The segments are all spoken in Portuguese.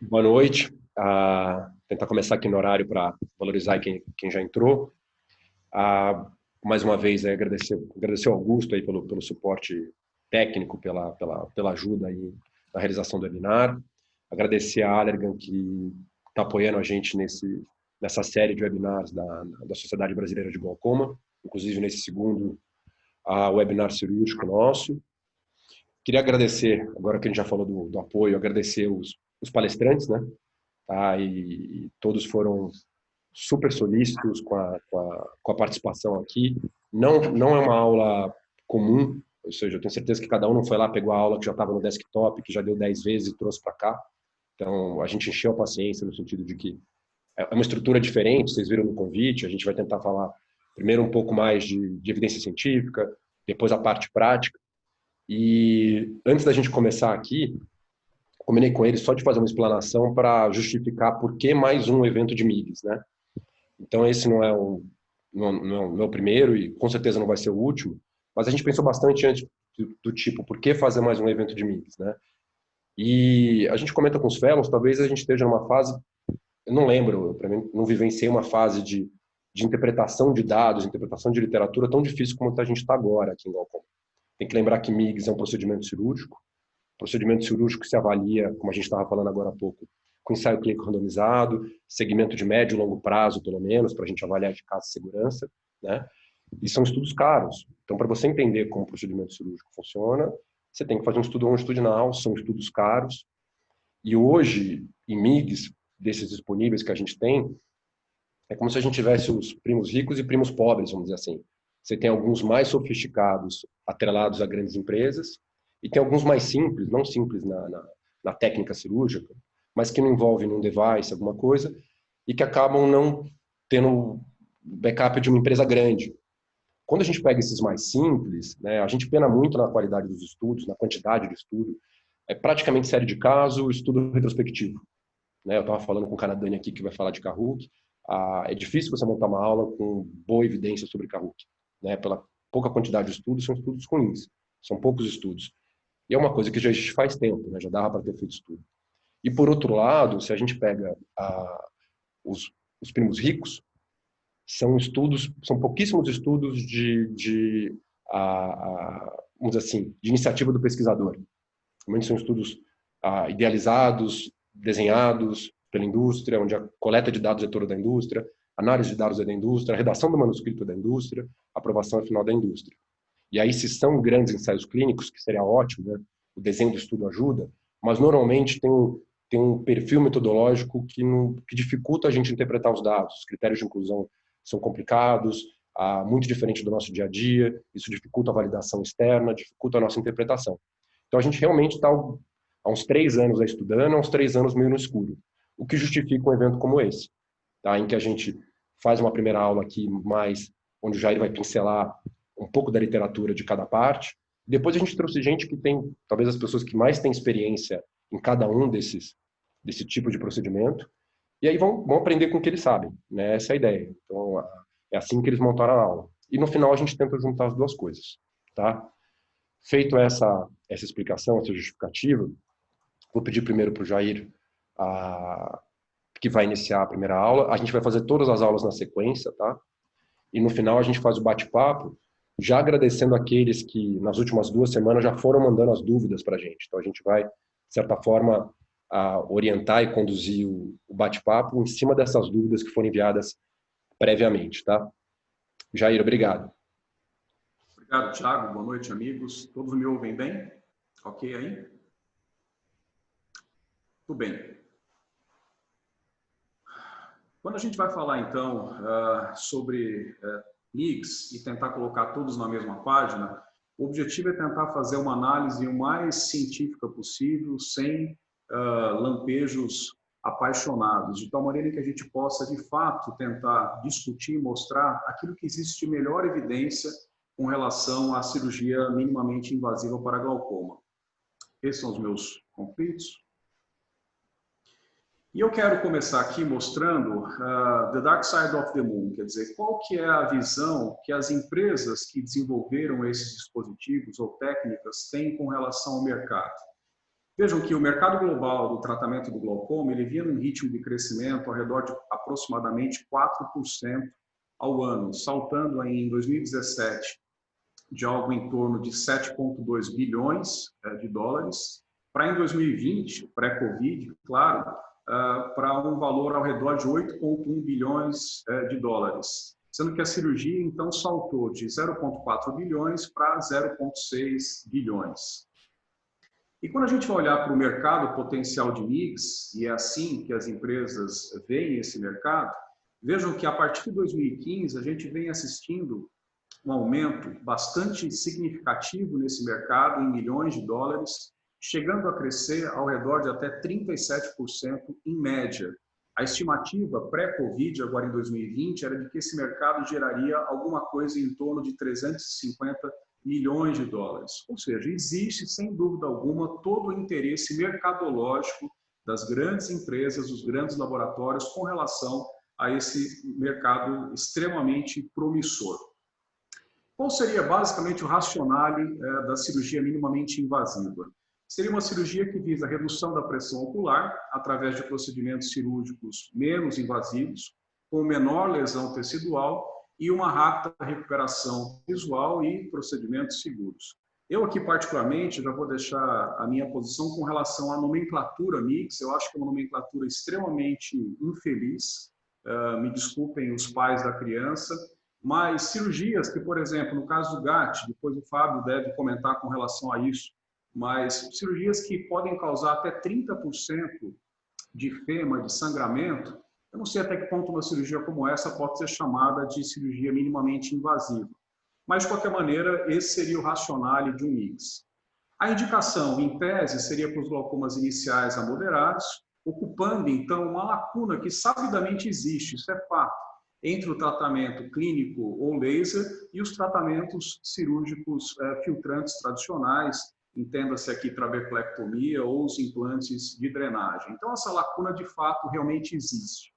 Boa noite. Tentar começar aqui no horário para valorizar quem já entrou. Mais uma vez, agradecer ao Augusto aí pelo suporte técnico, pela ajuda aí na realização do webinar. Agradecer a Allergan, que está apoiando a gente nessa série de webinars da Sociedade Brasileira de Glaucoma, inclusive nesse segundo webinar cirúrgico nosso. Queria agradecer, agora que a gente já falou do apoio, agradecer os palestrantes, né? E todos foram super solícitos com a participação aqui. Não é uma aula comum, ou seja, eu tenho certeza que cada um não foi lá, pegou a aula que já estava no desktop, que já deu 10 vezes e trouxe para cá. Então, a gente encheu a paciência no sentido de que é uma estrutura diferente, vocês viram no convite, a gente vai tentar falar primeiro um pouco mais de evidência científica, depois a parte prática. E antes da gente começar aqui, combinei com ele só de fazer uma explanação para justificar por que mais um evento de MIGS, né? Então, esse não é o primeiro e com certeza não vai ser o último, mas a gente pensou bastante antes do tipo, por que fazer mais um evento de MIGS, né? E a gente comenta com os fellows, talvez a gente esteja numa fase, eu não lembro, para mim, não vivenciei uma fase de interpretação de dados, interpretação de literatura tão difícil como a gente está agora aqui em Glaucoma. Tem que lembrar que MIGS é um procedimento cirúrgico que se avalia, como a gente estava falando agora há pouco, com ensaio clínico randomizado, segmento de médio e longo prazo, pelo menos, para a gente avaliar a eficácia e segurança, né? E são estudos caros. Então, para você entender como o procedimento cirúrgico funciona, você tem que fazer um estudo longitudinal, são estudos caros. E hoje, em MIGs, desses disponíveis que a gente tem, é como se a gente tivesse os primos ricos e primos pobres, vamos dizer assim. Você tem alguns mais sofisticados atrelados a grandes empresas e tem alguns mais simples, não simples na técnica cirúrgica, mas que não envolvem num device, alguma coisa, e que acabam não tendo backup de uma empresa grande. Quando a gente pega esses mais simples, né, a gente pena muito na qualidade dos estudos, na quantidade de estudo. É praticamente série de caso, estudo retrospectivo. Né? Eu estava falando com o cara Dani aqui que vai falar de Kahoot. É difícil você montar uma aula com boa evidência sobre Kahoot. Né? Pela pouca quantidade de estudos, são estudos ruins. São poucos estudos. E é uma coisa que já existe faz tempo, né? Já dava para ter feito estudo. E por outro lado, se a gente pega os primos ricos, são pouquíssimos estudos vamos dizer assim, de iniciativa do pesquisador. Realmente são estudos idealizados, desenhados pela indústria, onde a coleta de dados é toda da indústria, análise de dados é da indústria, a redação do manuscrito é da indústria, a aprovação é final da indústria. E aí, se são grandes ensaios clínicos, que seria ótimo, né? O desenho do estudo ajuda, mas normalmente tem um perfil metodológico que dificulta a gente interpretar os dados. Os critérios de inclusão são complicados, muito diferente do nosso dia a dia, isso dificulta a validação externa, dificulta a nossa interpretação. Então, a gente realmente está há uns 3 anos estudando, há uns 3 anos meio no escuro, o que justifica um evento como esse, tá? Em que a gente faz uma primeira aula aqui, onde o Jair vai pincelar um pouco da literatura de cada parte. Depois a gente trouxe gente que tem, talvez as pessoas que mais têm experiência em cada um desse tipo de procedimento, e aí vão aprender com o que eles sabem, né? Essa é a ideia. Então, é assim que eles montaram a aula. E no final a gente tenta juntar as duas coisas, tá? Feito essa explicação, essa justificativa, vou pedir primeiro para o Jair, que vai iniciar a primeira aula. A gente vai fazer todas as aulas na sequência, tá? E no final a gente faz o bate-papo, já agradecendo aqueles que nas últimas 2 semanas já foram mandando as dúvidas para a gente. Então a gente vai, de certa forma, orientar e conduzir o bate-papo em cima dessas dúvidas que foram enviadas previamente, tá? Jair, obrigado. Obrigado, Thiago. Boa noite, amigos. Todos me ouvem bem? Ok aí? Tudo bem. Quando a gente vai falar, então, sobre MIGS e tentar colocar todos na mesma página, o objetivo é tentar fazer uma análise o mais científica possível, sem lampejos apaixonados, de tal maneira que a gente possa, de fato, tentar discutir e mostrar aquilo que existe de melhor evidência com relação à cirurgia minimamente invasiva para glaucoma. Esses são os meus conflitos. E eu quero começar aqui mostrando The Dark Side of the Moon, quer dizer, qual que é a visão que as empresas que desenvolveram esses dispositivos ou técnicas têm com relação ao mercado. Vejam que o mercado global do tratamento do glaucoma, ele vinha num ritmo de crescimento ao redor de aproximadamente 4% ao ano, saltando aí em 2017 de algo em torno de 7,2 bilhões de dólares, para em 2020, pré-Covid, claro, para um valor ao redor de 8,1 bilhões de dólares, sendo que a cirurgia, então, saltou de 0,4 bilhões para 0,6 bilhões. E quando a gente vai olhar para o mercado potencial de MIGS, e é assim que as empresas veem esse mercado, vejam que a partir de 2015 a gente vem assistindo um aumento bastante significativo nesse mercado em milhões de dólares, chegando a crescer ao redor de até 37% em média. A estimativa pré-Covid, agora em 2020, era de que esse mercado geraria alguma coisa em torno de 350 milhões de dólares. Ou seja, existe, sem dúvida alguma, todo o interesse mercadológico das grandes empresas, dos grandes laboratórios, com relação a esse mercado extremamente promissor. Qual seria basicamente o racionale da cirurgia minimamente invasiva? Seria uma cirurgia que visa a redução da pressão ocular através de procedimentos cirúrgicos menos invasivos, com menor lesão tecidual e uma rápida recuperação visual e procedimentos seguros. Eu aqui, particularmente, já vou deixar a minha posição com relação à nomenclatura MIGS. Eu acho que é uma nomenclatura extremamente infeliz. Me desculpem os pais da criança, mas cirurgias que, por exemplo, no caso do GAT, depois o Fábio deve comentar com relação a isso, mas cirurgias que podem causar até 30% de fema, de sangramento, eu não sei até que ponto uma cirurgia como essa pode ser chamada de cirurgia minimamente invasiva. Mas, de qualquer maneira, esse seria o racionale de um MIGS. A indicação, em tese, seria para os glaucomas iniciais a moderados, ocupando, então, uma lacuna que sabidamente existe, isso é fato, entre o tratamento clínico ou laser e os tratamentos cirúrgicos filtrantes tradicionais, entenda-se aqui trabeculectomia ou os implantes de drenagem. Então, essa lacuna, de fato, realmente existe.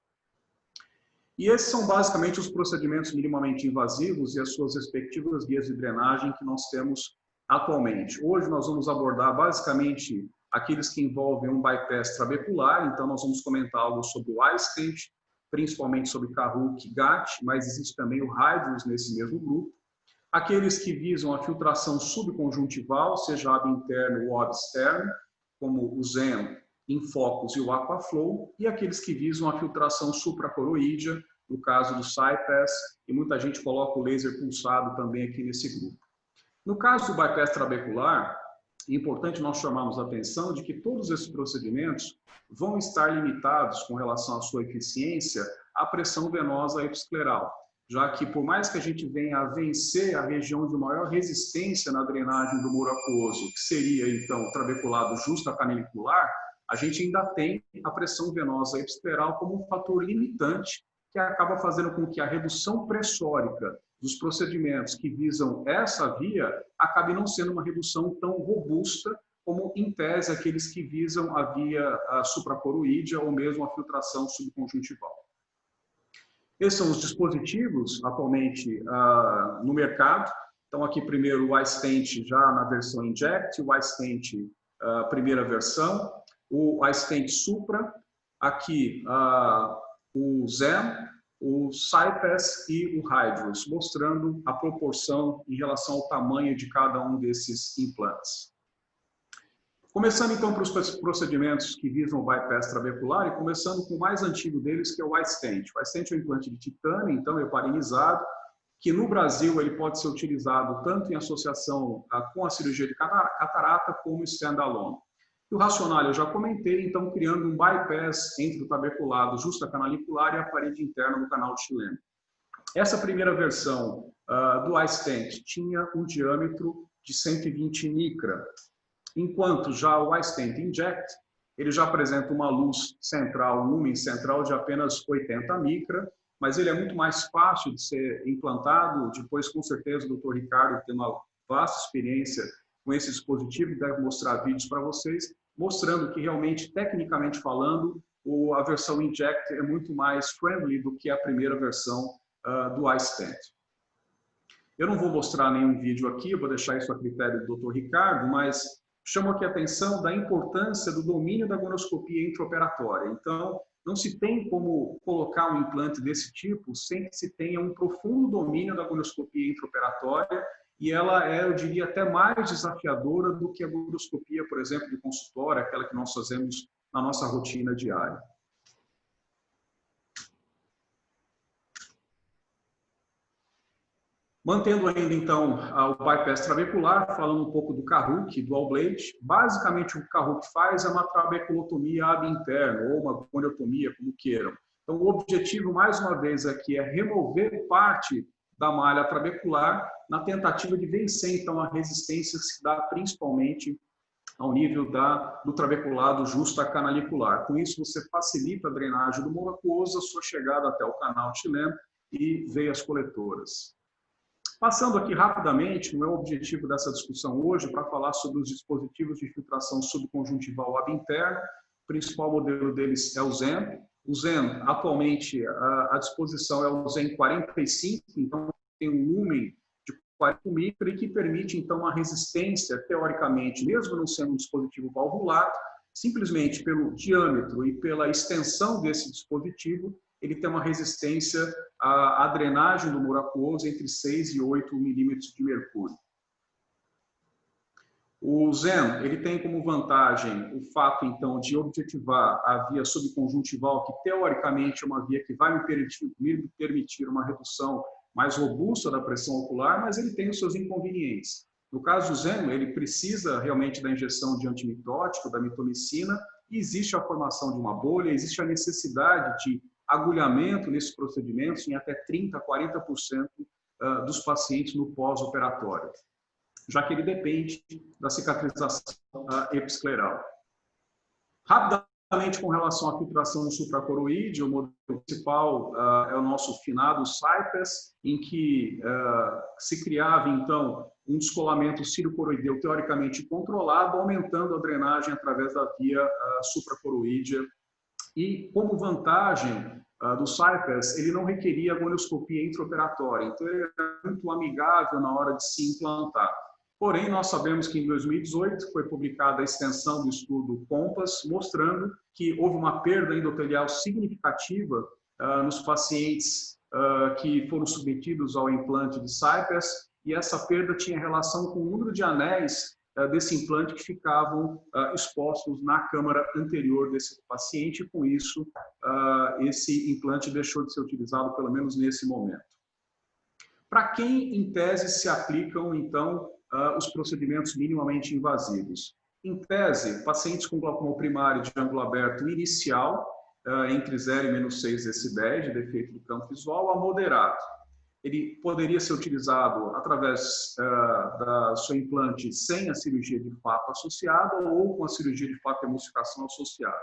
E esses são basicamente os procedimentos minimamente invasivos e as suas respectivas vias de drenagem que nós temos atualmente. Hoje nós vamos abordar basicamente aqueles que envolvem um bypass trabecular, então nós vamos comentar algo sobre o iStent, principalmente sobre Caruc e GAT, mas existe também o Hydrus nesse mesmo grupo. Aqueles que visam a filtração subconjuntival, seja AB interno ou AB externo, como o Zen, Infocus e o Aquaflow, e aqueles que visam a filtração supracoroídea, no caso do CyPass, e muita gente coloca o laser pulsado também aqui nesse grupo. No caso do bypass trabecular, é importante nós chamarmos a atenção de que todos esses procedimentos vão estar limitados com relação à sua eficiência à pressão venosa episcleral, já que por mais que a gente venha a vencer a região de maior resistência na drenagem do muro aquoso, que seria então o trabeculado justacanalicular, a gente ainda tem a pressão venosa episcleral como um fator limitante que acaba fazendo com que a redução pressórica dos procedimentos que visam essa via acabe não sendo uma redução tão robusta como, em tese, aqueles que visam a via supracoroídea ou mesmo a filtração subconjuntival. Esses são os dispositivos atualmente no mercado. Então, aqui primeiro o iStent já na versão Inject, o iStent primeira versão, o iStent Supra, aqui o Zen, o CyPass e o Hydrus, mostrando a proporção em relação ao tamanho de cada um desses implantes. Começando então para os procedimentos que visam o bypass trabecular e começando com o mais antigo deles, que é o iStent. O iStent é um implante de titânio, então heparinizado, que no Brasil ele pode ser utilizado tanto em associação com a cirurgia de catarata como standalone. E o racional eu já comentei, então criando um bypass entre o trabeculado justacanalicular e a parede interna do canal chileno. Essa primeira versão do iStent tinha um diâmetro de 120 micra, enquanto já o iStent Inject, ele já apresenta uma luz central, um lumen central de apenas 80 micra, mas ele é muito mais fácil de ser implantado. Depois, com certeza, o Dr. Ricardo tem uma vasta experiência com esse dispositivo, deve mostrar vídeos para vocês, mostrando que realmente, tecnicamente falando, a versão Inject é muito mais friendly do que a primeira versão do iStent. Eu não vou mostrar nenhum vídeo aqui, eu vou deixar isso a critério do Dr. Ricardo, mas, chamo aqui a atenção da importância do domínio da agonoscopia intraoperatória. Então, não se tem como colocar um implante desse tipo sem que se tenha um profundo domínio da agonoscopia intraoperatória, e ela é, eu diria, até mais desafiadora do que a agonoscopia, por exemplo, de consultório, aquela que nós fazemos na nossa rotina diária. Mantendo ainda, então, o bypass trabecular, falando um pouco do Caruc, dual blade. Basicamente, o que o Caruc faz é uma trabeculotomia ab interno, ou uma goniotomia, como queiram. Então, o objetivo, mais uma vez, aqui é remover parte da malha trabecular na tentativa de vencer, então, a resistência que se dá principalmente ao nível do trabeculado justacanalicular. Com isso, você facilita a drenagem do muco aquoso, a sua chegada até o canal chileno e veias coletoras. Passando aqui rapidamente, não é o objetivo dessa discussão hoje, para falar sobre os dispositivos de filtração subconjuntival ab interno. O principal modelo deles é o Zen. O Zen, atualmente, a disposição é o Zen 45, então tem um lumen de 40 micro e que permite, então, uma resistência, teoricamente, mesmo não sendo um dispositivo valvulado, simplesmente pelo diâmetro e pela extensão desse dispositivo, ele tem uma resistência à drenagem do muro aquoso entre 6 e 8 milímetros de mercúrio. O Zen, ele tem como vantagem o fato, então, de objetivar a via subconjuntival, que teoricamente é uma via que vai me permitir uma redução mais robusta da pressão ocular, mas ele tem os seus inconvenientes. No caso do Zen, ele precisa realmente da injeção de antimitótico, da mitomicina, e existe a formação de uma bolha, existe a necessidade de agulhamento nesses procedimentos em até 30% a 40% dos pacientes no pós-operatório, já que ele depende da cicatrização episcleral. Rapidamente, com relação à filtração supracoroide, o modelo principal é o nosso finado CyPass, em que se criava, então, um descolamento ciliocoroideu teoricamente controlado, aumentando a drenagem através da via supracoroídea. E, como vantagem do CyPass, ele não requeria agonioscopia intraoperatória, então ele é muito amigável na hora de se implantar. Porém, nós sabemos que em 2018 foi publicada a extensão do estudo COMPASS, mostrando que houve uma perda endotelial significativa nos pacientes que foram submetidos ao implante de CyPass, e essa perda tinha relação com o número de anéis desse implante que ficavam expostos na câmara anterior desse paciente, e com isso esse implante deixou de ser utilizado, pelo menos nesse momento. Para quem, em tese, se aplicam, então, os procedimentos minimamente invasivos? Em tese, pacientes com glaucoma primário de ângulo aberto inicial, entre 0 e menos 6 decibéis de defeito do campo visual, a moderado. Ele poderia ser utilizado através da seu implante sem a cirurgia de fato associada ou com a cirurgia de fato emulsificação associada.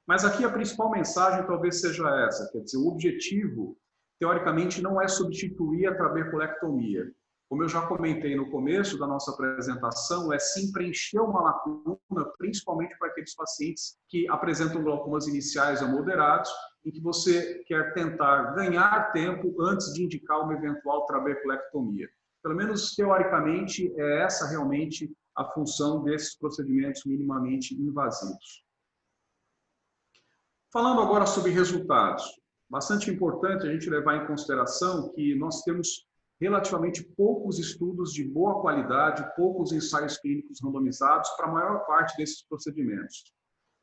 Mas aqui a principal mensagem talvez seja essa, quer dizer, o objetivo, teoricamente, não é substituir a trabeculectomia. Como eu já comentei no começo da nossa apresentação, é sim preencher uma lacuna, principalmente para aqueles pacientes que apresentam glaucomas iniciais a moderados, em que você quer tentar ganhar tempo antes de indicar uma eventual trabeculectomia. Pelo menos, teoricamente, é essa realmente a função desses procedimentos minimamente invasivos. Falando agora sobre resultados, bastante importante a gente levar em consideração que nós temos relativamente poucos estudos de boa qualidade, poucos ensaios clínicos randomizados para a maior parte desses procedimentos.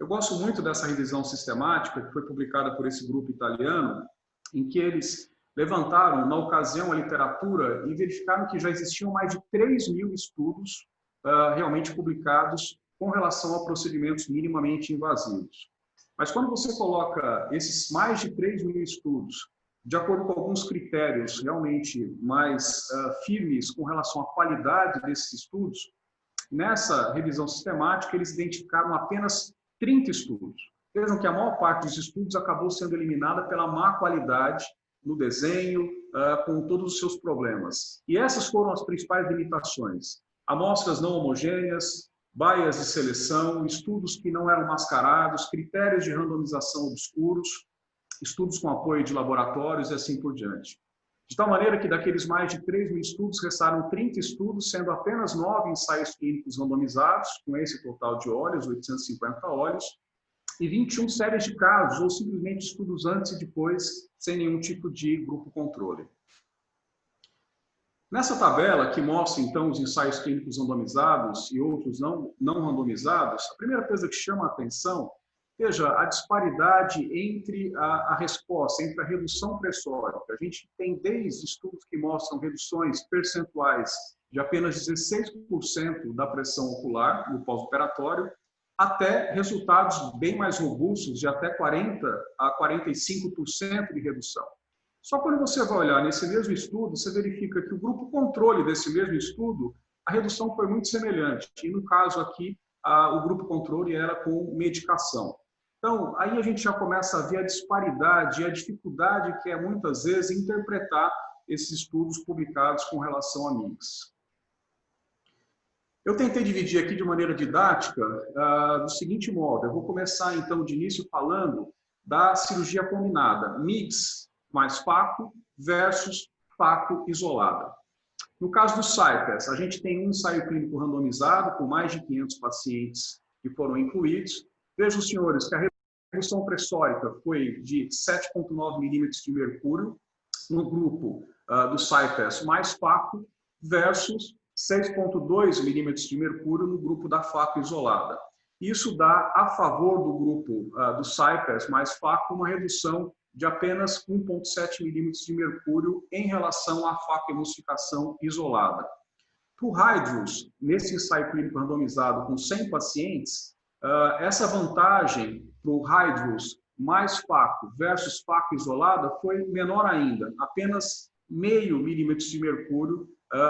Eu gosto muito dessa revisão sistemática que foi publicada por esse grupo italiano, em que eles levantaram, na ocasião, a literatura e verificaram que já existiam mais de 3.000 estudos realmente publicados com relação a procedimentos minimamente invasivos. Mas quando você coloca esses mais de 3.000 estudos, de acordo com alguns critérios realmente mais firmes com relação à qualidade desses estudos, nessa revisão sistemática eles identificaram apenas 30 estudos. Vejam que a maior parte dos estudos acabou sendo eliminada pela má qualidade no desenho, com todos os seus problemas. E essas foram as principais limitações. Amostras não homogêneas, baias de seleção, estudos que não eram mascarados, critérios de randomização obscuros, estudos com apoio de laboratórios e assim por diante. De tal maneira que daqueles mais de 3 mil estudos, restaram 30 estudos, sendo apenas 9 ensaios clínicos randomizados, com esse total de olhos, 850 olhos, e 21 séries de casos, ou simplesmente estudos antes e depois, sem nenhum tipo de grupo controle. Nessa tabela, que mostra, então, os ensaios clínicos randomizados e outros não randomizados, a primeira coisa que chama a atenção, veja, a disparidade entre a resposta, entre a redução pressórica. A gente tem desde estudos que mostram reduções percentuais de apenas 16% da pressão ocular no pós-operatório, até resultados bem mais robustos, de até 40% a 45% de redução. Só quando você vai olhar nesse mesmo estudo, você verifica que o grupo controle desse mesmo estudo, a redução foi muito semelhante. E no caso aqui, o grupo controle era com medicação. Então, aí a gente já começa a ver a disparidade e a dificuldade que é, muitas vezes, interpretar esses estudos publicados com relação a MIGS. Eu tentei dividir aqui de maneira didática do seguinte modo. Eu vou começar, então, de início falando da cirurgia combinada, MIGS mais FACO versus FACO isolada. No caso do CYPESS, a gente tem um ensaio clínico randomizado com mais de 500 pacientes que foram incluídos. Vejam, senhores, que a redução pressórica foi de 7,9 milímetros de mercúrio no grupo do CYPESS mais FACO versus 6,2 milímetros de mercúrio no grupo da FACO isolada. Isso dá a favor do grupo do CYPESS mais FACO uma redução de apenas 1,7 milímetros de mercúrio em relação à FACO-emulsificação isolada. Para o Hydrus, nesse ensaio clínico randomizado com 100 pacientes, essa vantagem para o Hydrus mais FACO versus FACO isolada foi menor ainda, apenas 0,5 milímetros de mercúrio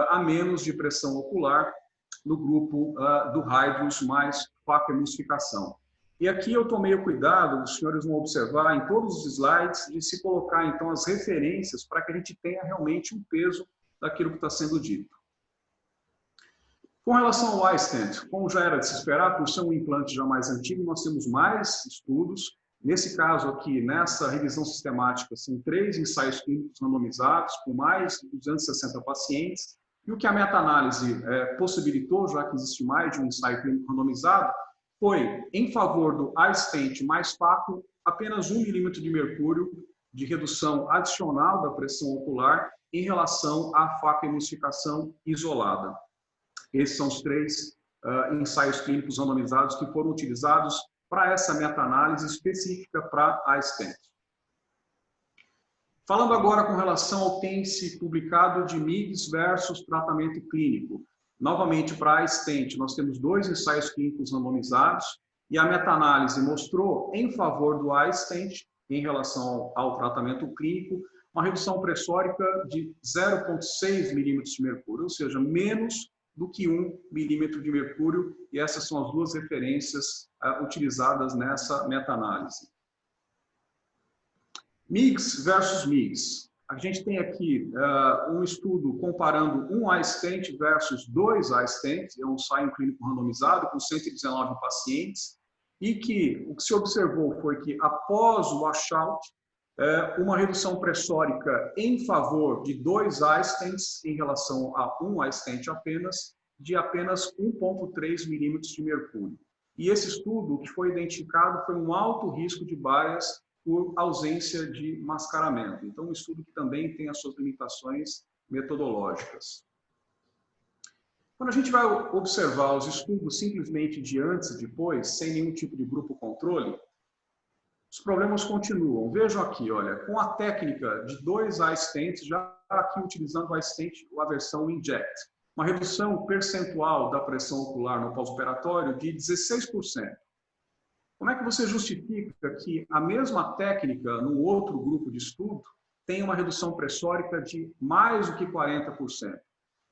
a menos de pressão ocular no grupo do Hydrus mais FACO-emulsificação. E aqui eu tomei o cuidado, os senhores vão observar em todos os slides, de se colocar então as referências para que a gente tenha realmente um peso daquilo que está sendo dito. Com relação ao iStent, como já era de se esperar, por ser um implante já mais antigo, nós temos mais estudos. Nesse caso aqui, nessa revisão sistemática, são 3 ensaios clínicos randomizados, com mais de 260 pacientes. E o que a meta-análise possibilitou, já que existe mais de um ensaio clínico randomizado, foi, em favor do iStent mais FACO, apenas 1 milímetro de mercúrio de redução adicional da pressão ocular em relação à FACO-emulsificação isolada. Esses são os 3 ensaios clínicos randomizados que foram utilizados para essa meta-análise específica para a iStent. Falando agora com relação ao TENSE publicado de MIGS versus tratamento clínico. Novamente, para a iStent, nós temos 2 ensaios clínicos randomizados e a meta-análise mostrou, em favor do iStent, em relação ao tratamento clínico, uma redução pressórica de 0,6 milímetros de mercúrio, ou seja, menos do que 1 milímetro de mercúrio, e essas são as 2 referências utilizadas nessa meta-análise. MIGS versus MIGS. A gente tem aqui um estudo comparando um iStent versus 2 iStents, é um ensaio clínico randomizado com 119 pacientes, e que o que se observou foi que após o washout, uma redução pressórica em favor de 2 iStents em relação a um iStent apenas, de apenas 1,3 milímetros de mercúrio. E esse estudo, o que foi identificado foi um alto risco de bias por ausência de mascaramento. Então, um estudo que também tem as suas limitações metodológicas. Quando a gente vai observar os estudos simplesmente de antes e depois, sem nenhum tipo de grupo controle, os problemas continuam. Vejam aqui, olha, com a técnica de 2 iStents, já aqui utilizando o iStent, a versão Inject, uma redução percentual da pressão ocular no pós-operatório de 16%. Como é que você justifica que a mesma técnica, no outro grupo de estudo, tem uma redução pressórica de mais do que 40%?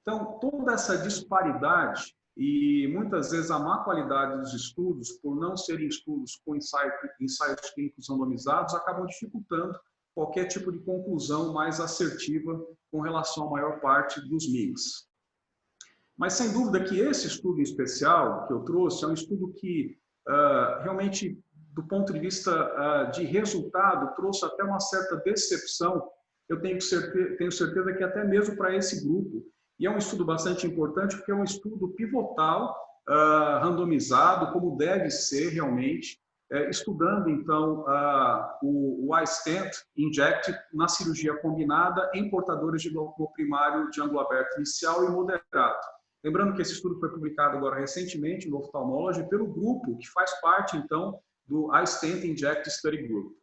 Então, toda essa disparidade e muitas vezes a má qualidade dos estudos, por não serem estudos com ensaios clínicos randomizados, acabam dificultando qualquer tipo de conclusão mais assertiva com relação à maior parte dos MIGS. Mas, sem dúvida que esse estudo em especial que eu trouxe é um estudo que realmente, do ponto de vista de resultado, trouxe até uma certa decepção eu tenho certeza que até mesmo para esse grupo. E é um estudo bastante importante, porque é um estudo pivotal, randomizado, como deve ser realmente, estudando, então, o iStent Inject na cirurgia combinada em portadores de glaucoma primário de ângulo aberto inicial e moderado. Lembrando que esse estudo foi publicado agora recentemente no Ophthalmology pelo grupo que faz parte, então, do iStent Inject Study Group.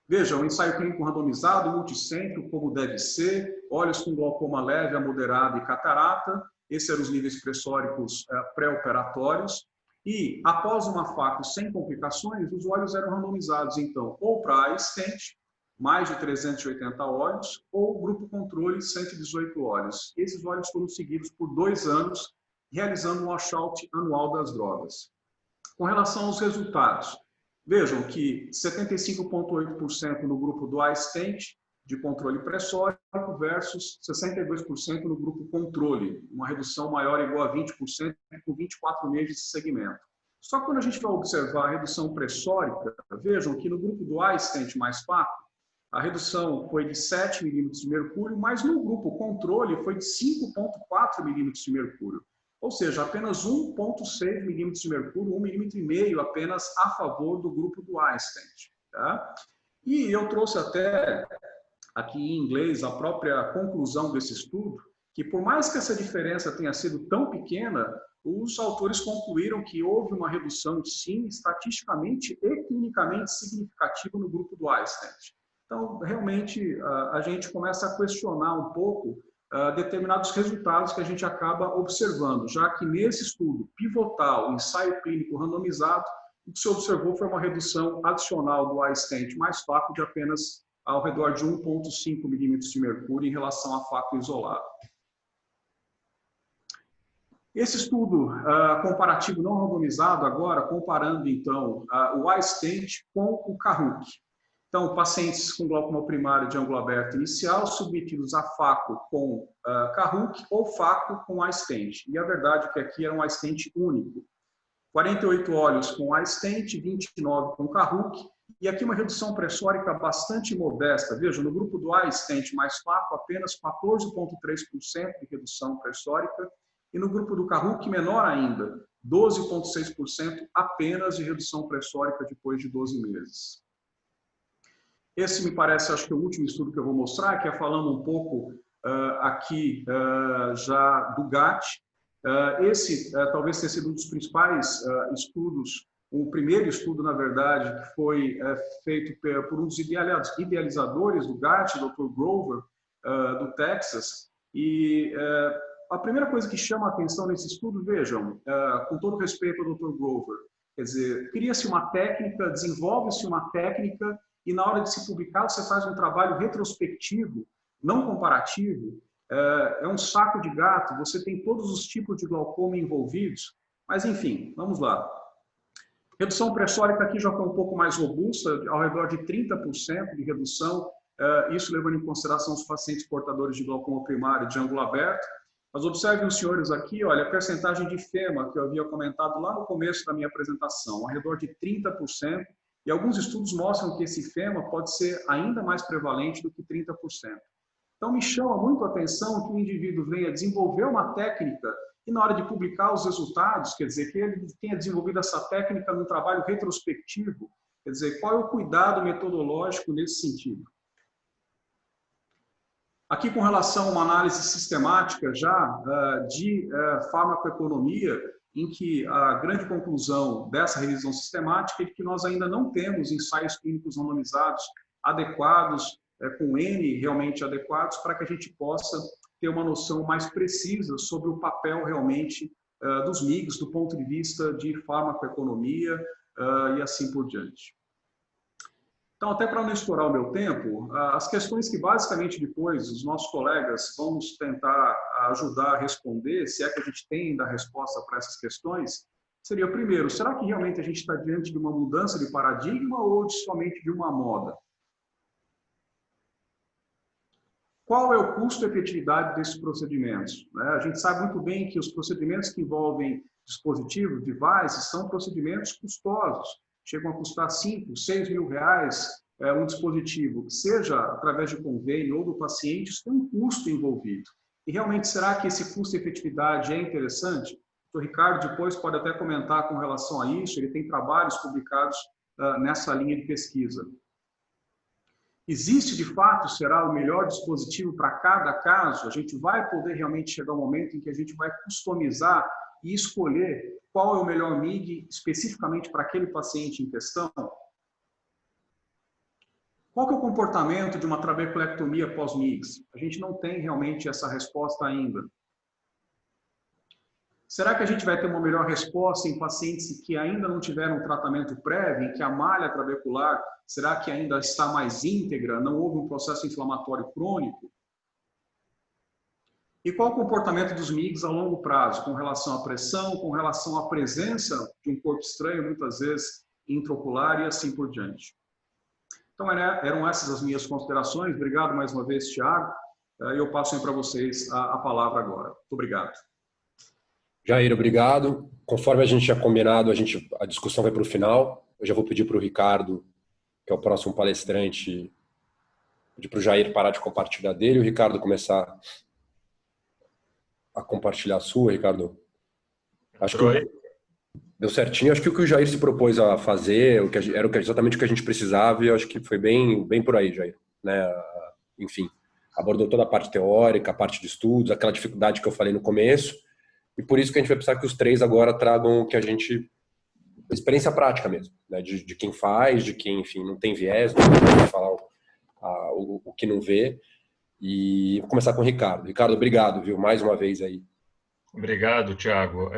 Vejam, ensaio clínico randomizado, multicêntrico, como deve ser, olhos com glaucoma leve a moderado e catarata, esses eram os níveis pressóricos pré-operatórios, e após uma FACO sem complicações, os olhos eram randomizados, então, ou para iStent, mais de 380 olhos, ou grupo controle, 118 olhos. Esses olhos foram seguidos por 2 anos, realizando um washout anual das drogas. Com relação aos resultados, vejam que 75,8% no grupo do iStent, de controle pressórico, versus 62% no grupo controle, uma redução maior ou igual a 20% com 24 meses de segmento. Só que quando a gente vai observar a redução pressórica, vejam que no grupo do iStent mais FACO, a redução foi de 7 milímetros de mercúrio, mas no grupo controle foi de 5,4 milímetros de mercúrio. Ou seja, apenas 1,6 milímetros de mercúrio, 1,5 milímetro apenas a favor do grupo do iStent. Tá? E eu trouxe até aqui em inglês a própria conclusão desse estudo, que por mais que essa diferença tenha sido tão pequena, os autores concluíram que houve uma redução, sim, estatisticamente e clinicamente significativa no grupo do iStent. Então, realmente, a gente começa a questionar um pouco determinados resultados que a gente acaba observando, já que nesse estudo pivotal, ensaio clínico randomizado, o que se observou foi uma redução adicional do iStent mais FACO de apenas ao redor de 1,5 milímetros de mercúrio em relação a FACO isolado. Esse estudo comparativo não randomizado agora, comparando então o iStent com o Caruc. Então, pacientes com glaucoma primário de ângulo aberto inicial, submetidos a FACO com Caruc ou FACO com iStent. E a verdade é que aqui era um iStent único. 48 olhos com iStent, 29 com Caruc. E aqui uma redução pressórica bastante modesta. Veja, no grupo do iStent mais FACO, apenas 14,3% de redução pressórica. E no grupo do Caruc, menor ainda, 12,6% apenas de redução pressórica depois de 12 meses. Esse me parece, acho que é o último estudo que eu vou mostrar, que é falando um pouco aqui já do GAT. Esse talvez tenha sido um dos principais estudos, o primeiro estudo, na verdade, que foi feito por um dos idealizadores do GAT, Dr. Grover, do Texas. E a primeira coisa que chama a atenção nesse estudo, vejam, com todo respeito ao Dr. Grover, quer dizer, cria-se uma técnica, desenvolve-se uma técnica, e na hora de se publicar você faz um trabalho retrospectivo, não comparativo, é um saco de gato, você tem todos os tipos de glaucoma envolvidos, mas enfim, vamos lá. Redução pressórica aqui já foi um pouco mais robusta, ao redor de 30% de redução, isso levando em consideração os pacientes portadores de glaucoma primário de ângulo aberto. Mas observem os senhores aqui, olha, a percentagem de FEMA que eu havia comentado lá no começo da minha apresentação, ao redor de 30%, e alguns estudos mostram que esse FEMA pode ser ainda mais prevalente do que 30%. Então, me chama muito a atenção que o indivíduo venha desenvolver uma técnica e, na hora de publicar os resultados, quer dizer, que ele tenha desenvolvido essa técnica num trabalho retrospectivo, quer dizer, qual é o cuidado metodológico nesse sentido? Aqui, com relação a uma análise sistemática já de farmacoeconomia, em que a grande conclusão dessa revisão sistemática é que nós ainda não temos ensaios clínicos randomizados adequados, com N realmente adequados, para que a gente possa ter uma noção mais precisa sobre o papel realmente dos MIGs do ponto de vista de farmacoeconomia e assim por diante. Então, até para não estourar o meu tempo, as questões que basicamente depois os nossos colegas vão nos tentar ajudar a responder, se é que a gente tem ainda a resposta para essas questões, seria, primeiro, será que realmente a gente está diante de uma mudança de paradigma ou somente de uma moda? Qual é o custo-efetividade desses procedimentos? A gente sabe muito bem que os procedimentos que envolvem dispositivos, devices, são procedimentos custosos. Chegam a custar 5, 6 mil reais um dispositivo, que seja através de convênio ou do paciente, isso tem um custo envolvido. E realmente, será que esse custo-efetividade é interessante? O Ricardo depois pode até comentar com relação a isso, ele tem trabalhos publicados nessa linha de pesquisa. Existe, de fato, será o melhor dispositivo para cada caso? A gente vai poder realmente chegar ao momento em que a gente vai customizar e escolher qual é o melhor MIG especificamente para aquele paciente em questão? Qual que é o comportamento de uma trabeculectomia pós-MIGS? A gente não tem realmente essa resposta ainda. Será que a gente vai ter uma melhor resposta em pacientes que ainda não tiveram tratamento prévio, em que a malha trabecular, será que ainda está mais íntegra, não houve um processo inflamatório crônico? E qual o comportamento dos MIGs a longo prazo, com relação à pressão, com relação à presença de um corpo estranho, muitas vezes intraocular e assim por diante? Então, eram essas as minhas considerações. Obrigado mais uma vez, Thiago. Eu passo para vocês a palavra agora. Muito obrigado. Jair, obrigado. Conforme a gente tinha combinado, a discussão vai para o final. Eu já vou pedir para o Ricardo, que é o próximo palestrante, pedir para o Jair parar de compartilhar dele e o Ricardo começar a compartilhar a sua, Ricardo. Acho que deu certinho. Acho que o que o Jair se propôs a fazer era exatamente o que a gente precisava e eu acho que foi bem por aí, Jair. Né? Enfim, abordou toda a parte teórica, a parte de estudos, aquela dificuldade que eu falei no começo. E por isso que a gente vai precisar que os três agora tragam o que a gente... experiência prática mesmo, né? De quem faz, de quem, enfim, não tem viés, não tem que falar o que não vê. E vou começar com o Ricardo. Ricardo, obrigado, viu? Mais uma vez aí. Obrigado, Thiago.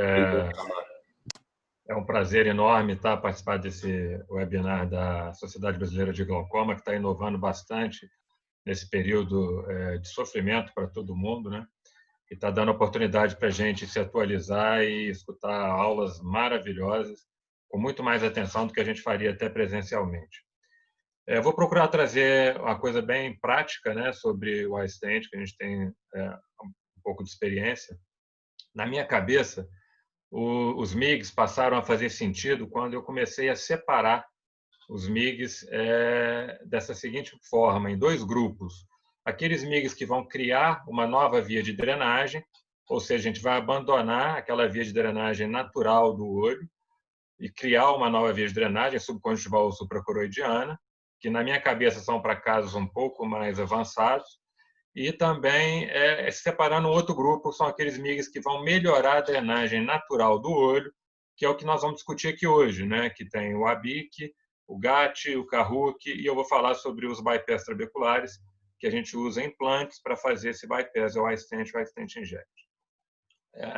É um prazer enorme participar desse webinar da Sociedade Brasileira de Glaucoma, que está inovando bastante nesse período de sofrimento para todo mundo, né? E está dando oportunidade para a gente se atualizar e escutar aulas maravilhosas, com muito mais atenção do que a gente faria até presencialmente. Vou procurar trazer uma coisa bem prática, né, sobre o iStent, que a gente tem um pouco de experiência. Na minha cabeça, os MIGs passaram a fazer sentido quando eu comecei a separar os MIGs dessa seguinte forma, em dois grupos. Aqueles MIGs que vão criar uma nova via de drenagem, ou seja, a gente vai abandonar aquela via de drenagem natural do olho e criar uma nova via de drenagem subconjuntival ou supracoroidiana, que na minha cabeça são para casos um pouco mais avançados, e também separando outro grupo, são aqueles MIGs que vão melhorar a drenagem natural do olho, que é o que nós vamos discutir aqui hoje, né? Que tem o ABIC, o GAT, o CARUC, e eu vou falar sobre os bypass trabeculares, que a gente usa implantes para fazer esse bypass, o iStent, o iStent Inject.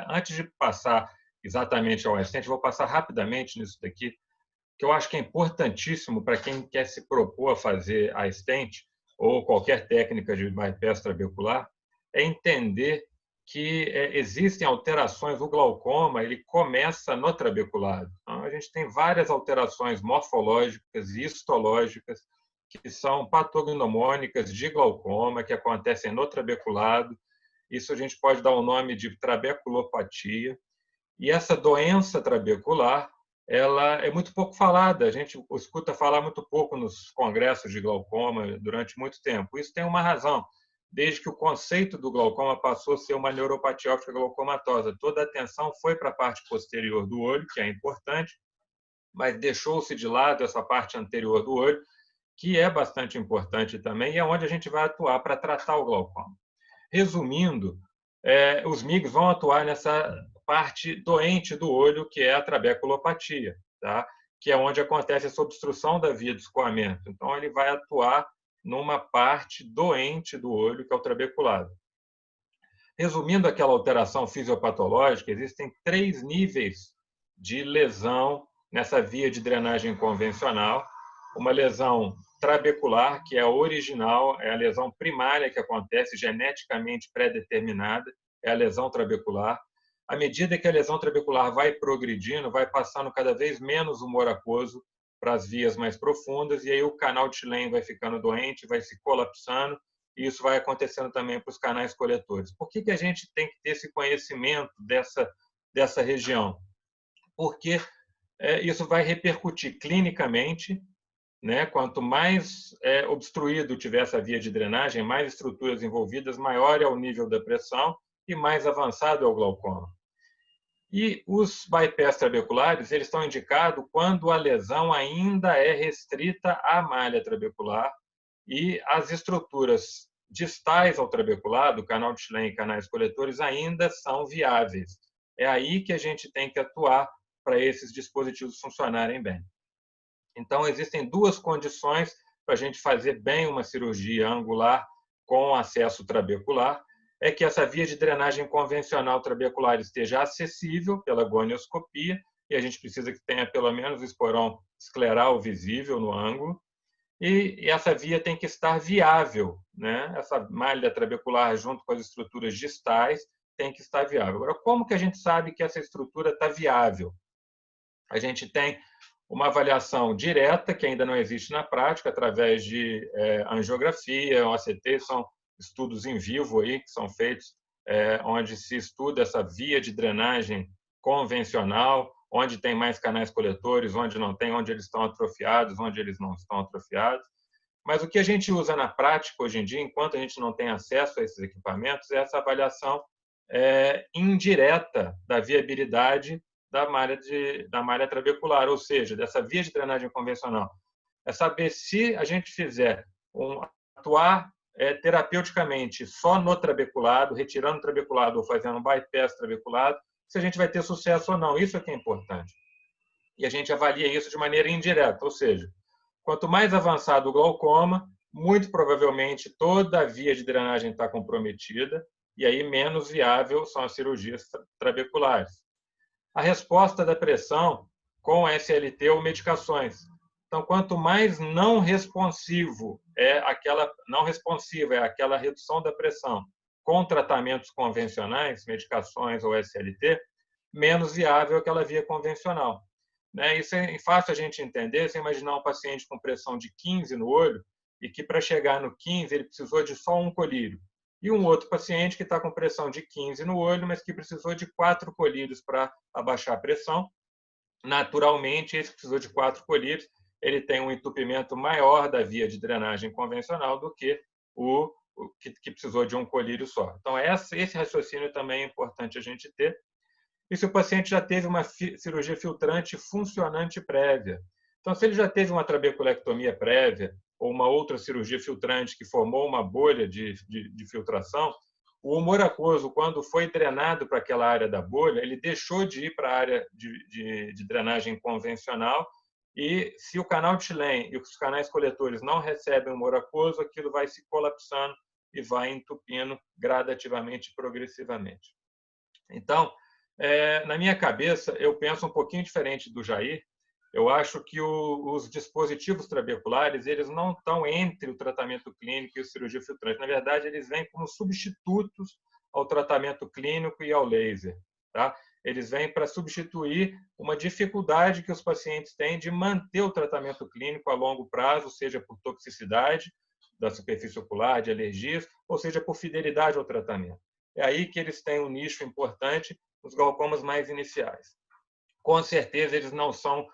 Antes de passar exatamente ao iStent, vou passar rapidamente nisso daqui, que eu acho que é importantíssimo para quem quer se propor a fazer iStent ou qualquer técnica de bypass trabecular, é entender que existem alterações. O glaucoma ele começa no trabeculado. Então, a gente tem várias alterações morfológicas e histológicas que são patognomônicas de glaucoma, que acontecem no trabeculado. Isso a gente pode dar o nome de trabeculopatia. E essa doença trabecular, ela é muito pouco falada. A gente escuta falar muito pouco nos congressos de glaucoma durante muito tempo. Isso tem uma razão. Desde que o conceito do glaucoma passou a ser uma neuropatia óptica glaucomatosa, toda a atenção foi para a parte posterior do olho, que é importante, mas deixou-se de lado essa parte anterior do olho, que é bastante importante também, e é onde a gente vai atuar para tratar o glaucoma. Resumindo, os MIGs vão atuar nessa parte doente do olho, que é a trabeculopatia, tá? Que é onde acontece essa obstrução da via de escoamento. Então, ele vai atuar numa parte doente do olho, que é o trabeculado. Resumindo aquela alteração fisiopatológica, existem 3 níveis de lesão nessa via de drenagem convencional. Uma lesão trabecular, que é a original, é a lesão primária que acontece, geneticamente pré-determinada, é a lesão trabecular. À medida que a lesão trabecular vai progredindo, vai passando cada vez menos humor aquoso para as vias mais profundas, e aí o canal de Schlemm vai ficando doente, vai se colapsando, e isso vai acontecendo também para os canais coletores. Por que a gente tem que ter esse conhecimento dessa região? Porque isso vai repercutir clinicamente né? Quanto mais obstruído tiver essa via de drenagem, mais estruturas envolvidas, maior é o nível da pressão e mais avançado é o glaucoma. E os bypass trabeculares, eles estão indicados quando a lesão ainda é restrita à malha trabecular e as estruturas distais ao trabecular, do canal de Schlenn e canais coletores, ainda são viáveis. É aí que a gente tem que atuar para esses dispositivos funcionarem bem. Então, existem duas condições para a gente fazer bem uma cirurgia angular com acesso trabecular. É que essa via de drenagem convencional trabecular esteja acessível pela gonioscopia, e a gente precisa que tenha pelo menos o esporão escleral visível no ângulo, e essa via tem que estar viável, né? Essa malha trabecular junto com as estruturas distais tem que estar viável. Agora, como que a gente sabe que essa estrutura está viável? A gente tem uma avaliação direta, que ainda não existe na prática, através de angiografia, OCT, são estudos em vivo aí, que são feitos, onde se estuda essa via de drenagem convencional, onde tem mais canais coletores, onde não tem, onde eles estão atrofiados, onde eles não estão atrofiados. Mas o que a gente usa na prática hoje em dia, enquanto a gente não tem acesso a esses equipamentos, é essa avaliação indireta da viabilidade da malha trabecular, ou seja, dessa via de drenagem convencional. É saber se a gente fizer atuar terapeuticamente só no trabeculado, retirando o trabeculado ou fazendo um bypass trabeculado, se a gente vai ter sucesso ou não. Isso é que é importante. E a gente avalia isso de maneira indireta, ou seja, quanto mais avançado o glaucoma, muito provavelmente toda a via de drenagem está comprometida, e aí menos viável são as cirurgias trabeculares. A resposta da pressão com SLT ou medicações. Então, quanto mais não responsiva é aquela redução da pressão com tratamentos convencionais, medicações ou SLT, menos viável aquela via convencional. Isso é fácil a gente entender, se imaginar um paciente com pressão de 15 no olho e que para chegar no 15 ele precisou de só um colírio. E um outro paciente que está com pressão de 15 no olho, mas que precisou de 4 colírios para abaixar a pressão. Naturalmente, esse que precisou de 4 colírios, ele tem um entupimento maior da via de drenagem convencional do que o que precisou de um colírio só. Então, esse raciocínio também é importante a gente ter. E se o paciente já teve uma cirurgia filtrante funcionante prévia. Então, se ele já teve uma trabeculectomia prévia ou uma outra cirurgia filtrante que formou uma bolha de filtração, o humor aquoso, quando foi drenado para aquela área da bolha, ele deixou de ir para a área de drenagem convencional e se o canal de Schlenn e os canais coletores não recebem humor aquoso, aquilo vai se colapsando e vai entupindo gradativamente, progressivamente. Então, na minha cabeça, eu penso um pouquinho diferente do Jair. Eu acho que os dispositivos trabeculares eles não estão entre o tratamento clínico e a cirurgia filtrante. Na verdade, eles vêm como substitutos ao tratamento clínico e ao laser. Tá? Eles vêm para substituir uma dificuldade que os pacientes têm de manter o tratamento clínico a longo prazo, seja por toxicidade da superfície ocular, de alergias, ou seja por fidelidade ao tratamento. É aí que eles têm um nicho importante, os glaucomas mais iniciais. Com certeza, eles não são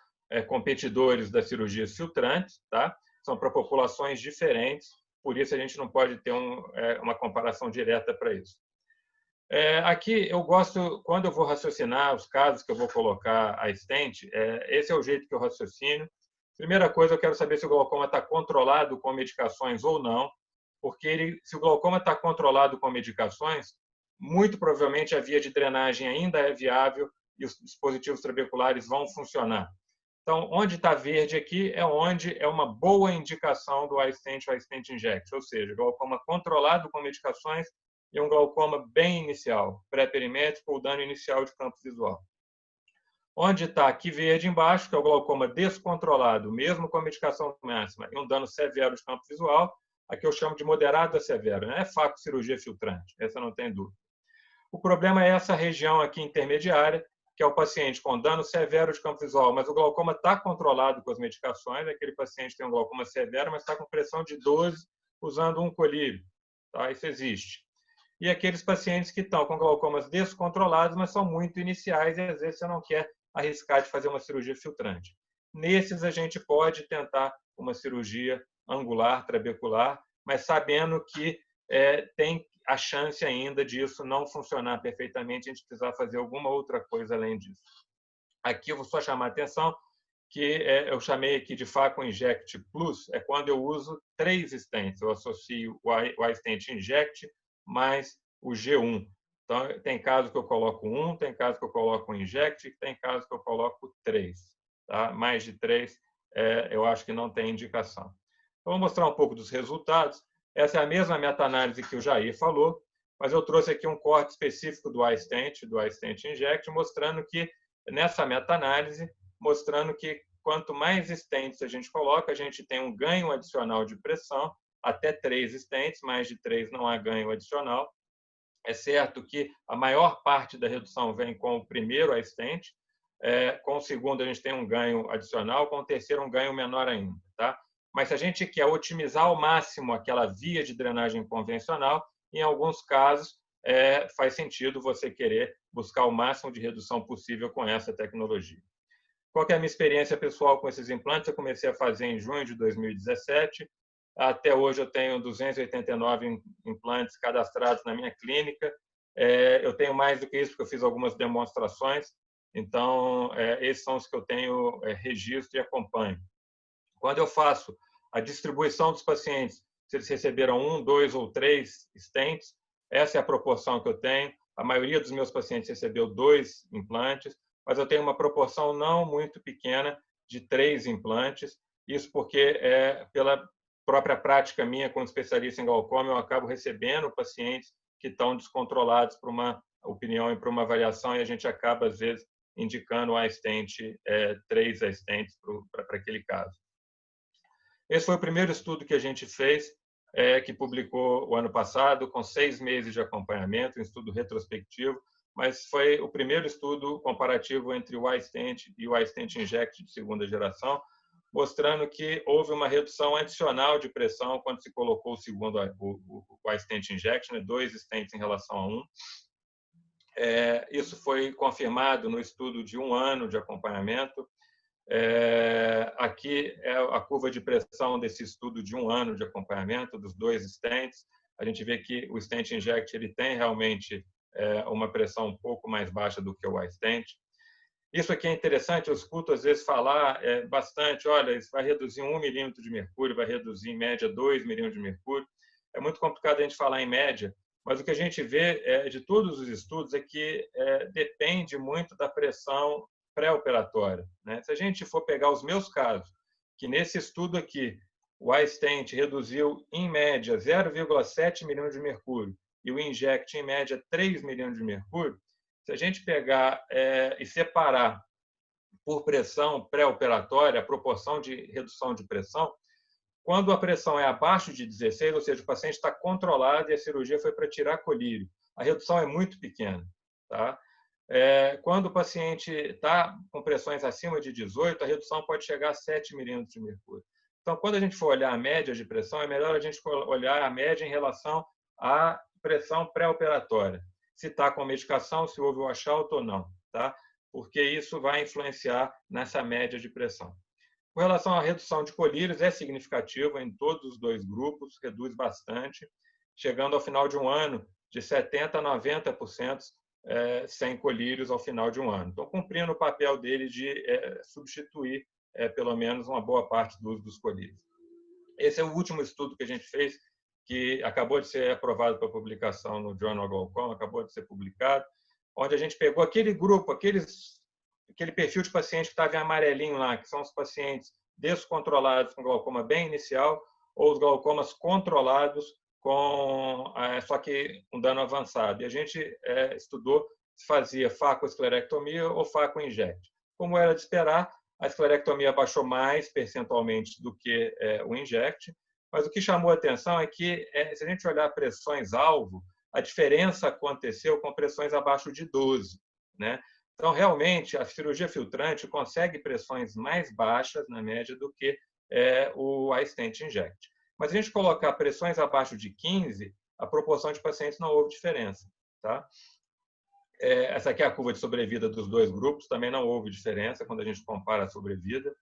competidores das cirurgias filtrantes, tá? São para populações diferentes, por isso a gente não pode ter uma comparação direta para isso. Aqui eu gosto, quando eu vou raciocinar os casos que eu vou colocar a stent, esse é o jeito que eu raciocino. Primeira coisa, eu quero saber se o glaucoma está controlado com medicações ou não, porque se o glaucoma está controlado com medicações, muito provavelmente a via de drenagem ainda é viável e os dispositivos trabeculares vão funcionar. Então, onde está verde aqui é onde é uma boa indicação do iStent ou iStent Inject, ou seja, glaucoma controlado com medicações e um glaucoma bem inicial, pré-perimétrico ou dano inicial de campo visual. Onde está aqui verde embaixo, que é o glaucoma descontrolado, mesmo com a medicação máxima, e um dano severo de campo visual, aqui eu chamo de moderado a severo, não é faco cirurgia filtrante, essa não tem dúvida. O problema é essa região aqui intermediária, que é o paciente com dano severo de campo visual, mas o glaucoma está controlado com as medicações, aquele paciente tem um glaucoma severo, mas está com pressão de 12, usando um colírio. Tá? Isso existe. E aqueles pacientes que estão com glaucomas descontrolados, mas são muito iniciais, e às vezes você não quer arriscar de fazer uma cirurgia filtrante. Nesses, a gente pode tentar uma cirurgia angular, trabecular, mas sabendo que tem a chance ainda disso não funcionar perfeitamente, a gente precisar fazer alguma outra coisa além disso. Aqui eu vou só chamar a atenção que eu chamei aqui de Phaco Inject Plus, é quando eu uso 3 stents. Eu associo o iStent Inject mais o G1. Então, tem caso que eu coloco 1, tem caso que eu coloco o Inject, tem caso que eu coloco 3. Tá? Mais de 3, eu acho que não tem indicação. Então, vou mostrar um pouco dos resultados. Essa é a mesma meta-análise que o Jair falou, mas eu trouxe aqui um corte específico do iStent Inject, mostrando que, nessa meta-análise, mostrando que quanto mais stents a gente coloca, a gente tem um ganho adicional de pressão, até 3 stents, mais de 3 não há ganho adicional. É certo que a maior parte da redução vem com o primeiro iStent, com o segundo a gente tem um ganho adicional, com o terceiro um ganho menor ainda. Tá? Mas se a gente quer otimizar ao máximo aquela via de drenagem convencional, em alguns casos faz sentido você querer buscar o máximo de redução possível com essa tecnologia. Qual que é a minha experiência pessoal com esses implantes? Eu comecei a fazer em junho de 2017. Até hoje eu tenho 289 implantes cadastrados na minha clínica. Eu tenho mais do que isso, porque eu fiz algumas demonstrações. Então, esses são os que eu tenho registro e acompanho. Quando eu faço a distribuição dos pacientes, se eles receberam 1, 2 ou 3 stents, essa é a proporção que eu tenho. A maioria dos meus pacientes recebeu 2 implantes, mas eu tenho uma proporção não muito pequena de 3 implantes. Isso porque, pela própria prática minha como especialista em glaucoma, eu acabo recebendo pacientes que estão descontrolados para uma opinião e para uma avaliação, e a gente acaba, às vezes, indicando a stent, 3 stents para aquele caso. Esse foi o primeiro estudo que a gente fez, que publicou o ano passado, com 6 meses de acompanhamento, um estudo retrospectivo, mas foi o primeiro estudo comparativo entre o iStent e o iStent Inject de segunda geração, mostrando que houve uma redução adicional de pressão quando se colocou o segundo o iStent Inject, né, 2 stents em relação a 1. Isso foi confirmado no estudo de 1 ano de acompanhamento. Aqui é a curva de pressão desse estudo de 1 ano de acompanhamento dos 2 stents. A gente vê que o stent inject ele tem realmente uma pressão um pouco mais baixa do que o iStent. Isso aqui é interessante, eu escuto às vezes falar bastante, olha, isso vai reduzir 1 milímetro de mercúrio, vai reduzir em média 2 milímetros de mercúrio. É muito complicado a gente falar em média, mas o que a gente vê de todos os estudos é que depende muito da pressão pré-operatória. Né? Se a gente for pegar os meus casos, que nesse estudo aqui, o iStent reduziu em média 0,7 milímetros de mercúrio e o Inject em média 3 milímetros de mercúrio, se a gente pegar e separar por pressão pré-operatória, a proporção de redução de pressão, quando a pressão é abaixo de 16, ou seja, o paciente está controlado e a cirurgia foi para tirar colírio, a redução é muito pequena. Tá? Quando o paciente está com pressões acima de 18, a redução pode chegar a 7 milímetros de mercúrio. Então, quando a gente for olhar a média de pressão, é melhor a gente olhar a média em relação à pressão pré-operatória. Se está com medicação, se houve washout ou não, tá? Porque isso vai influenciar nessa média de pressão. Com relação à redução de colírios, é significativo em todos os 2 grupos, reduz bastante, chegando ao final de 1 ano de 70% a 90% sem colírios ao final de 1 ano. Então, cumprindo o papel dele de substituir pelo menos uma boa parte do uso dos colírios. Esse é o último estudo que a gente fez, que acabou de ser aprovado para publicação no Journal Glaucoma, acabou de ser publicado, onde a gente pegou aquele grupo, aquele perfil de paciente que estava em amarelinho lá, que são os pacientes descontrolados com glaucoma bem inicial ou os glaucomas controlados só que com dano avançado. E a gente estudou se fazia facoesclerectomia ou faco-inject. Como era de esperar, a esclerectomia baixou mais percentualmente do que o inject, mas o que chamou a atenção é que, se a gente olhar pressões-alvo, a diferença aconteceu com pressões abaixo de 12. Né? Então, realmente, a cirurgia filtrante consegue pressões mais baixas, na média, do que o iStent Inject. Mas se a gente colocar pressões abaixo de 15, a proporção de pacientes não houve diferença. Tá? Essa aqui é a curva de sobrevida dos 2 grupos, também não houve diferença quando a gente compara a sobrevida.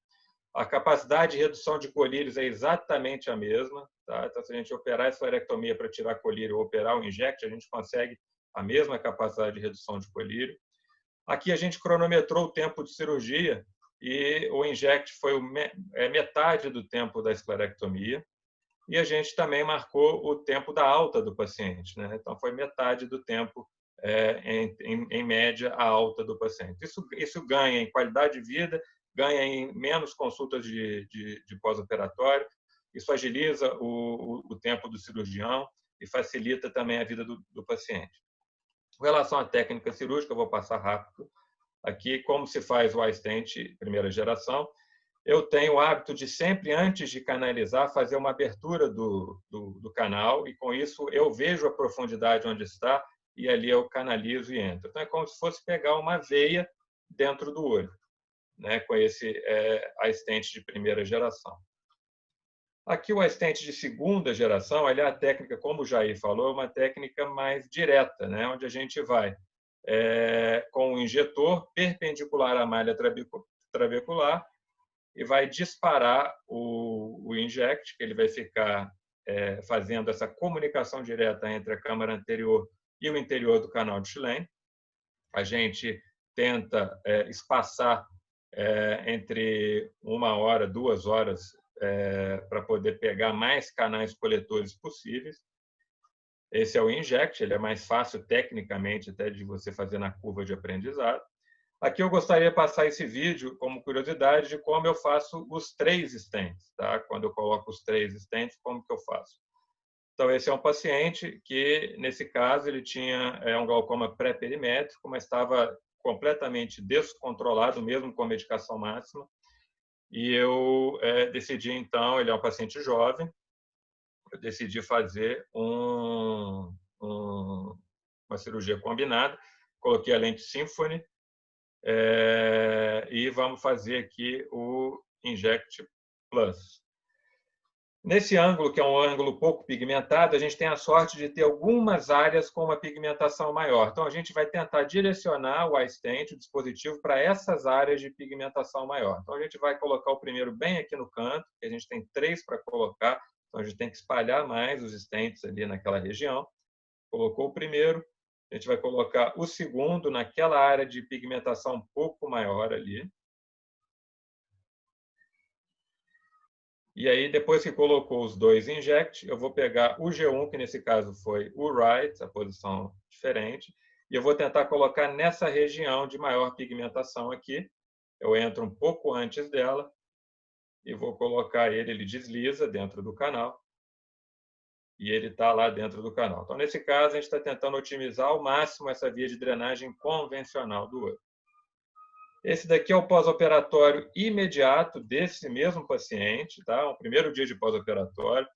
A capacidade de redução de colírios é exatamente a mesma. Tá? Então, se a gente operar a esclerectomia para tirar colírio ou operar o inject, a gente consegue a mesma capacidade de redução de colírio. Aqui a gente cronometrou o tempo de cirurgia e o inject foi metade do tempo da esclerectomia. E a gente também marcou o tempo da alta do paciente, né? Então, foi metade do tempo, em média, a alta do paciente. Isso ganha em qualidade de vida, ganha em menos consultas de pós-operatório, isso agiliza o tempo do cirurgião e facilita também a vida do paciente. Com relação à técnica cirúrgica, eu vou passar rápido aqui, como se faz o iStent primeira geração. Eu tenho o hábito de sempre, antes de canalizar, fazer uma abertura do canal e, com isso, eu vejo a profundidade onde está e ali eu canalizo e entro. Então, é como se fosse pegar uma veia dentro do olho, né, com esse iStent de primeira geração. Aqui o iStent de segunda geração, ele é a técnica, como o Jair falou, uma técnica mais direta, né, onde a gente vai com o injetor perpendicular à malha trabecular e vai disparar o inject, que ele vai ficar fazendo essa comunicação direta entre a câmara anterior e o interior do canal de Schlemm. A gente tenta espaçar entre 1 hora, 2 horas, para poder pegar mais canais coletores possíveis. Esse é o inject, ele é mais fácil tecnicamente até de você fazer na curva de aprendizado. Aqui eu gostaria de passar esse vídeo como curiosidade de como eu faço os 3 stents, tá? Quando eu coloco os 3 stents, como que eu faço? Então, esse é um paciente que, nesse caso, ele tinha um glaucoma pré-perimétrico, mas estava completamente descontrolado, mesmo com a medicação máxima. E eu decidi, então, ele é um paciente jovem, eu decidi fazer uma cirurgia combinada, coloquei a lente Symphony, e vamos fazer aqui o Inject Plus. Nesse ângulo, que é um ângulo pouco pigmentado, a gente tem a sorte de ter algumas áreas com uma pigmentação maior. Então, a gente vai tentar direcionar o iStent, o dispositivo, para essas áreas de pigmentação maior. Então, a gente vai colocar o primeiro bem aqui no canto, que a gente tem 3 para colocar, então a gente tem que espalhar mais os stents ali naquela região. Colocou o primeiro, a gente vai colocar o segundo naquela área de pigmentação um pouco maior ali. E aí, depois que colocou os 2 inject, eu vou pegar o G1, que nesse caso foi o right, a posição diferente, e eu vou tentar colocar nessa região de maior pigmentação aqui. Eu entro um pouco antes dela e vou colocar ele desliza dentro do canal. E ele está lá dentro do canal. Então, nesse caso, a gente está tentando otimizar ao máximo essa via de drenagem convencional do olho. Esse daqui é o pós-operatório imediato desse mesmo paciente, tá? O primeiro dia de pós-operatório.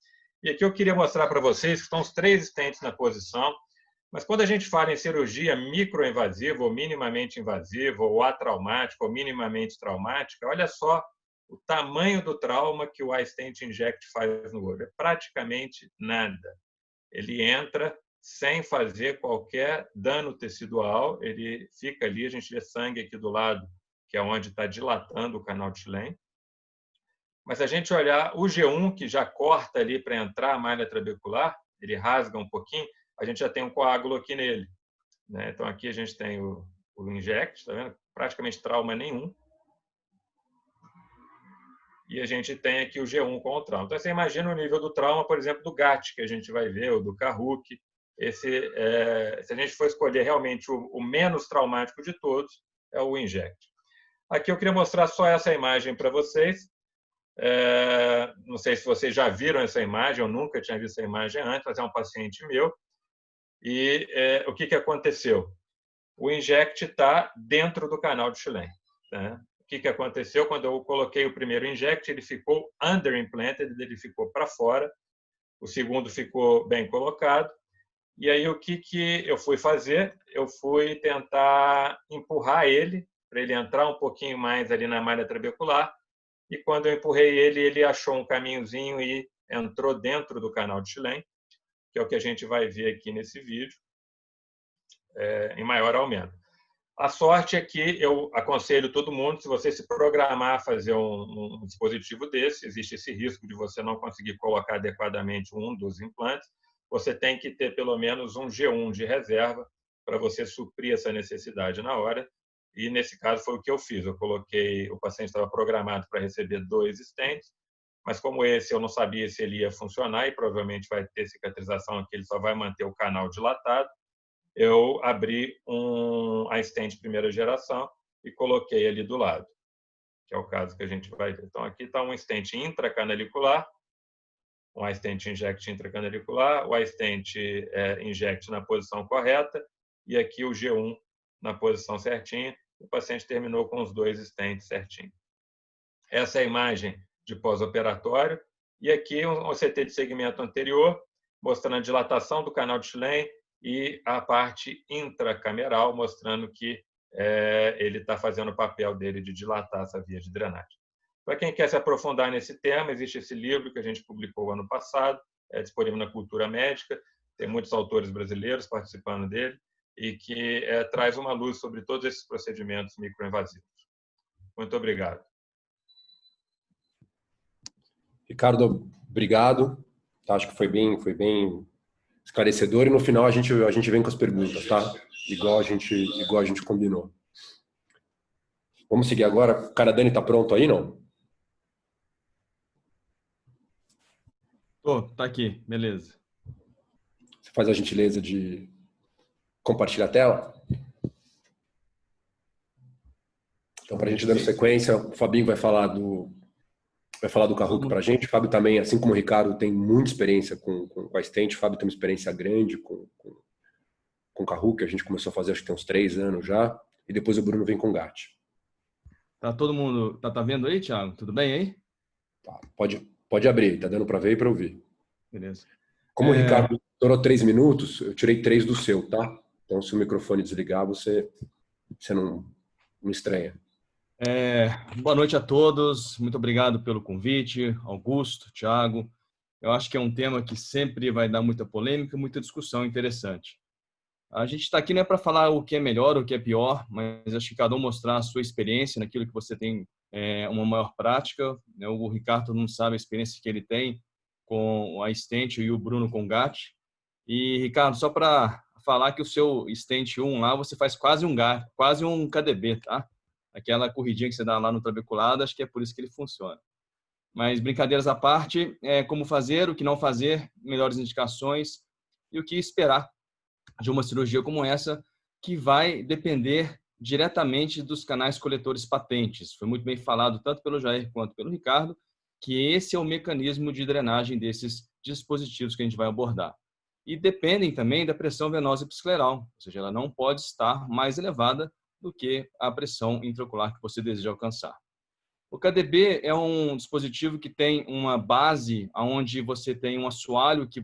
E aqui eu queria mostrar para vocês que estão os 3 stents na posição, mas quando a gente fala em cirurgia microinvasiva, ou minimamente invasiva, ou atraumática, ou minimamente traumática, olha só o tamanho do trauma que o iStent Inject faz no olho. É praticamente nada. Ele entra sem fazer qualquer dano tecidual, ele fica ali, a gente vê sangue aqui do lado, que é onde está dilatando o canal de Schlemm. Mas se a gente olhar o G1, que já corta ali para entrar a malha trabecular, ele rasga um pouquinho, a gente já tem um coágulo aqui nele, né? Então, aqui a gente tem o inject, tá vendo? Praticamente trauma nenhum. E a gente tem aqui o G1 com o trauma. Então, você imagina o nível do trauma, por exemplo, do GAT, que a gente vai ver, ou do Karouk. Se a gente for escolher realmente o menos traumático de todos, é o inject. Aqui eu queria mostrar só essa imagem para vocês. Não sei se vocês já viram essa imagem, eu nunca tinha visto essa imagem antes, mas é um paciente meu. E o que aconteceu? O inject está dentro do canal de Schlemm, né? O que aconteceu? Quando eu coloquei o primeiro inject, ele ficou underimplanted, ele ficou para fora. O segundo ficou bem colocado. E aí, o que eu fui fazer? Eu fui tentar empurrar ele, para ele entrar um pouquinho mais ali na malha trabecular. E quando eu empurrei ele, ele achou um caminhozinho e entrou dentro do canal de Schlemm, que é o que a gente vai ver aqui nesse vídeo, em maior aumento. A sorte é que eu aconselho todo mundo, se você se programar a fazer um dispositivo desse, existe esse risco de você não conseguir colocar adequadamente um dos implantes, você tem que ter pelo menos um G1 de reserva para você suprir essa necessidade na hora. E, nesse caso, foi o que eu fiz. Eu coloquei, o paciente estava programado para receber 2 stents, mas como esse eu não sabia se ele ia funcionar e provavelmente vai ter cicatrização aqui, ele só vai manter o canal dilatado, eu abri a stent primeira geração e coloquei ali do lado, que é o caso que a gente vai ver. Então, aqui está um stent intracanalicular, um stent inject intracanalicular, o stent inject na posição correta e aqui o G1 na posição certinha. O paciente terminou com os 2 stents certinho. Essa é a imagem de pós-operatório. E aqui um CT de segmento anterior, mostrando a dilatação do canal de Schlein e a parte intracameral, mostrando que ele está fazendo o papel dele de dilatar essa via de drenagem. Para quem quer se aprofundar nesse tema, existe esse livro que a gente publicou ano passado, é disponível na Cultura Médica, tem muitos autores brasileiros participando dele, e que traz uma luz sobre todos esses procedimentos microinvasivos. Muito obrigado. Ricardo, obrigado. Acho que foi bem esclarecedor, e no final a gente vem com as perguntas, tá? Igual a gente combinou. Vamos seguir agora. O cara Dani tá pronto aí, não? Tá aqui, beleza. Você faz a gentileza de compartilhar a tela? Então, para a gente dando sequência, o Fabinho vai falar do Kahoot para a gente. O Fábio também, assim como o Ricardo, tem muita experiência com a stent. O Fábio tem uma experiência grande com o Kahoot, que a gente começou a fazer acho que tem uns 3 anos já. E depois o Bruno vem com o GAT. Tá todo mundo... Tá vendo aí, Thiago? Tudo bem aí? Tá, pode abrir, tá dando para ver e para ouvir. Beleza. Como o Ricardo durou 3 minutos, eu tirei 3 do seu, tá? Então, se o microfone desligar, você não estranha. Boa noite a todos. Muito obrigado pelo convite, Augusto, Thiago. Eu acho que é um tema que sempre vai dar muita polêmica, muita discussão interessante. A gente está aqui não é para falar o que é melhor, o que é pior, mas acho que cada um mostrar a sua experiência naquilo que você tem uma maior prática. O Ricardo não sabe a experiência que ele tem com a stent e o Bruno com o GAT. E, Ricardo, só para falar que o seu stent 1 lá, você faz quase um GAT, quase um KDB, tá? Aquela corridinha que você dá lá no trabeculado, acho que é por isso que ele funciona. Mas, brincadeiras à parte, como fazer, o que não fazer, melhores indicações e o que esperar de uma cirurgia como essa, que vai depender diretamente dos canais coletores patentes. Foi muito bem falado, tanto pelo Jair quanto pelo Ricardo, que esse é o mecanismo de drenagem desses dispositivos que a gente vai abordar. E dependem também da pressão venosa episcleral, ou seja, ela não pode estar mais elevada do que a pressão intraocular que você deseja alcançar. O KDB é um dispositivo que tem uma base onde você tem um assoalho que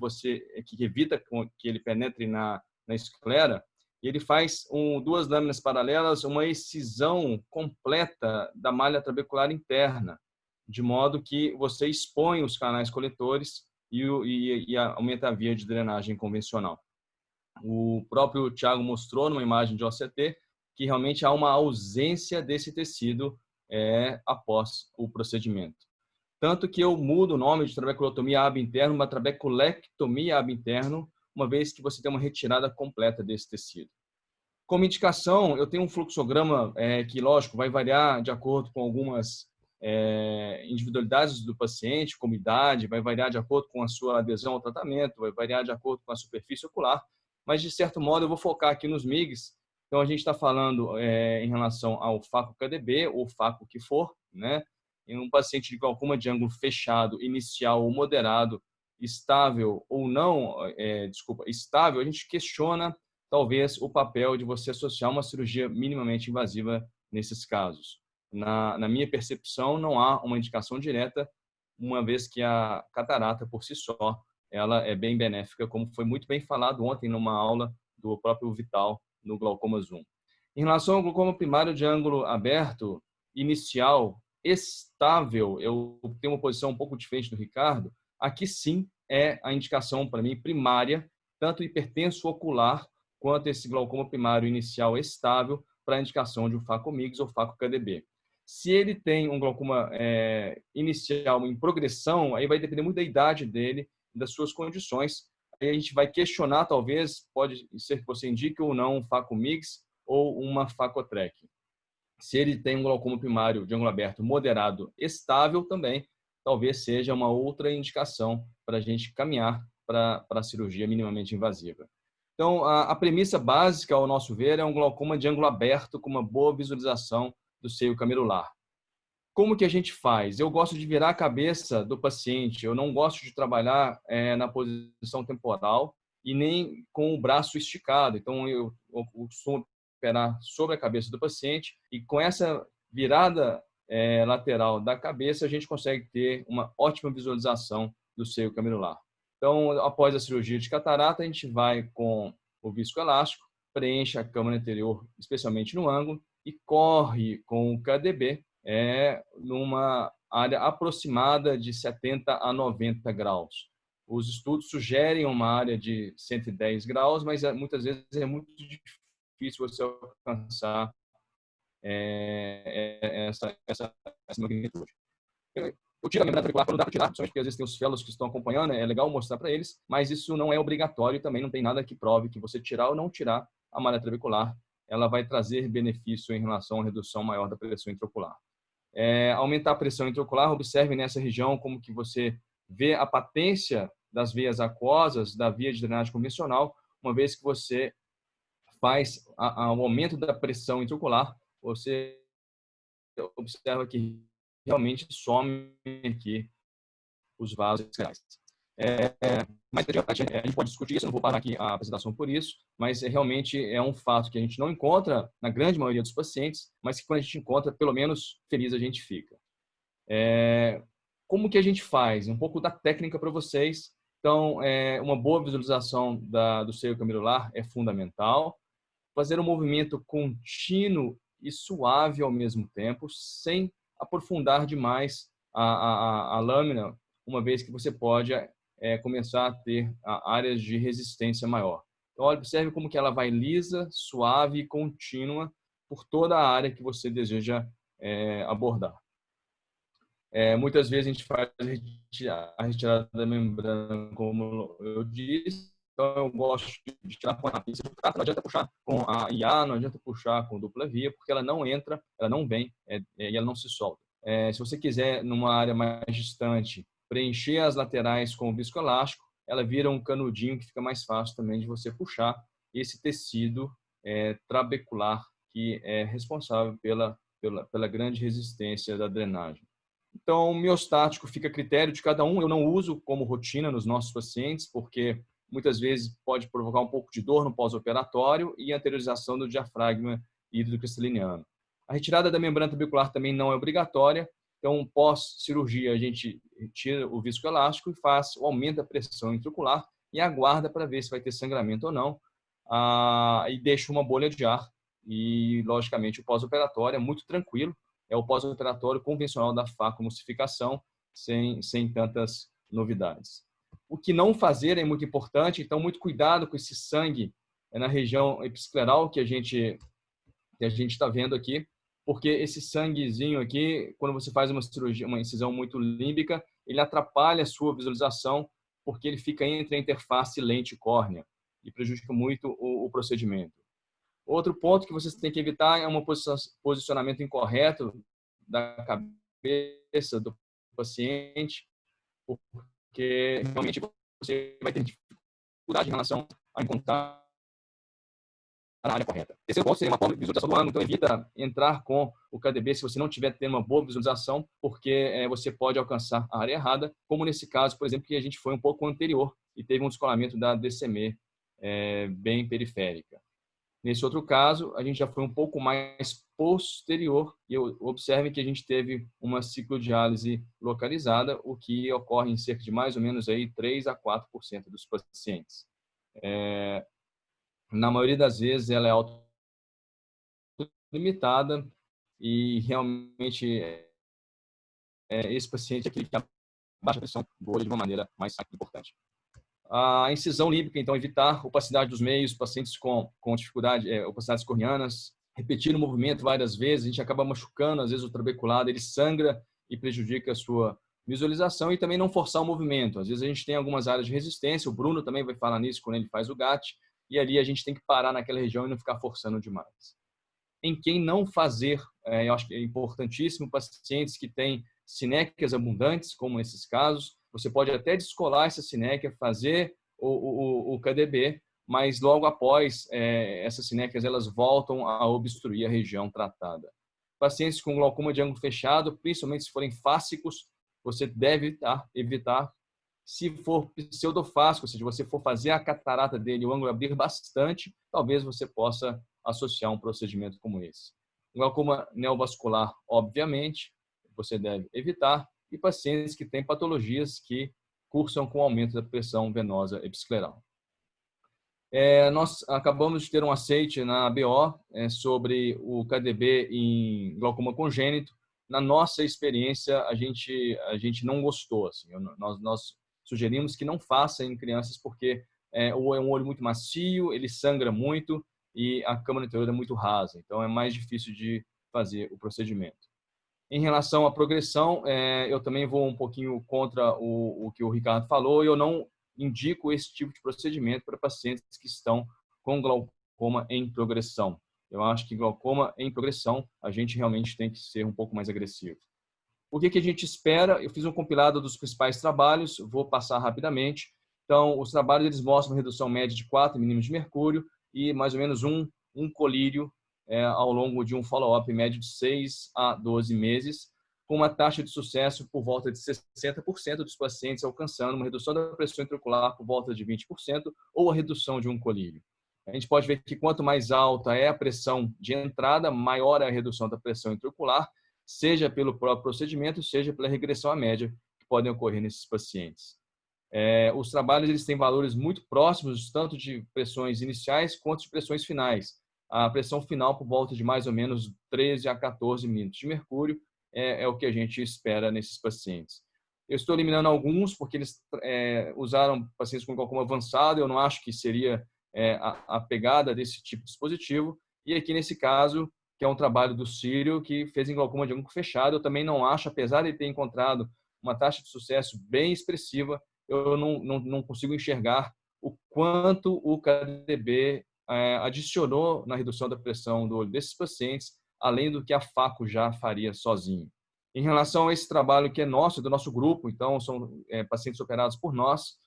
evita que ele penetre na esclera, e ele faz 2 lâminas paralelas, uma excisão completa da malha trabecular interna, de modo que você expõe os canais coletores e aumenta a via de drenagem convencional. O próprio Thiago mostrou numa imagem de OCT que realmente há uma ausência desse tecido após o procedimento. Tanto que eu mudo o nome de trabeculotomia aba interno para trabeculectomia aba interno, uma vez que você tem uma retirada completa desse tecido. Como indicação, eu tenho um fluxograma que, lógico, vai variar de acordo com algumas individualidades do paciente, como idade, vai variar de acordo com a sua adesão ao tratamento, vai variar de acordo com a superfície ocular, mas, de certo modo, eu vou focar aqui nos MIGs. Então, a gente está falando em relação ao FACO KDB, ou FACO que for, né? Em um paciente de glaucoma de ângulo fechado, inicial ou moderado, estável ou não, estável, a gente questiona, talvez, o papel de você associar uma cirurgia minimamente invasiva nesses casos. Na minha percepção, não há uma indicação direta, uma vez que a catarata, por si só, ela é bem benéfica, como foi muito bem falado ontem numa aula do próprio Vital no glaucoma Zoom. Em relação ao glaucoma primário de ângulo aberto, inicial, estável, eu tenho uma posição um pouco diferente do Ricardo. Aqui sim é a indicação para mim primária, tanto hipertenso ocular quanto esse glaucoma primário inicial estável, para a indicação de um FACO-MIGS ou FACO-KDB. Se ele tem um glaucoma inicial em progressão, aí vai depender muito da idade dele, das suas condições. Aí a gente vai questionar, talvez, pode ser que você indique ou não um FACO-MIGS ou uma FACO-TREC. Se ele tem um glaucoma primário de ângulo aberto moderado estável também, talvez seja uma outra indicação para a gente caminhar para a cirurgia minimamente invasiva. Então, a premissa básica, ao nosso ver, é um glaucoma de ângulo aberto com uma boa visualização do seio camelular. Como que a gente faz? Eu gosto de virar a cabeça do paciente, eu não gosto de trabalhar na posição temporal e nem com o braço esticado. Então, eu costumo operar sobre a cabeça do paciente e com essa virada lateral da cabeça, a gente consegue ter uma ótima visualização do seio camelular. Então, após a cirurgia de catarata, a gente vai com o viscoelástico, preenche a câmara anterior, especialmente no ângulo, e corre com o KDB numa área aproximada de 70 a 90 graus. Os estudos sugerem uma área de 110 graus, mas muitas vezes é muito difícil você alcançar essa magnitude. Eu tiro a membrana trabecular quando dá para tirar, principalmente porque às vezes tem os fellows que estão acompanhando, é legal mostrar para eles, mas isso não é obrigatório, também não tem nada que prove que você tirar ou não tirar a malha trabecular, ela vai trazer benefício em relação à redução maior da pressão intraocular. Aumentar a pressão intraocular, observe nessa região como que você vê a patência das veias aquosas da via de drenagem convencional, uma vez que você faz o aumento da pressão intraocular, você observa que realmente some aqui os vasos esclerais. Mas a gente pode discutir isso, não vou parar aqui a apresentação por isso, mas realmente é um fato que a gente não encontra na grande maioria dos pacientes, mas que quando a gente encontra, pelo menos feliz a gente fica. Como que a gente faz? Um pouco da técnica para vocês. Então, uma boa visualização do seio camelular é fundamental. Fazer um movimento contínuo e suave ao mesmo tempo, sem aprofundar demais a lâmina, uma vez que você pode começar a ter áreas de resistência maior. Então, observe como que ela vai lisa, suave e contínua por toda a área que você deseja abordar. Muitas vezes a gente faz a retirada da membrana, como eu disse. Então, eu gosto de tirar com a pinça de prata. Não adianta puxar com a IA, não adianta puxar com dupla via, porque ela não entra, ela não vem e ela não se solta. Se você quiser, numa área mais distante, preencher as laterais com o viscoelástico, ela vira um canudinho que fica mais fácil também de você puxar esse tecido trabecular que é responsável pela grande resistência da drenagem. Então, o miostático fica a critério de cada um. Eu não uso como rotina nos nossos pacientes, porque muitas vezes pode provocar um pouco de dor no pós-operatório e anteriorização do diafragma hidrocristaliniano. A retirada da membrana trabecular também não é obrigatória. Então, pós-cirurgia, a gente retira o viscoelástico e faz o aumento da pressão intraocular e aguarda para ver se vai ter sangramento ou não. E deixa uma bolha de ar. E, logicamente, o pós-operatório é muito tranquilo. É o pós-operatório convencional da facoemulsificação, sem tantas novidades. O que não fazer é muito importante, então muito cuidado com esse sangue na região episcleral que a gente está vendo aqui, porque esse sanguezinho aqui, quando você faz uma cirurgia, uma incisão muito límbica, ele atrapalha a sua visualização, porque ele fica entre a interface lente e córnea e prejudica muito o procedimento. Outro ponto que vocês têm que evitar é um posicionamento incorreto da cabeça do paciente, porque realmente você vai ter dificuldade em relação a encontrar a área correta. Terceiro ponto seria uma boa visualização do ângulo, então evita entrar com o KDB se você não tiver tendo uma boa visualização, porque você pode alcançar a área errada, como nesse caso, por exemplo, que a gente foi um pouco anterior e teve um descolamento da DCM bem periférica. Nesse outro caso, a gente já foi um pouco mais posterior e observe que a gente teve uma ciclodiálise localizada, o que ocorre em cerca de mais ou menos aí 3 a 4% dos pacientes. Na maioria das vezes, ela é autolimitada e realmente esse paciente é aquele que abaixa a pressão do olho de uma maneira mais importante. A incisão límbica, então, evitar opacidade dos meios, pacientes com dificuldade, opacidades corneanas, repetir o movimento várias vezes, a gente acaba machucando, às vezes, o trabeculado, ele sangra e prejudica a sua visualização, e também não forçar o movimento. Às vezes a gente tem algumas áreas de resistência, o Bruno também vai falar nisso quando ele faz o GAT, e ali a gente tem que parar naquela região e não ficar forçando demais. Em quem não fazer, eu acho que é importantíssimo, pacientes que têm sinéquias abundantes, como nesses casos, você pode até descolar essa sinéquia, fazer o KDB, mas logo após essas sinéquias elas voltam a obstruir a região tratada. Pacientes com glaucoma de ângulo fechado, principalmente se forem fáscicos, você deve evitar. Se for pseudofásico, ou seja, você for fazer a catarata dele, o ângulo abrir bastante, talvez você possa associar um procedimento como esse. Glaucoma neovascular, obviamente, você deve evitar, e pacientes que têm patologias que cursam com aumento da pressão venosa episcleral. Nós acabamos de ter um aceite na ABO sobre o KDB em glaucoma congênito. Na nossa experiência, a gente não gostou. Assim. Nós sugerimos que não faça em crianças porque ou é um olho muito macio, ele sangra muito e a câmara anterior é muito rasa. Então, é mais difícil de fazer o procedimento. Em relação à progressão, eu também vou um pouquinho contra o que o Ricardo falou. Eu não indico esse tipo de procedimento para pacientes que estão com glaucoma em progressão. Eu acho que glaucoma em progressão, a gente realmente tem que ser um pouco mais agressivo. O que a gente espera? Eu fiz um compilado dos principais trabalhos, vou passar rapidamente. Então, os trabalhos eles mostram uma redução média de 4 milímetros de mercúrio e mais ou menos um colírio ao longo de um follow-up médio de 6 a 12 meses, com uma taxa de sucesso por volta de 60% dos pacientes alcançando uma redução da pressão intraocular por volta de 20% ou a redução de um colírio. A gente pode ver que quanto mais alta é a pressão de entrada, maior é a redução da pressão intraocular, seja pelo próprio procedimento, seja pela regressão à média que podem ocorrer nesses pacientes. Os trabalhos eles têm valores muito próximos, tanto de pressões iniciais quanto de pressões finais. A pressão final por volta de mais ou menos 13 a 14 milímetros de mercúrio é o que a gente espera nesses pacientes. Eu estou eliminando alguns porque eles usaram pacientes com glaucoma avançado, eu não acho que seria a pegada desse tipo de dispositivo. E aqui nesse caso, que é um trabalho do Círio, que fez em glaucoma de ângulo fechado, eu também não acho, apesar de ter encontrado uma taxa de sucesso bem expressiva, eu não consigo enxergar o quanto o KDB adicionou na redução da pressão do olho desses pacientes, além do que a FACO já faria sozinho. Em relação a esse trabalho que é nosso, do nosso grupo, então são pacientes operados por nós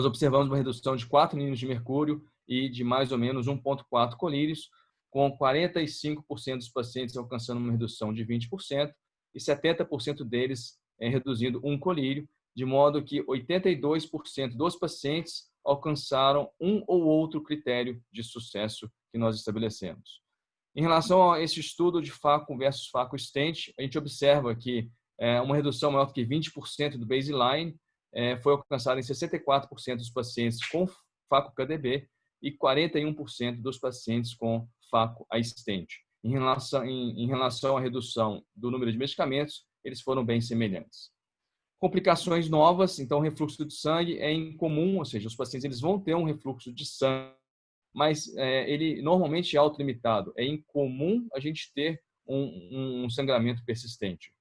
observamos uma redução de 4 milímetros de mercúrio e de mais ou menos 1,4 colírios, com 45% dos pacientes alcançando uma redução de 20% e 70% deles reduzindo um colírio, de modo que 82% dos pacientes alcançaram um ou outro critério de sucesso que nós estabelecemos. Em relação a esse estudo de FACO versus FACO Stent, a gente observa que uma redução maior do que 20% do baseline foi alcançada em 64% dos pacientes com FACO KDB e 41% dos pacientes com FACO Stent. Em relação à redução do número de medicamentos, eles foram bem semelhantes. Complicações novas, então o refluxo de sangue é incomum, ou seja, os pacientes eles vão ter um refluxo de sangue, mas ele normalmente é autolimitado. É incomum a gente ter um sangramento persistente.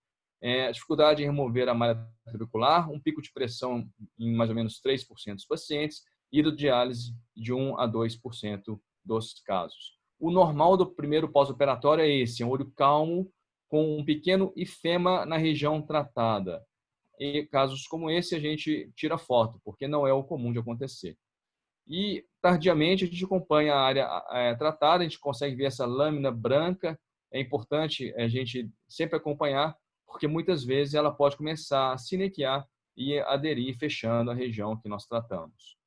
A dificuldade em remover a malha trabecular, um pico de pressão em mais ou menos 3% dos pacientes e hidrodiálise de 1 a 2% dos casos. O normal do primeiro pós-operatório é esse, um olho calmo com um pequeno ifema na região tratada. E casos como esse a gente tira foto, porque não é o comum de acontecer. E tardiamente a gente acompanha a área tratada, a gente consegue ver essa lâmina branca. É importante a gente sempre acompanhar, porque muitas vezes ela pode começar a sinequiar e aderir fechando a região que nós tratamos.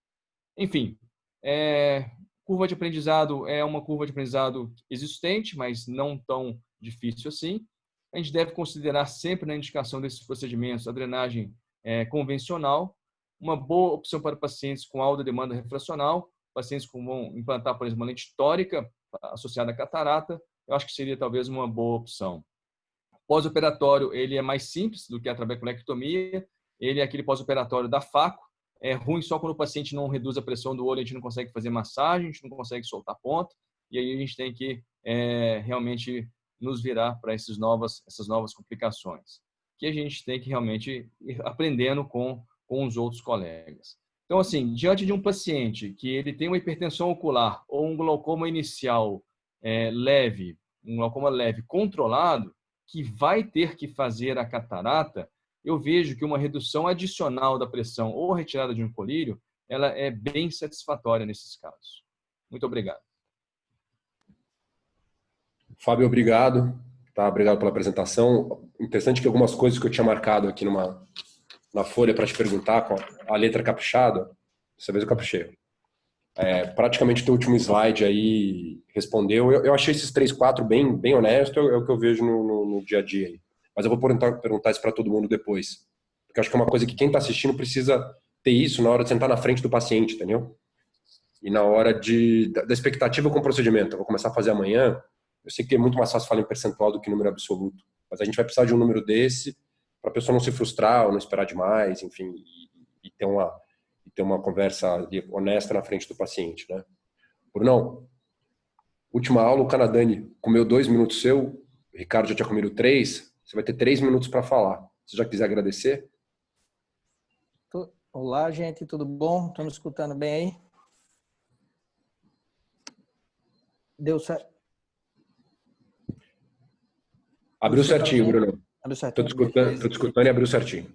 Enfim, curva de aprendizado é uma curva de aprendizado existente, mas não tão difícil assim. A gente deve considerar sempre na indicação desses procedimentos a drenagem convencional, uma boa opção para pacientes com alta demanda refracional, pacientes que vão implantar, por exemplo, uma lente tórica associada à catarata, eu acho que seria talvez uma boa opção. Pós-operatório, ele é mais simples do que a trabeculectomia, ele é aquele pós-operatório da FACO, é ruim só quando o paciente não reduz a pressão do olho, a gente não consegue fazer massagem, a gente não consegue soltar ponto, e aí a gente tem que realmente nos virar para essas novas complicações, que a gente tem que realmente ir aprendendo com os outros colegas. Então, assim, diante de um paciente que ele tem uma hipertensão ocular ou um glaucoma inicial leve, um glaucoma leve controlado, que vai ter que fazer a catarata, eu vejo que uma redução adicional da pressão ou retirada de um colírio, ela é bem satisfatória nesses casos. Muito obrigado. Fábio, obrigado. Tá, obrigado pela apresentação. Interessante que algumas coisas que eu tinha marcado aqui na folha para te perguntar, com a letra caprichada, dessa vez eu caprichei. Praticamente o teu último slide aí respondeu. Eu achei esses 3, 4 bem honesto, é o que eu vejo no dia a dia aí. Mas eu vou perguntar isso para todo mundo depois. Porque eu acho que é uma coisa que quem está assistindo precisa ter isso na hora de sentar na frente do paciente, entendeu? E na hora da expectativa com o procedimento. Eu vou começar a fazer amanhã. Eu sei que é muito mais fácil falar em percentual do que em número absoluto. Mas a gente vai precisar de um número desse para a pessoa não se frustrar ou não esperar demais, enfim, e ter uma conversa honesta na frente do paciente, né? Brunão, última aula, o Canadani comeu 2 minutos seu, o Ricardo já tinha comido 3, você vai ter 3 minutos para falar. Se já quiser agradecer. Olá, gente, tudo bom? Estão me escutando bem aí? Deu certo? Abriu certinho, Bruno. Abriu certinho. Estou te escutando e abriu certinho.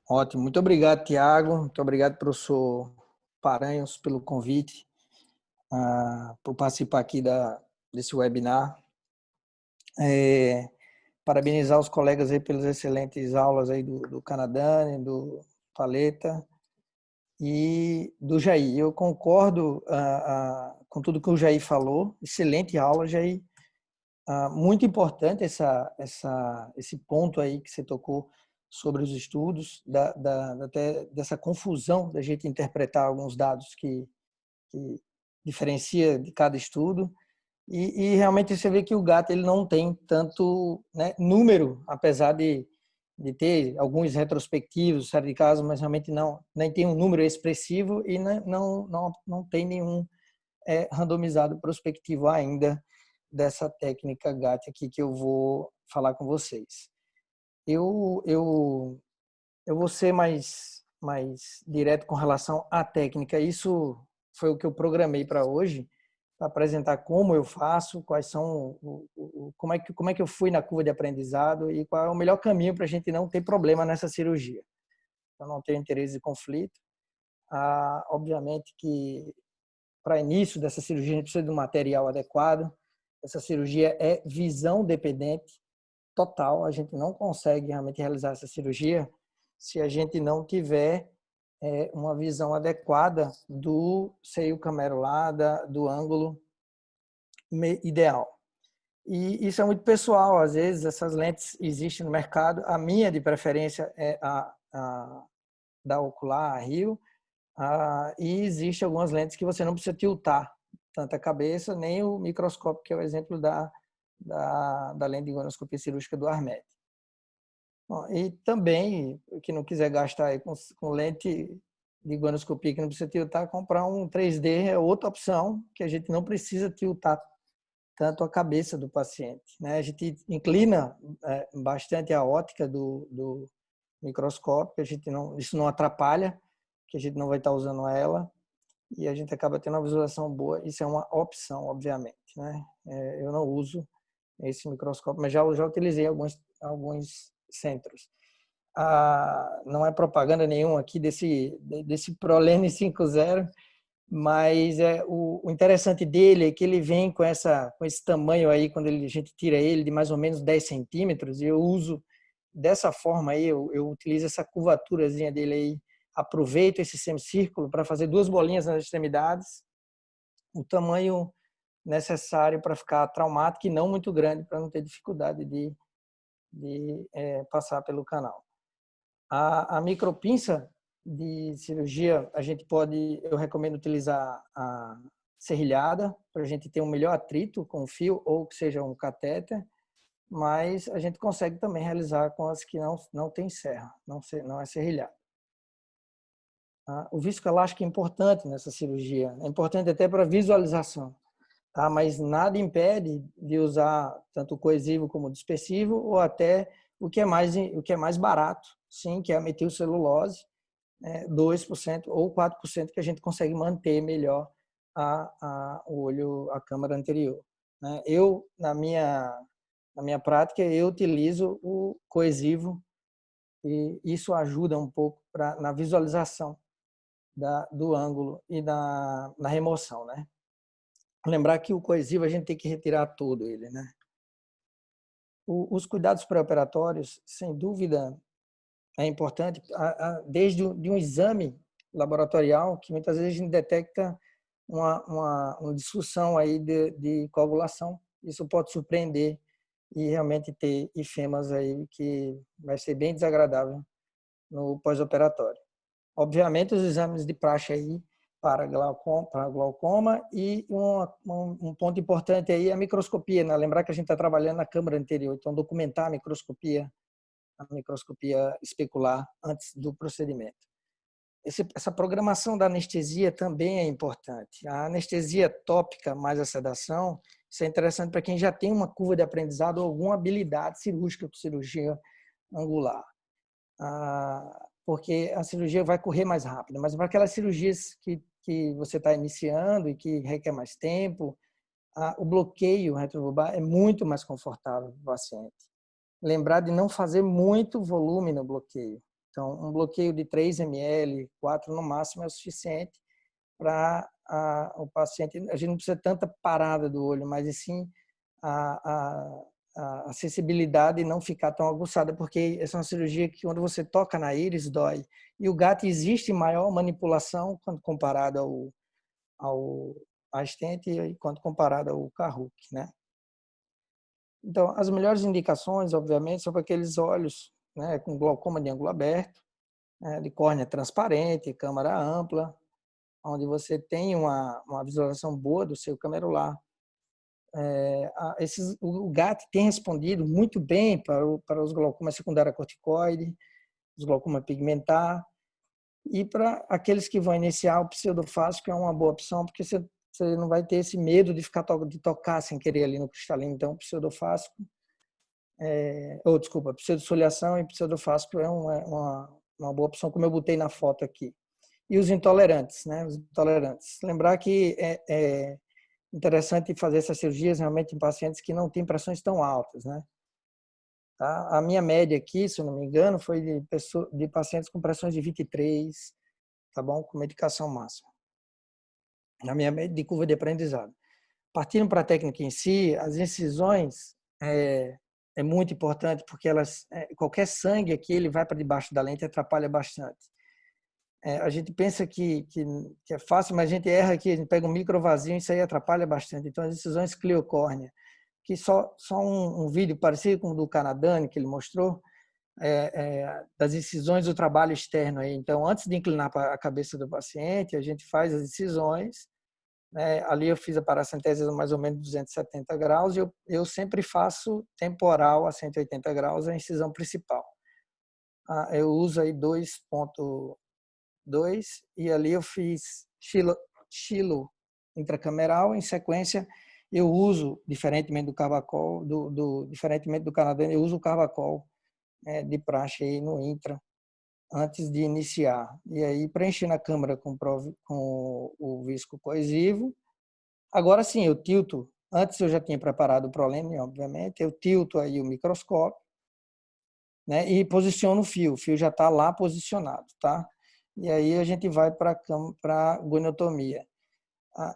Ótimo. Muito obrigado, Tiago. Muito obrigado, professor Paranhos, pelo convite, por participar aqui desse webinar. Parabenizar os colegas aí pelas excelentes aulas aí do Canadani, do Paleta e do Jair. Eu concordo com tudo que o Jair falou. Excelente aula, Jair. Muito importante esse ponto aí que você tocou sobre os estudos, até dessa confusão da gente interpretar alguns dados que diferencia de cada estudo. E realmente você vê que o GATT ele não tem tanto, né, número, apesar de ter alguns retrospectivos, série de casos, mas realmente nem tem um número expressivo e não tem nenhum randomizado prospectivo ainda dessa técnica GATT aqui que eu vou falar com vocês. Eu vou ser mais direto com relação à técnica. Isso foi o que eu programei para hoje, para apresentar como eu faço, quais são, como é que eu fui na curva de aprendizado e qual é o melhor caminho para a gente não ter problema nessa cirurgia. Eu não tenho interesse de conflito. Obviamente que para início dessa cirurgia a gente precisa de um material adequado. Essa cirurgia é visão dependente total. A gente não consegue realmente realizar essa cirurgia se a gente não tiver uma visão adequada do seio camerular, do ângulo ideal. E isso é muito pessoal. Às vezes essas lentes existem no mercado. A minha de preferência é a da ocular, a Rio. E existe algumas lentes que você não precisa tiltar tanto a cabeça, nem o microscópio, que é o exemplo da lente de iguanoscopia cirúrgica do Armed. Bom, e também, que não quiser gastar aí com lente de iguanoscopia que não precisa tiltar, comprar um 3D é outra opção, que a gente não precisa tiltar tanto a cabeça do paciente, né? A gente inclina bastante a ótica do microscópio, isso não atrapalha, que a gente não vai estar usando ela, e a gente acaba tendo uma visualização boa. Isso é uma opção, obviamente, né? Eu não uso esse microscópio, mas já utilizei alguns centros. Não é propaganda nenhuma aqui desse ProLens 5.0, mas o interessante dele é que ele vem com esse tamanho aí, quando a gente tira ele de mais ou menos 10 centímetros, e eu uso dessa forma aí, eu utilizo essa curvaturazinha dele aí, aproveito esse semicírculo para fazer 2 bolinhas nas extremidades, o tamanho necessário para ficar traumático e não muito grande, para não ter dificuldade de passar pelo canal. A micropinça de cirurgia, eu recomendo utilizar a serrilhada, para a gente ter um melhor atrito com o fio, ou que seja um catéter, mas a gente consegue também realizar com as que não tem serra, não é serrilhada. O viscoelástico é importante nessa cirurgia, é importante até para visualização. tá? Mas nada impede de usar tanto o coesivo como o dispersivo, ou até o que é mais barato, sim, que é a metilcelulose, 2% ou 4% que a gente consegue manter melhor a câmara anterior, né? Na minha prática, eu utilizo o coesivo e isso ajuda um pouco na visualização do ângulo e na remoção, né? Lembrar que o coesivo a gente tem que retirar todo ele, né? Os cuidados pré-operatórios, sem dúvida, é importante, desde de um exame laboratorial, que muitas vezes a gente detecta uma disfunção aí de coagulação. Isso pode surpreender e realmente ter ifemas aí que vai ser bem desagradável no pós-operatório. Obviamente, os exames de praxe aí para glaucoma e um ponto importante aí é a microscopia, né? Lembrar que a gente está trabalhando na câmara anterior, então documentar a microscopia especular antes do procedimento. Essa programação da anestesia também é importante. A anestesia tópica mais a sedação, isso é interessante para quem já tem uma curva de aprendizado ou alguma habilidade cirúrgica com cirurgia angular. Porque a cirurgia vai correr mais rápido, mas para aquelas cirurgias que você está iniciando e que requer mais tempo, o bloqueio retrovubar é muito mais confortável para o paciente. Lembrar de não fazer muito volume no bloqueio. Então, um bloqueio de 3 ml, 4 no máximo é o suficiente para o paciente. A gente não precisa tanta parada do olho, mas sim a sensibilidade não ficar tão aguçada, porque essa é uma cirurgia que quando você toca na íris dói. E o GAT existe maior manipulação quando comparado à estente e quando comparado ao Caruc, né? Então, as melhores indicações, obviamente, são para aqueles olhos, né, com glaucoma de ângulo aberto, de córnea transparente, câmara ampla, onde você tem uma visualização boa do seu camerular. O GAT tem respondido muito bem para os glaucomas secundário corticoide, os glaucoma pigmentar, e para aqueles que vão iniciar o pseudofásico é uma boa opção, porque você não vai ter esse medo de tocar sem querer ali no cristalino. Então, o pseudofásico pseudosfoliação e pseudofásico é uma boa opção, como eu botei na foto aqui. E os intolerantes, né? Os intolerantes. Lembrar que é interessante fazer essas cirurgias realmente em pacientes que não têm pressões tão altas, né? Tá? A minha média aqui, se eu não me engano, foi de pacientes com pressões de 23, tá bom? Com medicação máxima. Na minha média de curva de aprendizado. Partindo para a técnica em si, as incisões é muito importante, porque qualquer sangue aqui ele vai para debaixo da lente e atrapalha bastante. A gente pensa que é fácil, mas a gente erra aqui, a gente pega um microvasinho e isso aí atrapalha bastante. Então, as incisões cliocórnea, que só um vídeo parecido com o do Canadani, que ele mostrou, das incisões do trabalho externo. Aí. Então, antes de inclinar para a cabeça do paciente, a gente faz as incisões. Ali eu fiz a paracentese a mais ou menos 270 graus e eu sempre faço temporal a 180 graus a incisão principal. Eu uso aí 2.2 e ali eu fiz chilo intracameral. Em sequência, eu uso, diferentemente do Cavacol, diferentemente do Canadá, eu uso o Cavacol de praxe aí no intra antes de iniciar. E aí, preenchendo a câmara com o visco coesivo. Agora sim, eu tilto. Antes eu já tinha preparado o Prolene, obviamente. Eu tilto aí o microscópio, né? E posiciono o fio. O fio já está lá posicionado, tá? E aí a gente vai para a goniotomia.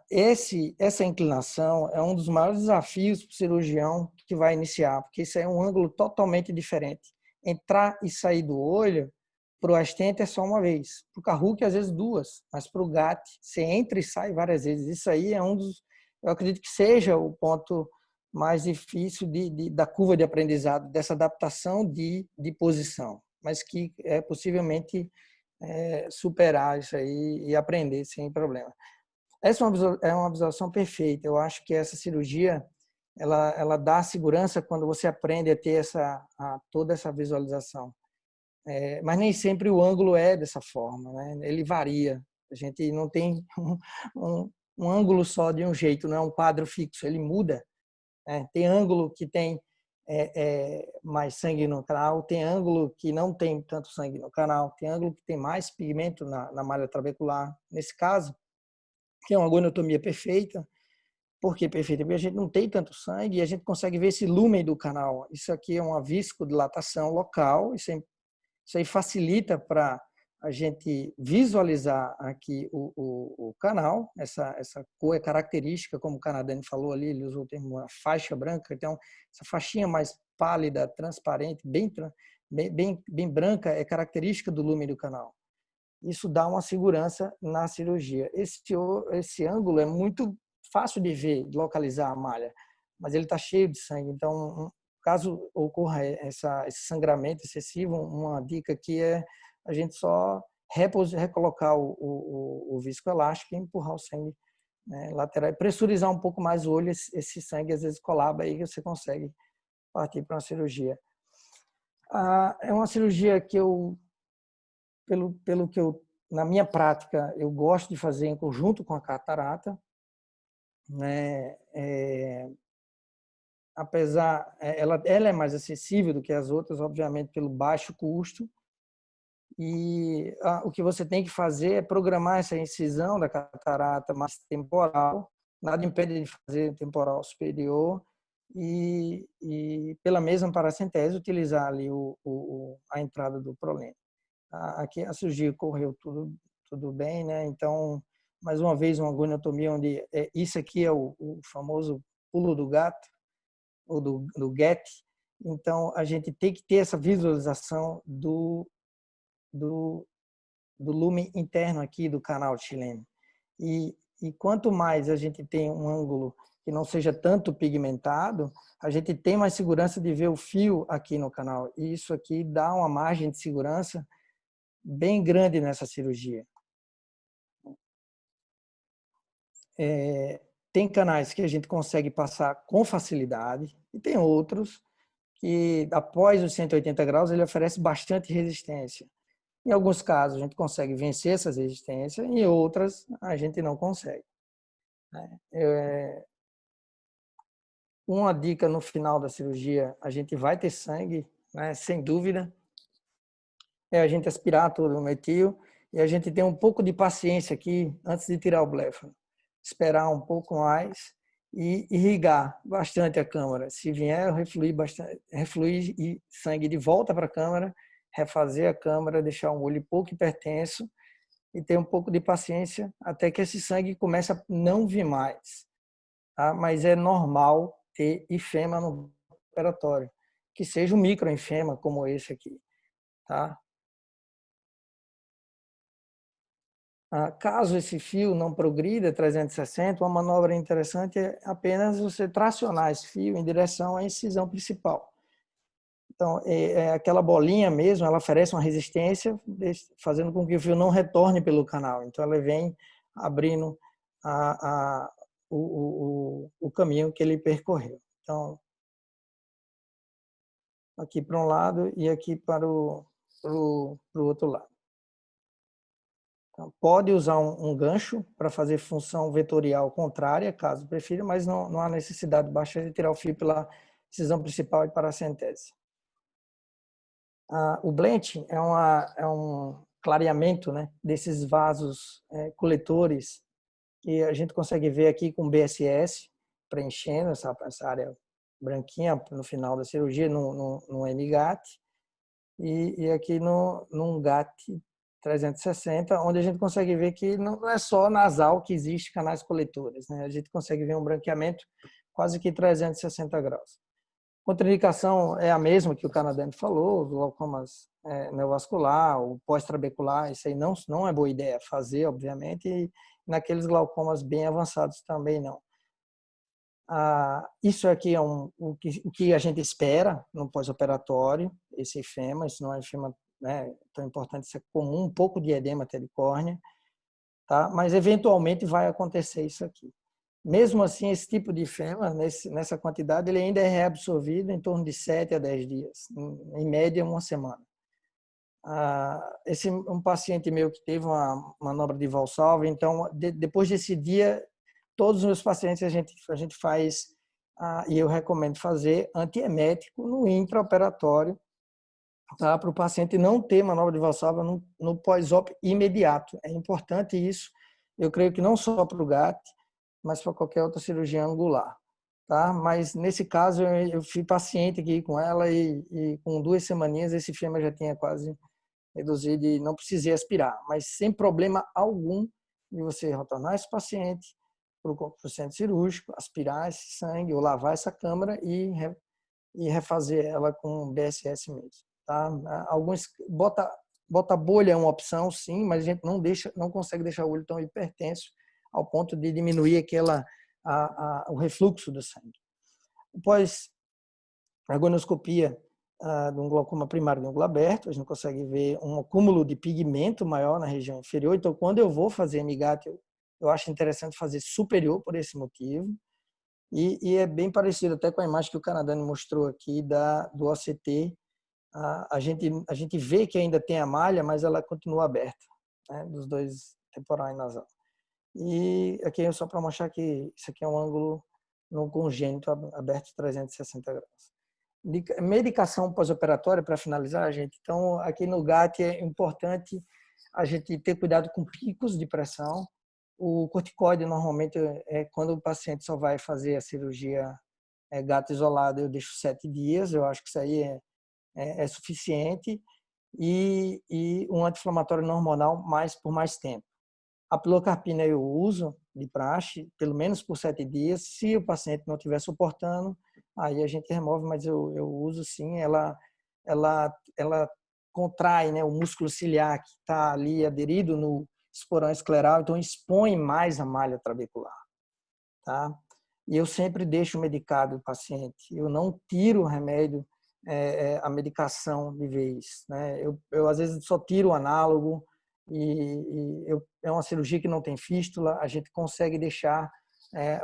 Essa inclinação é um dos maiores desafios para o cirurgião que vai iniciar, porque isso é um ângulo totalmente diferente. Entrar e sair do olho, para o astente é só uma vez. Para o Caruc, às vezes duas. Mas para o GAT, você entra e sai várias vezes. Isso aí é eu acredito que seja o ponto mais difícil da curva de aprendizado, dessa adaptação de posição. Mas que é possivelmente superar isso aí e aprender sem problema. Essa é uma visualização perfeita. Eu acho que essa cirurgia ela dá segurança quando você aprende a ter toda essa visualização. Mas nem sempre o ângulo é dessa forma, né? Ele varia. A gente não tem um ângulo só de um jeito, não é um quadro fixo, ele muda. Né? Tem ângulo que tem mais sangue no canal, tem ângulo que não tem tanto sangue no canal, tem ângulo que tem mais pigmento na malha trabecular. Nesse caso, que é uma goniotomia perfeita. Por que perfeita? Porque a gente não tem tanto sangue e a gente consegue ver esse lúmen do canal. Isso aqui é uma viscodilatação local, isso aí facilita para a gente visualizar aqui o canal. Essa cor é característica, como o Canadani falou ali, ele usou o termo uma faixa branca, então essa faixinha mais pálida, transparente, bem branca, é característica do lúmen do canal. Isso dá uma segurança na cirurgia. Esse ângulo é muito fácil de ver, de localizar a malha, mas ele está cheio de sangue. Então, caso ocorra esse sangramento excessivo, uma dica aqui é a gente só recolocar o viscoelástico e empurrar o sangue, né, lateral, e pressurizar um pouco mais o olho. Esse sangue às vezes colaba aí, que você consegue partir para uma cirurgia. É uma cirurgia que pelo que na minha prática, eu gosto de fazer em conjunto com a catarata, né? Apesar, ela é mais acessível do que as outras, obviamente, pelo baixo custo. E o que você tem que fazer é programar essa incisão da catarata mais temporal, nada impede de fazer temporal superior, e pela mesma paracentese, utilizar ali a entrada do prolene. Aqui a cirurgia correu tudo bem, né? Então, mais uma vez, uma goniotomia onde isso aqui é o famoso pulo do gato, ou do GET. Então, a gente tem que ter essa visualização do lumen interno aqui do canal chileno. E quanto mais a gente tem um ângulo que não seja tanto pigmentado, a gente tem mais segurança de ver o fio aqui no canal. E isso aqui dá uma margem de segurança bem grande nessa cirurgia. Tem canais que a gente consegue passar com facilidade e tem outros que, após os 180 graus, ele oferece bastante resistência. Em alguns casos, a gente consegue vencer essas resistências, em outras, a gente não consegue. Uma dica no final da cirurgia, a gente vai ter sangue, né, sem dúvida, é a gente aspirar todo o metil e a gente ter um pouco de paciência aqui antes de tirar o bléfaro. Esperar um pouco mais e irrigar bastante a câmara. Se vier refluir sangue de volta para a câmara, refazer a câmara, deixar um olho pouco hipertenso e ter um pouco de paciência até que esse sangue comece a não vir mais. Tá? Mas é normal ter ifema no operatório, que seja um microinfema como esse aqui. Tá? Caso esse fio não progrida 360, uma manobra interessante é apenas você tracionar esse fio em direção à incisão principal. Então, aquela bolinha mesmo, ela oferece uma resistência, fazendo com que o fio não retorne pelo canal. Então, ela vem abrindo o caminho que ele percorreu. Então, aqui para um lado e aqui para o outro lado. Então, pode usar um gancho para fazer função vetorial contrária, caso prefira, mas não há necessidade, basta tirar o fio pela incisão principal e paracentese. O blenching é um clareamento, né, desses vasos coletores que a gente consegue ver aqui com BSS, preenchendo essa área branquinha no final da cirurgia, no NGAT, e aqui num GAT 360, onde a gente consegue ver que não é só nasal que existe canais coletores, né? A gente consegue ver um branqueamento quase que 360 graus. A contraindicação é a mesma que o Canadani falou, glaucomas neovascular, o pós-trabecular, isso aí não é boa ideia fazer, obviamente, e naqueles glaucomas bem avançados também não. Isso aqui é o que a gente espera no pós-operatório, esse ifema, isso não é ifema, né, tão importante, isso é comum, um pouco de edema até de córnea, tá? Mas eventualmente vai acontecer isso aqui. Mesmo assim, esse tipo de ifema, nessa quantidade, ele ainda é reabsorvido em torno de 7 a 10 dias, em média uma semana. Um paciente meu que teve uma manobra de Valsalva, então depois desse dia todos os meus pacientes a gente faz, e eu recomendo fazer antiemético no intraoperatório, tá? Para o paciente não ter manobra de Valsalva no pós-op imediato. É importante isso, eu creio que não só para o GAT, mas para qualquer outra cirurgia angular. Tá? Mas nesse caso eu fui paciente aqui com ela e com 2 semaninhas esse fêmur já tinha quase reduzido e não precisei aspirar, mas sem problema algum de você retornar esse paciente para o centro cirúrgico, aspirar esse sangue ou lavar essa câmara e refazer ela com BSS mesmo. Tá? Alguns bota bolha é uma opção, sim, mas a gente não consegue deixar o olho tão hipertenso ao ponto de diminuir o refluxo do sangue. Após a agonoscopia de um glaucoma primário de ângulo aberto, a gente consegue ver um acúmulo de pigmento maior na região inferior. Então, quando eu vou fazer MGAT, eu acho interessante fazer superior por esse motivo. E é bem parecido até com a imagem que o Canadá mostrou aqui do OCT. A gente vê que ainda tem a malha, mas ela continua aberta, né, dos 2 temporais nasal. E aqui é só para mostrar que isso aqui é um ângulo no congênito aberto 360 graus. Medicação pós-operatória, para finalizar, gente. Então, aqui no GAT é importante a gente ter cuidado com picos de pressão. O corticoide, normalmente, quando o paciente só vai fazer a cirurgia GAT isolado, eu deixo 7 dias. Eu acho que isso aí é suficiente. E um anti-inflamatório não hormonal por mais tempo. A pilocarpina eu uso de praxe, pelo menos por 7 dias. Se o paciente não estiver suportando, aí a gente remove, mas eu uso sim. Ela contrai, né, o músculo ciliar que está ali aderido no esporão escleral, então expõe mais a malha trabecular. Tá? E eu sempre deixo medicado o paciente. Eu não tiro o remédio, a medicação de vez. Né? Eu às vezes só tiro o análogo, é uma cirurgia que não tem fístula, a gente consegue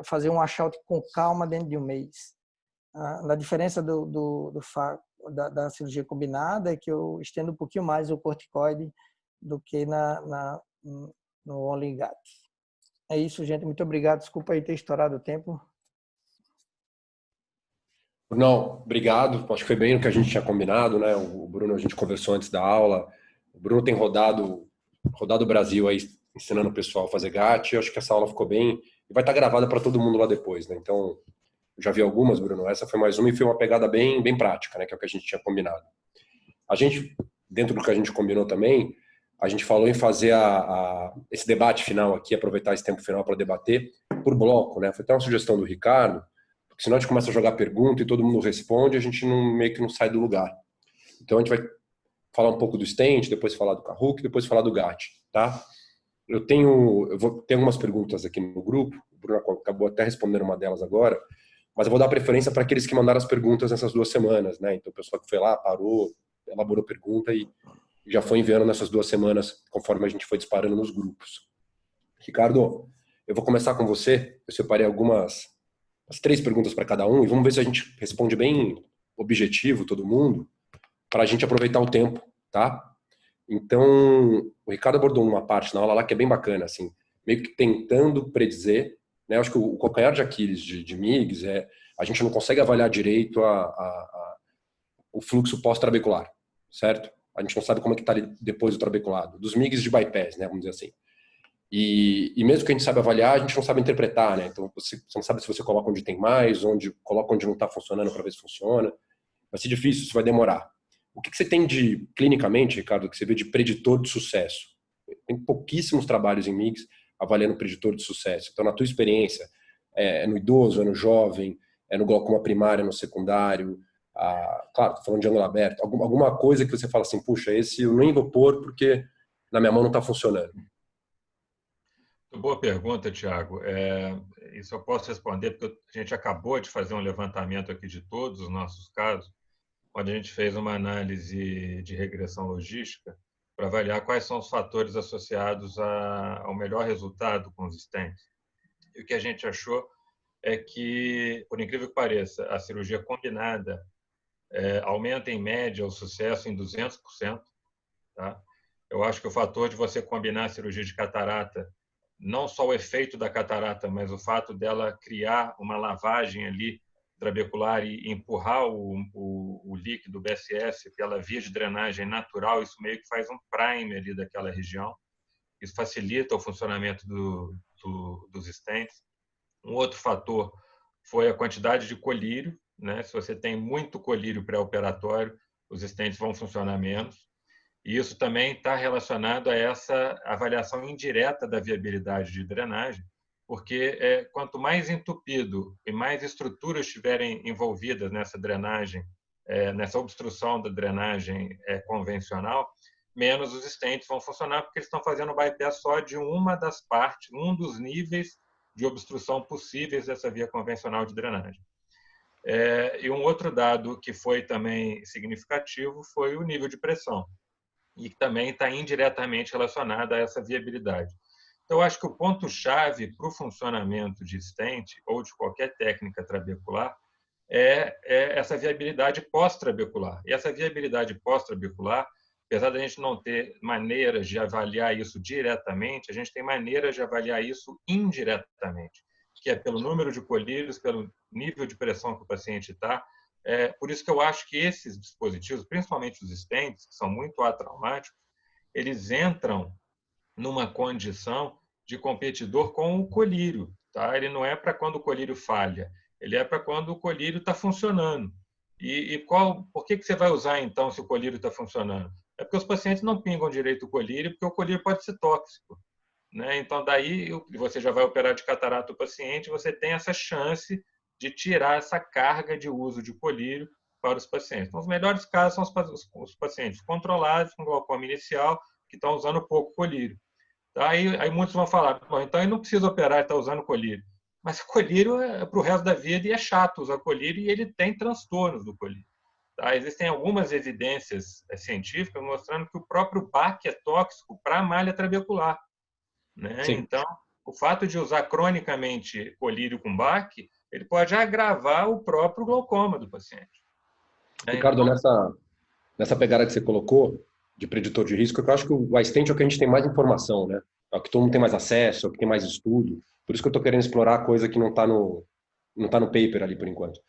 fazer um washout com calma dentro de um mês. A diferença da cirurgia combinada é que eu estendo um pouquinho mais o corticoide do que no Only GAT. É isso, gente. Muito obrigado. Desculpa aí ter estourado o tempo. Não, obrigado. Acho que foi bem o que a gente tinha combinado, né? O Bruno, a gente conversou antes da aula. O Bruno tem rodado o Brasil aí, ensinando o pessoal a fazer GAT. Eu acho que essa aula ficou bem e vai estar gravada para todo mundo lá depois, né? Então, eu já vi algumas, Bruno. Essa foi mais uma e foi uma pegada bem prática, né? Que é o que a gente tinha combinado. A gente, dentro do que a gente combinou também, a gente falou em fazer esse debate final aqui, aproveitar esse tempo final para debater por bloco, né? Foi até uma sugestão do Ricardo, porque senão a gente começa a jogar pergunta e todo mundo responde, a gente meio que não sai do lugar. Então a gente vai falar um pouco do stent, depois falar do Kahoot, depois falar do GAT, tá? Eu vou ter algumas perguntas aqui no grupo, o Bruno acabou até respondendo uma delas agora, mas eu vou dar preferência para aqueles que mandaram as perguntas nessas 2 semanas, né? Então o pessoal que foi lá, parou, elaborou pergunta e já foi enviando nessas 2 semanas, conforme a gente foi disparando nos grupos. Ricardo, eu vou começar com você. Eu separei as 3 perguntas para cada um e vamos ver se a gente responde bem objetivo, todo mundo, para a gente aproveitar o tempo, tá? Então, o Ricardo abordou uma parte na aula lá que é bem bacana, assim, meio que tentando predizer, né? Eu acho que o calcanhar de Aquiles de MIGS a gente não consegue avaliar direito o fluxo pós-trabecular, certo? A gente não sabe como é que está ali depois do trabeculado, dos MIGs de bypass, né? Vamos dizer assim. E mesmo que a gente saiba avaliar, a gente não sabe interpretar, né? Então, você não sabe se você coloca onde tem mais, coloca onde não está funcionando para ver se funciona. Vai ser difícil, isso vai demorar. O que você tem clinicamente, Ricardo, que você vê de preditor de sucesso? Tem pouquíssimos trabalhos em MIGS avaliando preditor de sucesso. Então, na tua experiência, é no idoso, é no jovem, é no glaucoma primário, é no secundário, claro, tô falando de ângulo aberto, alguma coisa que você fala assim, puxa, esse eu nem vou pôr porque na minha mão não está funcionando. Boa pergunta, Tiago. Isso eu posso responder porque a gente acabou de fazer um levantamento aqui de todos os nossos casos, onde a gente fez uma análise de regressão logística para avaliar quais são os fatores associados ao melhor resultado com os stents. E o que a gente achou é que, por incrível que pareça, a cirurgia combinada aumenta em média o sucesso em 200%. Tá? Eu acho que o fator de você combinar a cirurgia de catarata não só o efeito da catarata, mas o fato dela criar uma lavagem ali trabecular e empurrar o líquido BSS pela via de drenagem natural, isso meio que faz um primer ali daquela região. Isso facilita o funcionamento dos stents. Um outro fator foi a quantidade de colírio, né? Se você tem muito colírio pré-operatório, os stents vão funcionar menos. E isso também está relacionado a essa avaliação indireta da viabilidade de drenagem, porque quanto mais entupido e mais estruturas estiverem envolvidas nessa drenagem, nessa obstrução da drenagem convencional, menos os stents vão funcionar, porque eles estão fazendo bypass só de uma das partes, um dos níveis de obstrução possíveis dessa via convencional de drenagem. E um outro dado que foi também significativo foi o nível de pressão, e que também está indiretamente relacionado a essa viabilidade. Então, eu acho que o ponto-chave para o funcionamento de stent ou de qualquer técnica trabecular é essa viabilidade pós-trabecular. E essa viabilidade pós-trabecular, apesar da gente não ter maneiras de avaliar isso diretamente, a gente tem maneiras de avaliar isso indiretamente, que é pelo número de colírios, pelo nível de pressão que o paciente está. Por isso que eu acho que esses dispositivos, principalmente os stents, que são muito atraumáticos, eles entram numa condição de competidor com o colírio. Tá? Ele não é para quando o colírio falha, ele é para quando o colírio está funcionando. Por que você vai usar, então, se o colírio está funcionando? É porque os pacientes não pingam direito o colírio, porque o colírio pode ser tóxico. Né? Então, daí você já vai operar de catarata o paciente, você tem essa chance de tirar essa carga de uso de colírio para os pacientes. Então, os melhores casos são os pacientes controlados, com glaucoma inicial, que estão usando pouco colírio. Tá? Aí muitos vão falar, então ele não precisa operar, ele está usando colírio. Mas colírio é para o resto da vida e é chato usar colírio e ele tem transtornos do colírio. Tá? Existem algumas evidências científicas mostrando que o próprio BAC é tóxico para a malha trabecular. Né? Então, o fato de usar cronicamente colírio com BAC, ele pode agravar o próprio glaucoma do paciente. Ricardo, então, nessa pegada que você colocou, de preditor de risco, eu acho que o iStent é o que a gente tem mais informação, né? É o que todo mundo tem mais acesso, é o que tem mais estudo. Por isso que eu estou querendo explorar a coisa que não está no paper ali, por enquanto.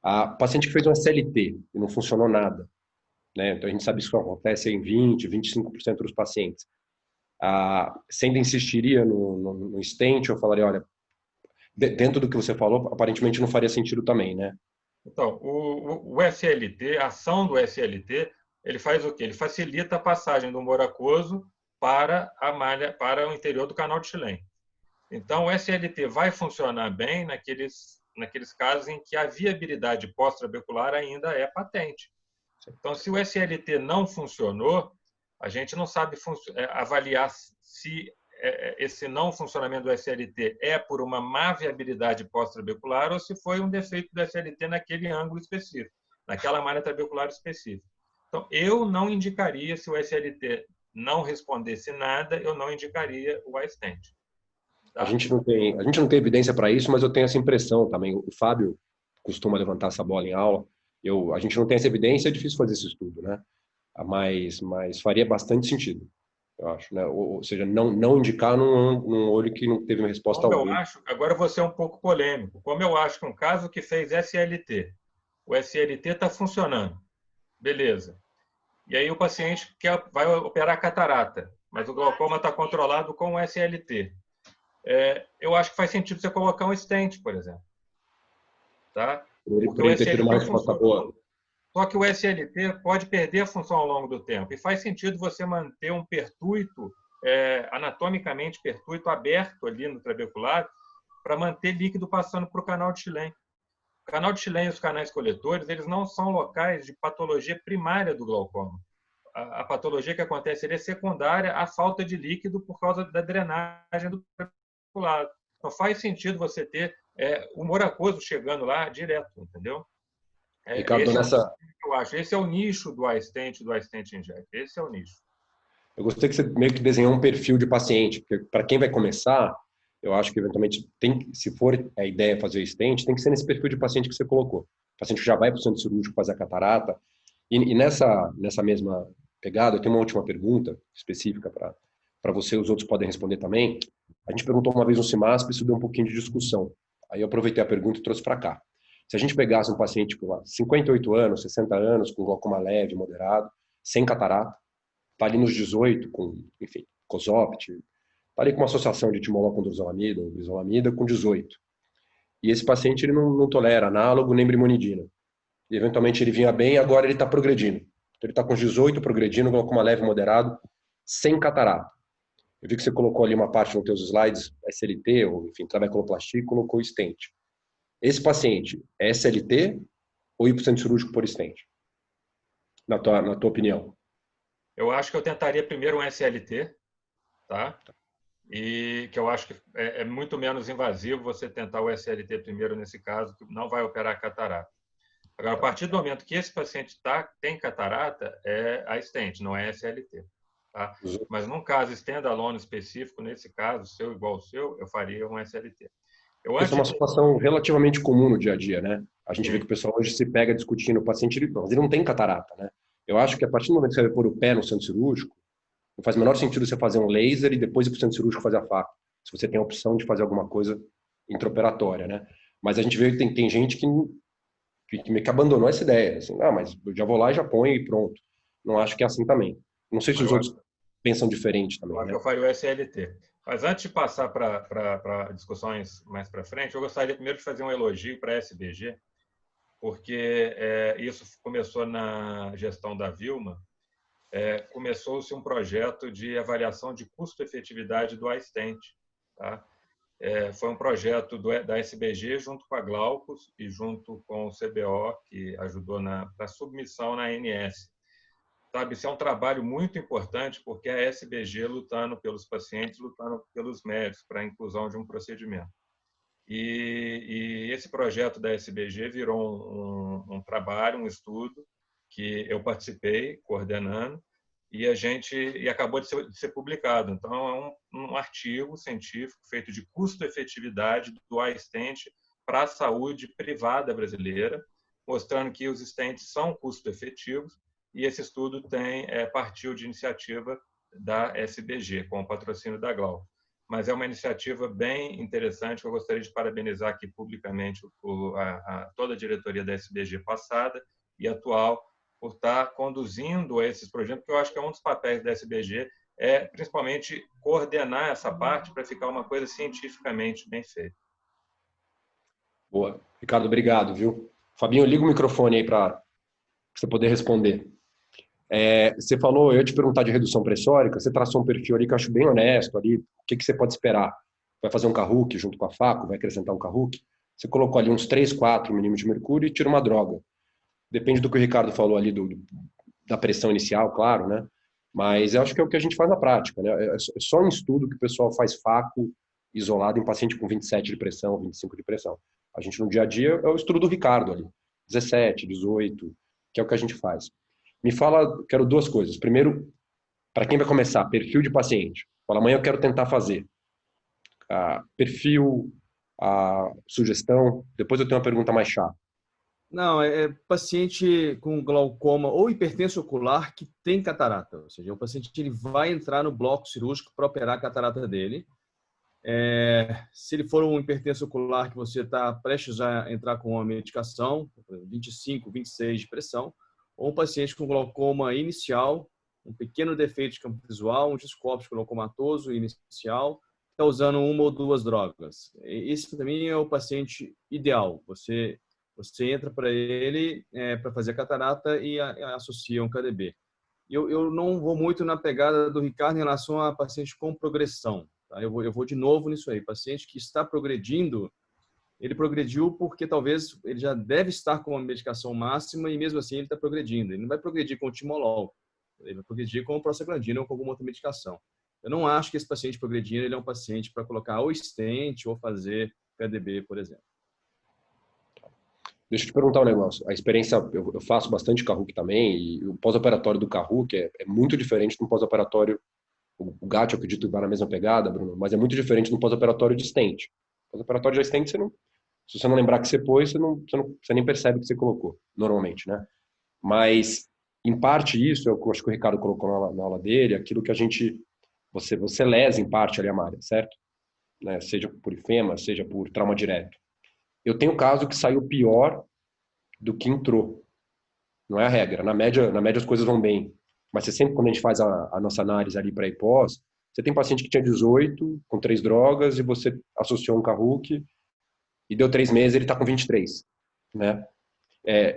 A paciente que fez um SLT e não funcionou nada, né? Então a gente sabe que isso acontece em 20%, 25% dos pacientes. Você ainda insistiria no stent ou falaria, olha, dentro do que você falou, aparentemente não faria sentido também, né? Então, o SLT, a ação do SLT, ele faz o quê? Ele facilita a passagem do humor aquoso para a malha, para o interior do canal de Schlemm. Então, o SLT vai funcionar bem naqueles casos em que a viabilidade pós-trabecular ainda é patente. Então, se o SLT não funcionou, a gente não sabe avaliar se esse não funcionamento do SLT é por uma má viabilidade pós-trabecular ou se foi um defeito do SLT naquele ângulo específico, naquela malha trabecular específica. Então, eu não indicaria, se o SLT não respondesse nada, eu não indicaria o iStent. Tá? A gente não tem evidência para isso, mas eu tenho essa impressão também. O Fábio costuma levantar essa bola em aula. A gente não tem essa evidência, é difícil fazer esse estudo, né? Mas faria bastante sentido, eu acho, né? Ou seja, não indicar num olho que não teve uma resposta alguma. Agora eu vou ser um pouco polêmico. Como eu acho que um caso que fez SLT, o SLT está funcionando, beleza. E aí o paciente vai operar catarata, mas o glaucoma está controlado com o SLT. Eu acho que faz sentido você colocar um stent, por exemplo. Tá? Porque o SLT funciona. Só que o SLT pode perder a função ao longo do tempo. E faz sentido você manter um pertuito, anatomicamente pertuito, aberto ali no trabecular, para manter líquido passando para o canal de Schlemm. O canal de Schlemm e os canais coletores, eles não são locais de patologia primária do glaucoma. A patologia que acontece é secundária à falta de líquido por causa da drenagem do trabecular. Então faz sentido você ter humor aquoso chegando lá direto, entendeu? Ricardo, eu acho. Esse é o nicho do iStent, do iStent Inject. Esse é o nicho. Eu gostei que você meio que desenhou um perfil de paciente, porque para quem vai começar, eu acho que eventualmente se for a ideia fazer o stent, tem que ser nesse perfil de paciente que você colocou. O paciente que já vai para o centro cirúrgico fazer a catarata. E nessa mesma pegada, eu tenho uma última pergunta específica para você, os outros podem responder também. A gente perguntou uma vez no CIMASP, isso deu um pouquinho de discussão. Aí eu aproveitei a pergunta e trouxe para cá. Se a gente pegasse um paciente com 58 anos, 60 anos, com glaucoma leve, moderado, sem catarata, está ali nos 18, com, enfim, COSOPT, está ali com uma associação de timolol com dorzolamida ou bisolamida com 18. E esse paciente ele não tolera análogo nem brimonidina. E eventualmente ele vinha bem, agora ele está progredindo. Então, ele está com 18, progredindo, glaucoma leve, moderado, sem catarata. Eu vi que você colocou ali uma parte nos teus slides, SLT, ou enfim, trabeculoplastia, e colocou stent. Esse paciente é SLT ou hipostent cirúrgico por stent? Na tua opinião? Eu acho que eu tentaria primeiro um SLT, tá? E que eu acho que é muito menos invasivo você tentar o SLT primeiro nesse caso, que não vai operar catarata. Agora, a partir do momento que esse paciente tem catarata, é a stent, não é SLT. Tá? Mas num caso standalone específico, nesse caso, seu igual ao seu, eu faria um SLT. Isso é uma situação relativamente comum no dia a dia, né? A gente vê que o pessoal hoje se pega discutindo o paciente, ele não tem catarata, né? Eu acho que a partir do momento que você vai pôr o pé no centro cirúrgico, não faz o menor sentido você fazer um laser e depois ir para o centro cirúrgico fazer a faca, se você tem a opção de fazer alguma coisa intraoperatória, né? Mas a gente vê que tem gente que meio que abandonou essa ideia, assim, mas eu já vou lá e já ponho e pronto. Não acho que é assim também. Não sei se os outros pensam diferente também. Eu acho que eu faria o SLT. Mas antes de passar para discussões mais para frente, eu gostaria primeiro de fazer um elogio para a SBG, porque isso começou na gestão da Vilma. Começou-se um projeto de avaliação de custo-efetividade do iStent. Tá? Foi um projeto da SBG junto com a Glaukos e junto com o CBO, que ajudou para submissão na ANS. Sabe, isso é um trabalho muito importante, porque a SBG lutando pelos pacientes, lutando pelos médicos para a inclusão de um procedimento. E esse projeto da SBG virou um trabalho, um estudo, que eu participei, coordenando, e acabou de ser publicado. Então, é um artigo científico feito de custo-efetividade do iStent para a saúde privada brasileira, mostrando que os stents são custo-efetivos, e esse estudo partiu de iniciativa da SBG, com o patrocínio da Glauco. Mas é uma iniciativa bem interessante, que eu gostaria de parabenizar aqui publicamente toda a diretoria da SBG passada e atual, por estar conduzindo esses projetos, porque eu acho que um dos papéis da SBG principalmente, coordenar essa parte para ficar uma coisa cientificamente bem feita. Boa. Ricardo, obrigado, viu? Fabinho, liga o microfone aí para você poder responder. Você falou, eu ia te perguntar de redução pressórica, você traçou um perfil ali que eu acho bem honesto ali, o que você pode esperar? Vai fazer um Kahuke junto com a FACO, vai acrescentar um Kahuke? Você colocou ali uns 3, 4 milímetros de mercúrio e tira uma droga. Depende do que o Ricardo falou ali, da pressão inicial, claro, né? Mas eu acho que é o que a gente faz na prática, né? É só em estudo que o pessoal faz FACO isolado em paciente com 27 de pressão, 25 de pressão. A gente no dia a dia é o estudo do Ricardo ali, 17, 18, que é o que a gente faz. Me fala, quero duas coisas. Primeiro, para quem vai começar, perfil de paciente. Fala, amanhã eu quero tentar fazer. Perfil, sugestão. Depois eu tenho uma pergunta mais chata. Não, é paciente com glaucoma ou hipertenso ocular que tem catarata. Ou seja, o paciente ele vai entrar no bloco cirúrgico para operar a catarata dele. Se ele for um hipertenso ocular que você está prestes a entrar com uma medicação, 25, 26 de pressão, ou um paciente com glaucoma inicial, um pequeno defeito de campo visual, um disco óptico glaucomatoso inicial, está usando uma ou duas drogas. Esse, para mim, é o paciente ideal. Você entra para ele para fazer a catarata e associa um KDB. Eu não vou muito na pegada do Ricardo em relação a paciente com progressão. Tá? Eu vou de novo nisso aí. Paciente que está progredindo, ele progrediu porque talvez ele já deve estar com uma medicação máxima e mesmo assim ele está progredindo. Ele não vai progredir com o timolol, ele vai progredir com o prostaglandina ou com alguma outra medicação. Eu não acho que esse paciente progredindo ele é um paciente para colocar ou stent ou fazer KDB, por exemplo. Deixa eu te perguntar um negócio. A experiência, eu faço bastante Kahuke também, e o pós-operatório do Kahuke é muito diferente do pós-operatório. O GAT, eu acredito que vai na mesma pegada, Bruno, mas é muito diferente do pós-operatório de stent. Pós-operatório de stent, se você não lembrar que você pôs, você nem percebe que você colocou, normalmente, né? Mas, em parte, isso é o que eu acho que o Ricardo colocou na aula dele, aquilo que você lesa, em parte, ali a malha, certo? né, seja por ifema, seja por trauma direto. Eu tenho caso que saiu pior do que entrou. Não é a regra. Na média as coisas vão bem. Mas você sempre, quando a gente faz a nossa análise ali pré e pós, você tem paciente que tinha 18, com 3 drogas, e você associou um Kahuc, e deu 3 meses, ele está com 23, né?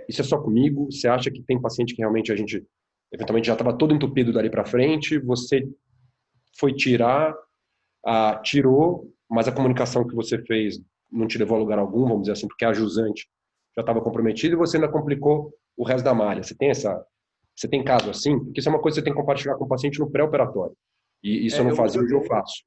Isso é só comigo? Você acha que tem paciente que realmente a gente, eventualmente, já estava todo entupido dali para frente, você foi tirar, tirou, mas a comunicação que você fez não te levou a lugar algum, vamos dizer assim, porque a jusante já estava comprometida e você ainda complicou o resto da malha. Você tem caso assim? Porque isso é uma coisa que você tem que compartilhar com o paciente no pré-operatório. E isso eu não fazia, hoje eu faço.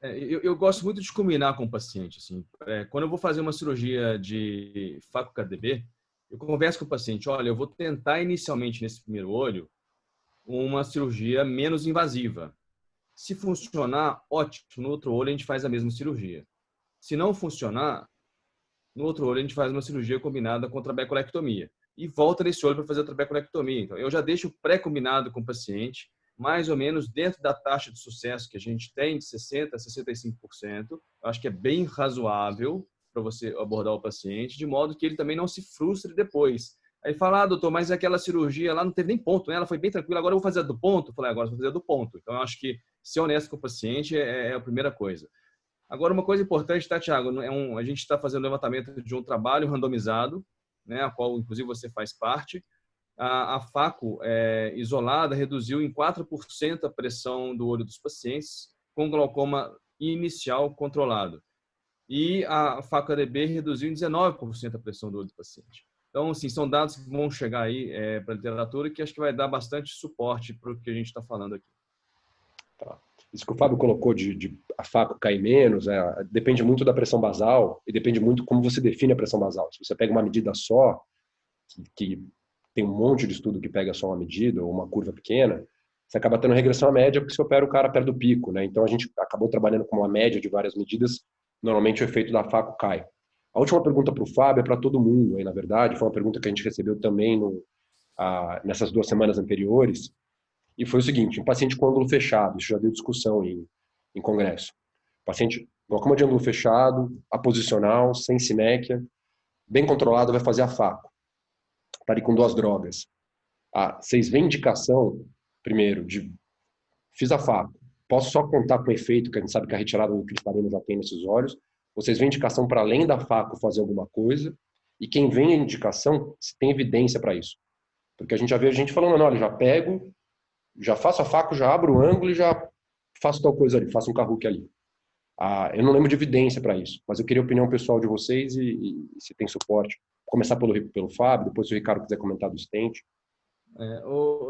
Eu gosto muito de combinar com o paciente. Assim. Quando eu vou fazer uma cirurgia de FACO-KDB, eu converso com o paciente, olha, eu vou tentar inicialmente nesse primeiro olho uma cirurgia menos invasiva. Se funcionar, ótimo, no outro olho a gente faz a mesma cirurgia. Se não funcionar, no outro olho a gente faz uma cirurgia combinada com trabeculectomia. E volta nesse olho para fazer a trabeculectomia. Então, eu já deixo pré-combinado com o paciente, mais ou menos dentro da taxa de sucesso que a gente tem, de 60% a 65%. Eu acho que é bem razoável para você abordar o paciente, de modo que ele também não se frustre depois. Aí fala, doutor, mas aquela cirurgia lá não teve nem ponto, né? Ela foi bem tranquila, agora eu vou fazer a do ponto? Eu falei, agora eu vou fazer a do ponto. Então, eu acho que ser honesto com o paciente é a primeira coisa. Agora, uma coisa importante, tá, Thiago? A gente está fazendo levantamento de um trabalho randomizado, né, a qual, inclusive, você faz parte. A FACO isolada reduziu em 4% a pressão do olho dos pacientes com glaucoma inicial controlado. E a FACO-ADB reduziu em 19% a pressão do olho do paciente. Então, assim, são dados que vão chegar aí para a literatura e que acho que vai dar bastante suporte para o que a gente está falando aqui. Tá. Isso que o Fábio colocou de a FACO cair menos, depende muito da pressão basal e depende muito como você define a pressão basal. Se você pega uma medida só, que tem um monte de estudo que pega só uma medida ou uma curva pequena, você acaba tendo regressão à média porque você opera o cara perto do pico, né? Então a gente acabou trabalhando com uma média de várias medidas, normalmente o efeito da FACO cai. A última pergunta para o Fábio é para todo mundo, aí, na verdade, foi uma pergunta que a gente recebeu também nessas 2 semanas anteriores, e foi o seguinte, um paciente com ângulo fechado, isso já deu discussão em congresso. Paciente glaucoma de ângulo fechado, aposicional, sem sinéquia, bem controlado, vai fazer a FACO. Está ali com 2 drogas. Vocês veem indicação, primeiro, fiz a FACO, posso só contar com o efeito que a gente sabe que a retirada do cristalino já tem nesses olhos, vocês veem indicação para além da FACO fazer alguma coisa, e quem vem a indicação, se tem evidência para isso. Porque a gente já vê a gente falando, olha, já pego, já faço a FACO, já abro o ângulo e já faço tal coisa ali, faço um Kahuc ali. Eu não lembro de evidência para isso, mas eu queria a opinião pessoal de vocês e se tem suporte. Vou começar pelo Fábio, depois se o Ricardo quiser comentar do stent.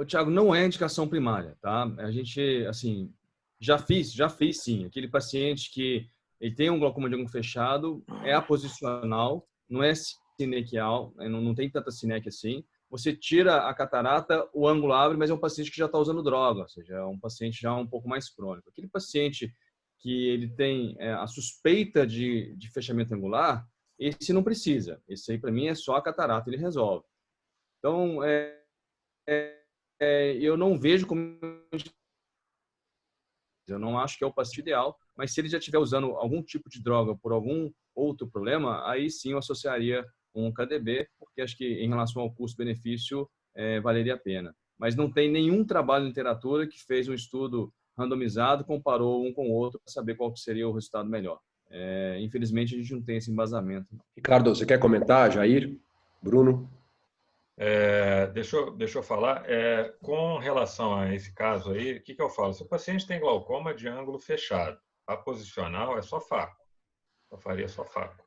Thiago, não é indicação primária, tá? A gente, assim, já fiz sim. Aquele paciente que ele tem um glaucoma de ângulo fechado, é aposicional, não é sinequial, não tem tanta sinequia assim. Você tira a catarata, o ângulo abre, mas é um paciente que já está usando droga, ou seja, é um paciente já um pouco mais crônico. Aquele paciente que ele tem a suspeita de fechamento angular, esse não precisa. Esse aí, para mim, é só a catarata, ele resolve. Então, eu não vejo como... Eu não acho que é o paciente ideal, mas se ele já estiver usando algum tipo de droga por algum outro problema, aí sim eu associaria um KDB, porque acho que em relação ao custo-benefício valeria a pena. Mas não tem nenhum trabalho em literatura que fez um estudo randomizado, comparou um com o outro para saber qual seria o resultado melhor. Infelizmente, a gente não tem esse embasamento. Não. Ricardo, você quer comentar? Jair? Bruno? Deixa eu falar. Com relação a esse caso aí, o que eu falo? Se o paciente tem glaucoma de ângulo fechado, aposicional, é só FACO. Eu faria só FACO.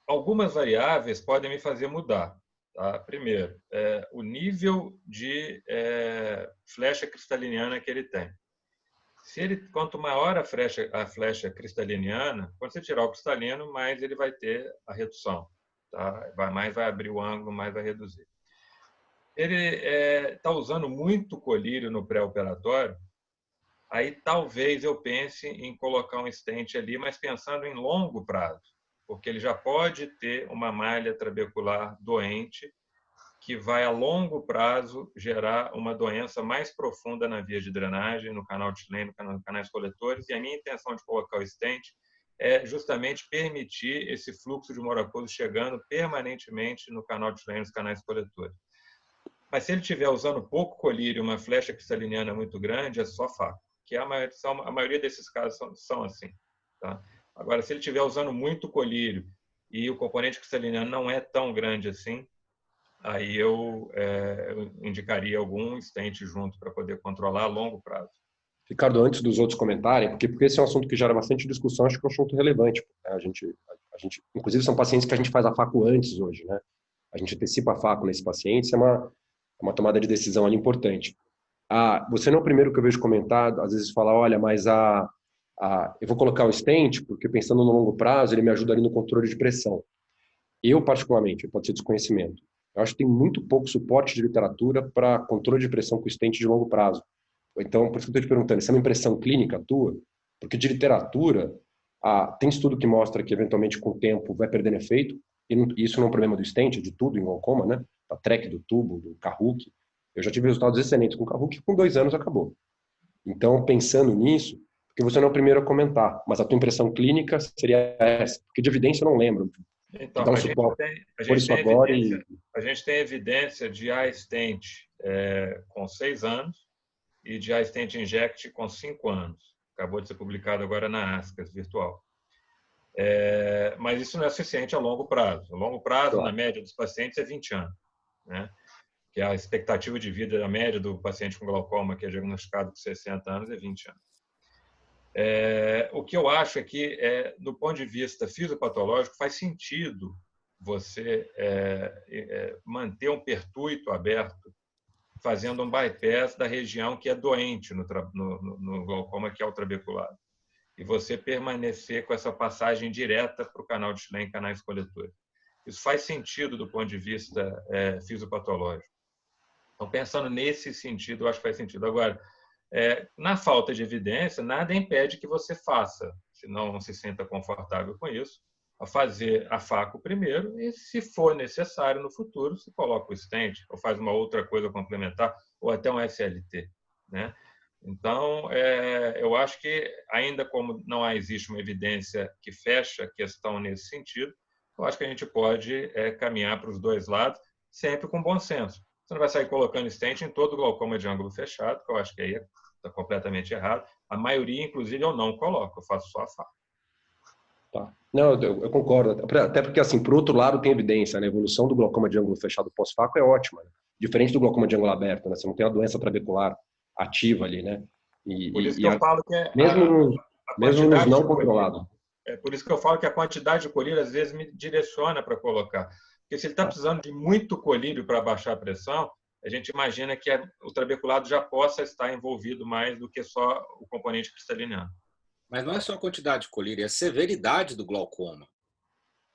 Algumas variáveis podem me fazer mudar. Tá? Primeiro, o nível de flecha cristaliniana que ele tem. Quanto maior a flecha cristaliniana, quando você tirar o cristalino, mais ele vai ter a redução. Tá? Mais vai abrir o ângulo, mais vai reduzir. Ele está usando muito colírio no pré-operatório, aí talvez eu pense em colocar um stent ali, mas pensando em longo prazo, porque ele já pode ter uma malha trabecular doente que vai, a longo prazo, gerar uma doença mais profunda na via de drenagem, no canal de Schlenn, nos canais coletores, e a minha intenção de colocar o stent é justamente permitir esse fluxo de humor aquoso chegando permanentemente no canal de Schlenn, nos canais coletores. Mas se ele estiver usando pouco colírio, uma flecha cristaliniana muito grande, é só faco, que a maioria desses casos são assim. Tá? Agora, se ele estiver usando muito colírio e o componente cristaliniano não é tão grande assim, aí eu indicaria algum stent junto para poder controlar a longo prazo. Ricardo, antes dos outros comentarem, porque esse é um assunto que gera bastante discussão, acho que é um assunto relevante. Né? A gente, inclusive, são pacientes que a gente faz a faco antes hoje, né? A gente antecipa a faco nesse paciente, é uma tomada de decisão ali importante. Você não é o primeiro que eu vejo comentar, às vezes fala, olha, mas eu vou colocar o stent, porque pensando no longo prazo, ele me ajuda ali no controle de pressão. Eu, particularmente, pode ser desconhecimento, eu acho que tem muito pouco suporte de literatura para controle de pressão com stent de longo prazo. Então, por isso que eu estou te perguntando, essa é uma impressão clínica tua? Porque de literatura, tem estudo que mostra que, eventualmente, com o tempo, vai perdendo efeito, e isso não é um problema do stent, de tudo em glaucoma, né? Da TREC, do tubo, do Kahuki. Eu já tive resultados excelentes com o Kahuki, que com 2 anos acabou. Então, pensando nisso, porque você não é o primeiro a comentar, mas a tua impressão clínica seria essa, porque de evidência eu não lembro. Então, Dá um a gente suporte, tem isso agora a gente tem evidência de stent com 6 anos e de stent inject com 5 anos. Acabou de ser publicado agora na ASCAS virtual. Mas isso não é suficiente a longo prazo. A longo prazo, claro, na média dos pacientes, é 20 anos. Né? Que a expectativa de vida da média do paciente com glaucoma, que é diagnosticado com 60 anos, é 20 anos. O que eu acho é que, do ponto de vista fisiopatológico, faz sentido você manter um pertuito aberto, fazendo um bypass da região que é doente no glaucoma, que é o trabeculado. E você permanecer com essa passagem direta para o canal de Schlenn e canais coletores. Isso faz sentido do ponto de vista fisiopatológico. Então, pensando nesse sentido, eu acho que faz sentido. Agora, na falta de evidência, nada impede que você faça, se não se sinta confortável com isso, a fazer a faco primeiro e, se for necessário no futuro, se coloca o stent ou faz uma outra coisa complementar ou até um SLT. Né? Então, eu acho que, ainda como não existe uma evidência que fecha a questão nesse sentido, eu acho que a gente pode caminhar para os dois lados, sempre com bom senso. Você não vai sair colocando stent em todo glaucoma de ângulo fechado, que eu acho que aí está completamente errado. A maioria, inclusive, eu não coloco, eu faço só a faco. Tá. Não, eu concordo. Até porque, assim, por outro lado, tem evidência, né? A evolução do glaucoma de ângulo fechado pós-faco é ótima. Né? Diferente do glaucoma de ângulo aberto, né? Você não tem a doença trabecular ativa ali, né? Por isso que eu falo que mesmo nos não controlados. Por isso que eu falo que a quantidade de colírio, às vezes, me direciona para colocar. Porque se ele está precisando de muito colírio para baixar a pressão, a gente imagina que o trabeculado já possa estar envolvido mais do que só o componente cristaliniano. Mas não é só a quantidade de colírio, é a severidade do glaucoma.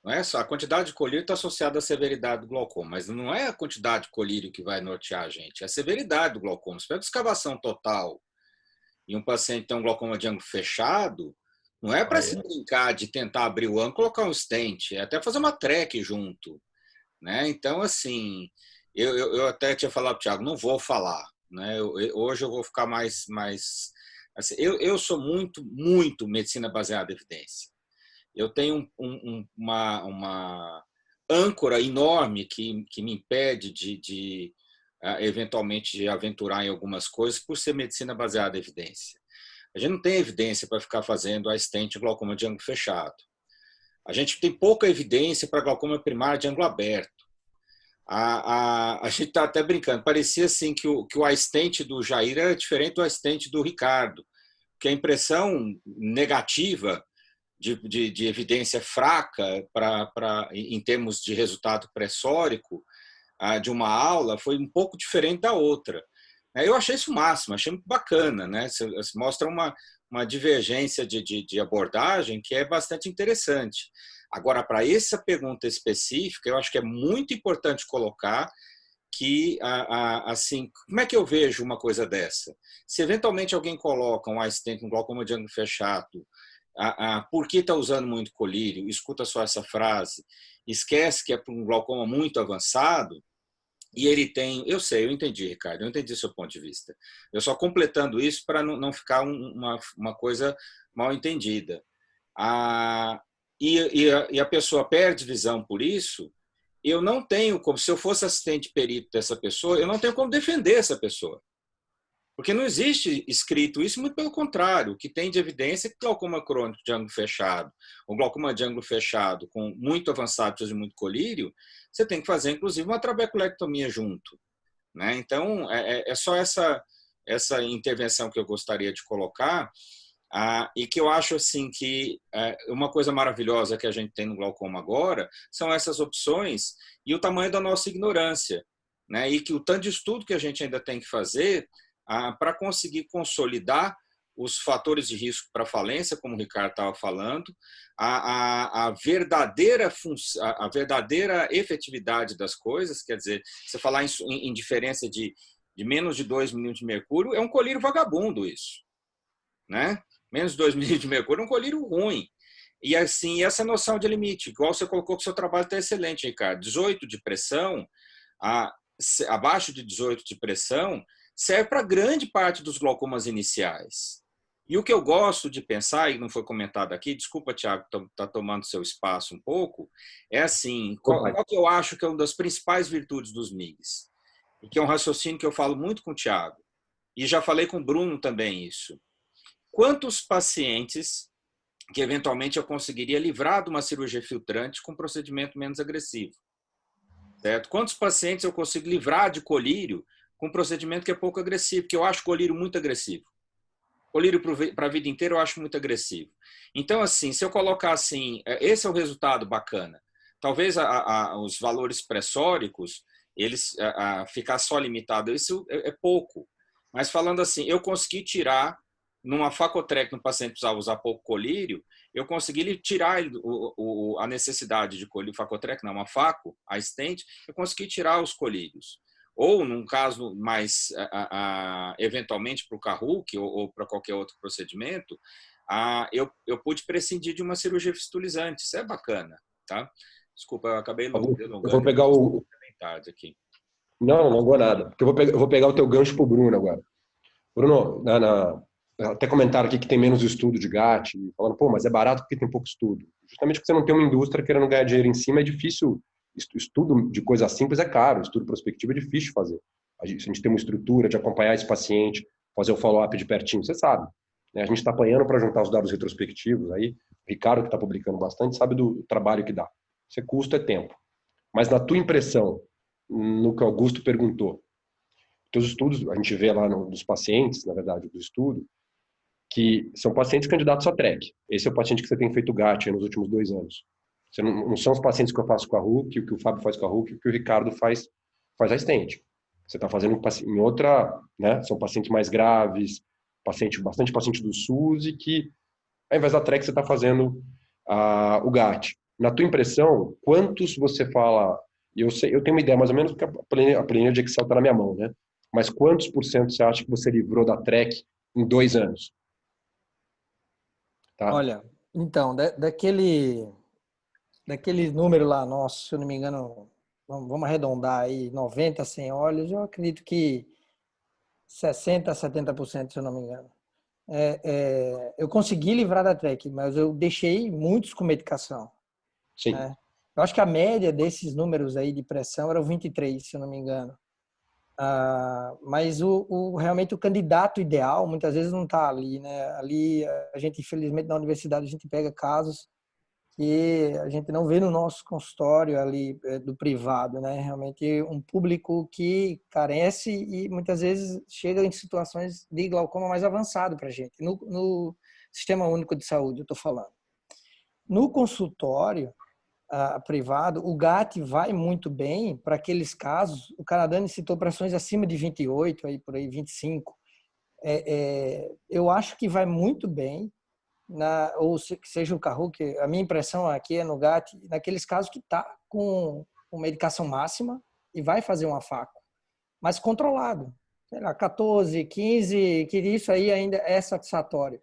Não é só a quantidade de colírio está associada à severidade do glaucoma, mas não é a quantidade de colírio que vai nortear a gente, é a severidade do glaucoma. Se pega escavação total e um paciente tem um glaucoma de ângulo fechado, não é para se brincar de tentar abrir o ângulo, colocar um stent, é até fazer uma TREC junto. Né? Então, assim, eu até tinha falado para o Thiago, não vou falar. Né? Hoje eu vou ficar mais assim, eu sou muito medicina baseada em evidência. Eu tenho uma âncora enorme que me impede de eventualmente de aventurar em algumas coisas por ser medicina baseada em evidência. A gente não tem evidência para ficar fazendo a stent glaucoma de ângulo fechado. A gente tem pouca evidência para glaucoma primário de ângulo aberto. A gente está até brincando, parecia assim que o stent do Jair era diferente do stent do Ricardo, que a impressão negativa de evidência fraca em termos de resultado pressórico de uma aula foi um pouco diferente da outra. Eu achei isso o máximo, achei muito bacana, né? Mostra uma divergência de abordagem que é bastante interessante. Agora, para essa pergunta específica, eu acho que é muito importante colocar que, assim, como é que eu vejo uma coisa dessa? Se eventualmente alguém coloca um stent, um glaucoma de ângulo fechado, por que está usando muito colírio? Escuta só essa frase, esquece que é para um glaucoma muito avançado, e ele tem... Eu sei, eu entendi, Ricardo, eu entendi seu ponto de vista. Eu só completando isso para não ficar uma coisa mal entendida. E a pessoa perde visão por isso, eu não tenho como, se eu fosse assistente perito dessa pessoa, eu não tenho como defender essa pessoa. Porque não existe escrito isso, muito pelo contrário. O que tem de evidência é que glaucoma crônico de ângulo fechado, ou glaucoma de ângulo fechado com muito avançado, precisa de muito colírio, você tem que fazer, inclusive, uma trabeculectomia junto. Né? Então, é só essa intervenção que eu gostaria de colocar, e que eu acho assim que uma coisa maravilhosa que a gente tem no glaucoma agora são essas opções e o tamanho da nossa ignorância. Né? E que o tanto de estudo que a gente ainda tem que fazer para conseguir consolidar os fatores de risco para falência, como o Ricardo estava falando, a verdadeira efetividade das coisas, quer dizer, você falar em diferença de menos de 2 milímetros de mercúrio, é um colírio vagabundo isso. Né? Menos de 2 milímetros de mercúrio é um colírio ruim. E assim, essa noção de limite, igual você colocou que o seu trabalho está excelente, Ricardo, 18 de pressão, abaixo de 18 de pressão, serve para grande parte dos glaucomas iniciais. E o que eu gosto de pensar, e não foi comentado aqui, desculpa, Tiago, está tomando seu espaço um pouco, é assim, qual que eu acho que é uma das principais virtudes dos MIGs? E que é um raciocínio que eu falo muito com o Tiago, e já falei com o Bruno também isso. Quantos pacientes que eventualmente eu conseguiria livrar de uma cirurgia filtrante com procedimento menos agressivo? Certo? Quantos pacientes eu consigo livrar de colírio com um procedimento que é pouco agressivo, porque eu acho colírio muito agressivo. Colírio para a vida inteira eu acho muito agressivo. Então, assim, se eu colocar assim, esse é o resultado bacana. Talvez os valores pressóricos, eles ficar só limitado, isso é pouco. Mas falando assim, eu consegui tirar, numa facotrec, no paciente precisava usar pouco colírio, eu consegui tirar a necessidade de colírio, facotrec, não, uma faco, a stent, eu consegui tirar os colírios. Ou, num caso mais, eventualmente, para o Karook ou para qualquer outro procedimento, eu pude prescindir de uma cirurgia fistulizante. Isso é bacana, tá? Desculpa, eu acabei alongando. Eu vou pegar o... aqui. Não vou nada. Porque eu vou pegar o teu gancho para o Bruno agora. Bruno, até comentaram aqui que tem menos estudo de GAT, falando, pô, mas é barato porque tem pouco estudo. Justamente porque você não tem uma indústria querendo ganhar dinheiro em cima, é difícil. Estudo de coisa simples é caro, estudo prospectivo é difícil de fazer. A gente tem uma estrutura de acompanhar esse paciente, fazer o follow-up de pertinho, você sabe. Né? A gente está apanhando para juntar os dados retrospectivos, aí o Ricardo, que está publicando bastante, sabe do trabalho que dá. Isso é custo, é tempo. Mas na tua impressão, no que o Augusto perguntou, teus estudos, a gente vê lá nos pacientes, na verdade, do estudo, que são pacientes candidatos a TREC. Esse é o paciente que você tem feito GAT nos últimos 2 anos. Você não são os pacientes que eu faço com a RUC, o que o Fábio faz com a RUC, o que o Ricardo faz a stent. Você está fazendo em outra, né? São pacientes mais graves, bastante paciente do SUS e que, ao invés da TREC, você está fazendo o GAT. Na tua impressão, quantos você fala... Eu tenho uma ideia mais ou menos, porque a planilha de Excel está na minha mão, né? Mas quantos por cento você acha que você livrou da TREC em 2 anos? Tá? Olha, então, daquele número lá nosso, se eu não me engano, vamos arredondar aí, 90 a 100 olhos, eu acredito que 60 a 70%, se eu não me engano. Eu consegui livrar da TREC, mas eu deixei muitos com medicação. Sim. Né? Eu acho que a média desses números aí de pressão era 23, se eu não me engano. Mas realmente o candidato ideal muitas vezes não está ali, né? Ali a gente, infelizmente, na universidade a gente pega casos que a gente não vê no nosso consultório ali do privado, né? Realmente um público que carece e muitas vezes chega em situações de glaucoma mais avançado para a gente. No Sistema Único de Saúde, eu estou falando. No consultório privado, o GAT vai muito bem para aqueles casos. O Canadani citou pressões acima de 28, aí por aí 25. Eu acho que vai muito bem, ou que seja o Karook, a minha impressão aqui é no GAT, naqueles casos que está com medicação máxima e vai fazer uma FACO, mas controlado. Sei lá, 14, 15, que isso aí ainda é satisfatório.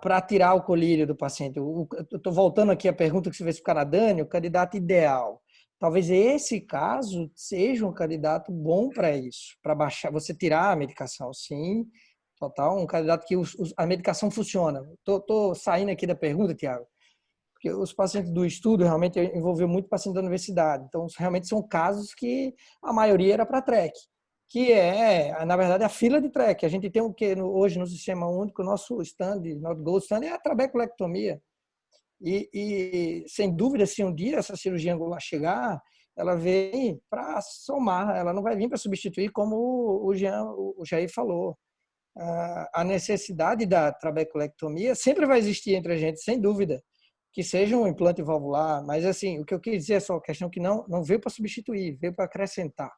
Para tirar o colírio do paciente. Eu estou voltando aqui à pergunta que você fez para o Canadani, o candidato ideal. Talvez esse caso seja um candidato bom para isso, para baixar, você tirar a medicação, sim, total, um candidato que a medicação funciona. Tô saindo aqui da pergunta, Tiago, porque os pacientes do estudo realmente envolveu muito paciente da universidade, então realmente são casos que a maioria era para TREC, que é, na verdade, a fila de TREC. A gente tem o que hoje no Sistema Único, o nosso gold standard é a trabeculectomia. E sem dúvida, se um dia essa cirurgia angular chegar, ela vem para somar, ela não vai vir para substituir, como o Jair falou. A necessidade da trabeculectomia sempre vai existir entre a gente, sem dúvida, que seja um implante valvular, mas assim, o que eu quis dizer é só a questão que não veio para substituir, veio para acrescentar.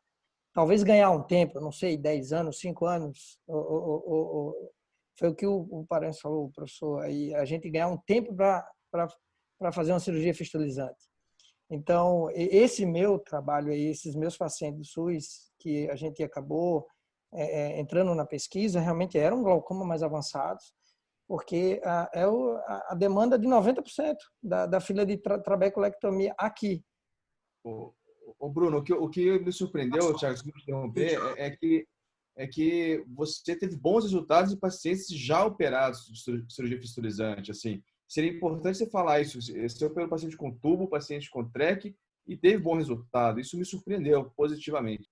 Talvez ganhar um tempo, não sei, 10 anos, 5 anos, foi o que o Paranhos falou, o professor, aí, a gente ganhar um tempo para fazer uma cirurgia fistulizante. Então, esse meu trabalho aí, esses meus pacientes do SUS, que a gente acabou entrando na pesquisa, realmente eram glaucoma mais avançados, porque a demanda de 90% da fila de trabeculectomia aqui. O Bruno, o que me surpreendeu, Thiago, se me interromper, é que você teve bons resultados em pacientes já operados de cirurgia fistulizante. Assim, seria importante você falar isso. Você operou paciente com tubo, paciente com TREC e teve bom resultado. Isso me surpreendeu positivamente.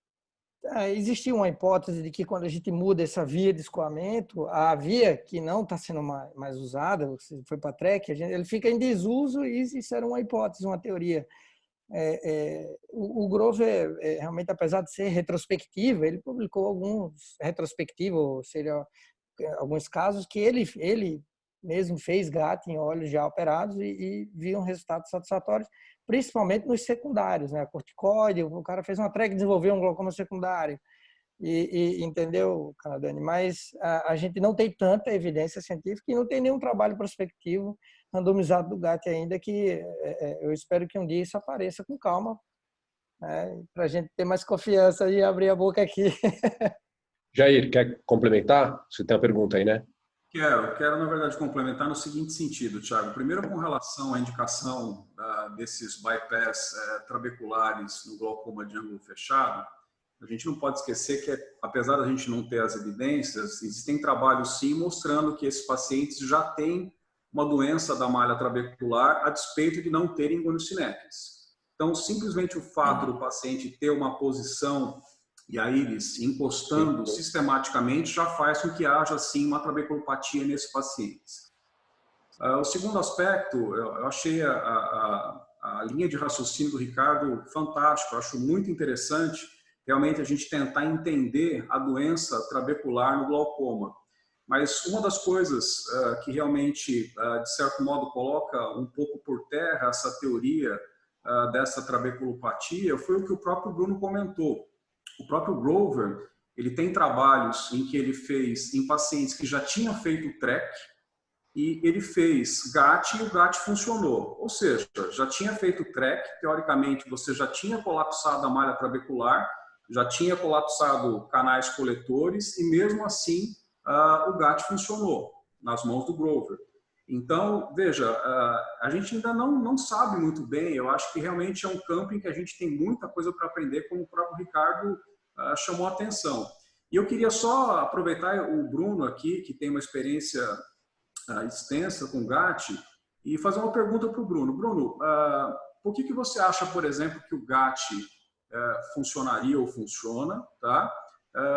Existia uma hipótese de que quando a gente muda essa via de escoamento, a via que não está sendo mais usada, se foi para TREC, ele fica em desuso e isso era uma hipótese, uma teoria. O Grover, realmente, apesar de ser retrospectivo, ele publicou alguns retrospectivos, seria alguns casos que ele mesmo fez GAT em olhos já operados e viam resultados satisfatórios, principalmente nos secundários, né? Corticoide, o cara fez uma TREC e desenvolveu um glaucoma secundário. Entendeu, Canadani? Mas a gente não tem tanta evidência científica e não tem nenhum trabalho prospectivo randomizado do GAT ainda, que eu espero que um dia isso apareça com calma, né? Para a gente ter mais confiança e abrir a boca aqui. Jair, quer complementar? Você tem uma pergunta aí, né? Quero, na verdade, complementar no seguinte sentido, Thiago. Primeiro, com relação à indicação desses bypass trabeculares no glaucoma de ângulo fechado, a gente não pode esquecer que, apesar da gente não ter as evidências, existem trabalhos, sim, mostrando que esses pacientes já têm uma doença da malha trabecular a despeito de não terem goniocinectes. Então, simplesmente o fato do paciente ter uma posição e a íris encostando sistematicamente já faz com que haja, sim, uma trabeculopatia nesses pacientes. O segundo aspecto, eu achei a linha de raciocínio do Ricardo fantástica, eu acho muito interessante realmente a gente tentar entender a doença trabecular no glaucoma. Mas uma das coisas que realmente, de certo modo, coloca um pouco por terra essa teoria dessa trabeculopatia foi o que o próprio Bruno comentou. O próprio Grover, ele tem trabalhos em que ele fez em pacientes que já tinham feito TREC e ele fez GAT e o GAT funcionou. Ou seja, já tinha feito TREC, teoricamente você já tinha colapsado a malha trabecular, já tinha colapsado canais coletores e mesmo assim o GAT funcionou nas mãos do Grover. Então, veja, a gente ainda não sabe muito bem, eu acho que realmente é um campo em que a gente tem muita coisa para aprender, como o próprio Ricardo chamou a atenção. E eu queria só aproveitar o Bruno aqui, que tem uma experiência extensa com GAT, e fazer uma pergunta para o Bruno. Bruno, por que você acha, por exemplo, que o GAT funcionaria ou funciona, tá?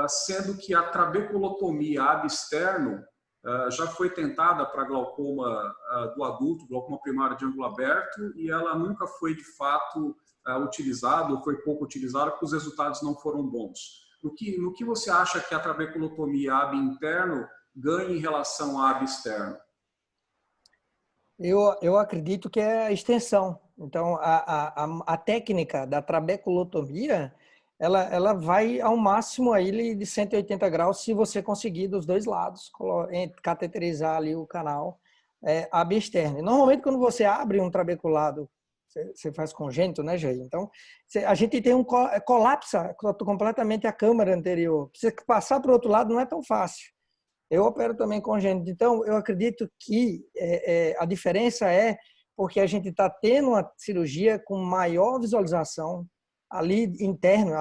Sendo que a trabeculotomia ab externo já foi tentada para glaucoma do adulto, glaucoma primário de ângulo aberto, e ela nunca foi de fato utilizada, ou foi pouco utilizada, porque os resultados não foram bons. No que você acha que a trabeculotomia ab interno ganha em relação à ab externo? Eu acredito que é a extensão. Então, a técnica da trabeculotomia, ela vai ao máximo aí de 180 graus se você conseguir dos dois lados cateterizar ali o canal ab externo. Normalmente, quando você abre um trabeculado, você faz congênito, né, Jair? Então, a gente tem colapsa completamente a câmara anterior. Você passar para o outro lado não é tão fácil. Eu opero também congênito. Então, eu acredito que a diferença é porque a gente está tendo uma cirurgia com maior visualização ali interno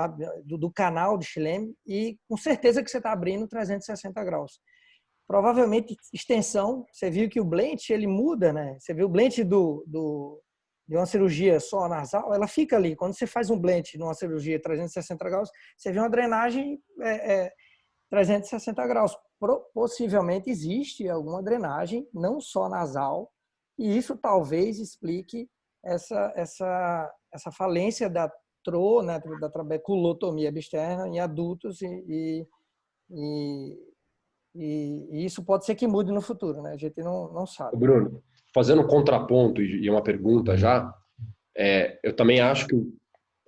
do canal de Schlem e com certeza que você está abrindo 360 graus. Provavelmente extensão, você viu que o blend ele muda, né? Você viu o blend de uma cirurgia só nasal, ela fica ali. Quando você faz um blend numa cirurgia 360 graus, você vê uma drenagem 360 graus. Possivelmente existe alguma drenagem, não só nasal, e isso talvez explique essa falência da TRO, né, da trabeculotomia externa em adultos e isso pode ser que mude no futuro, né? A gente não sabe. Bruno, fazendo um contraponto e uma pergunta já, eu também acho que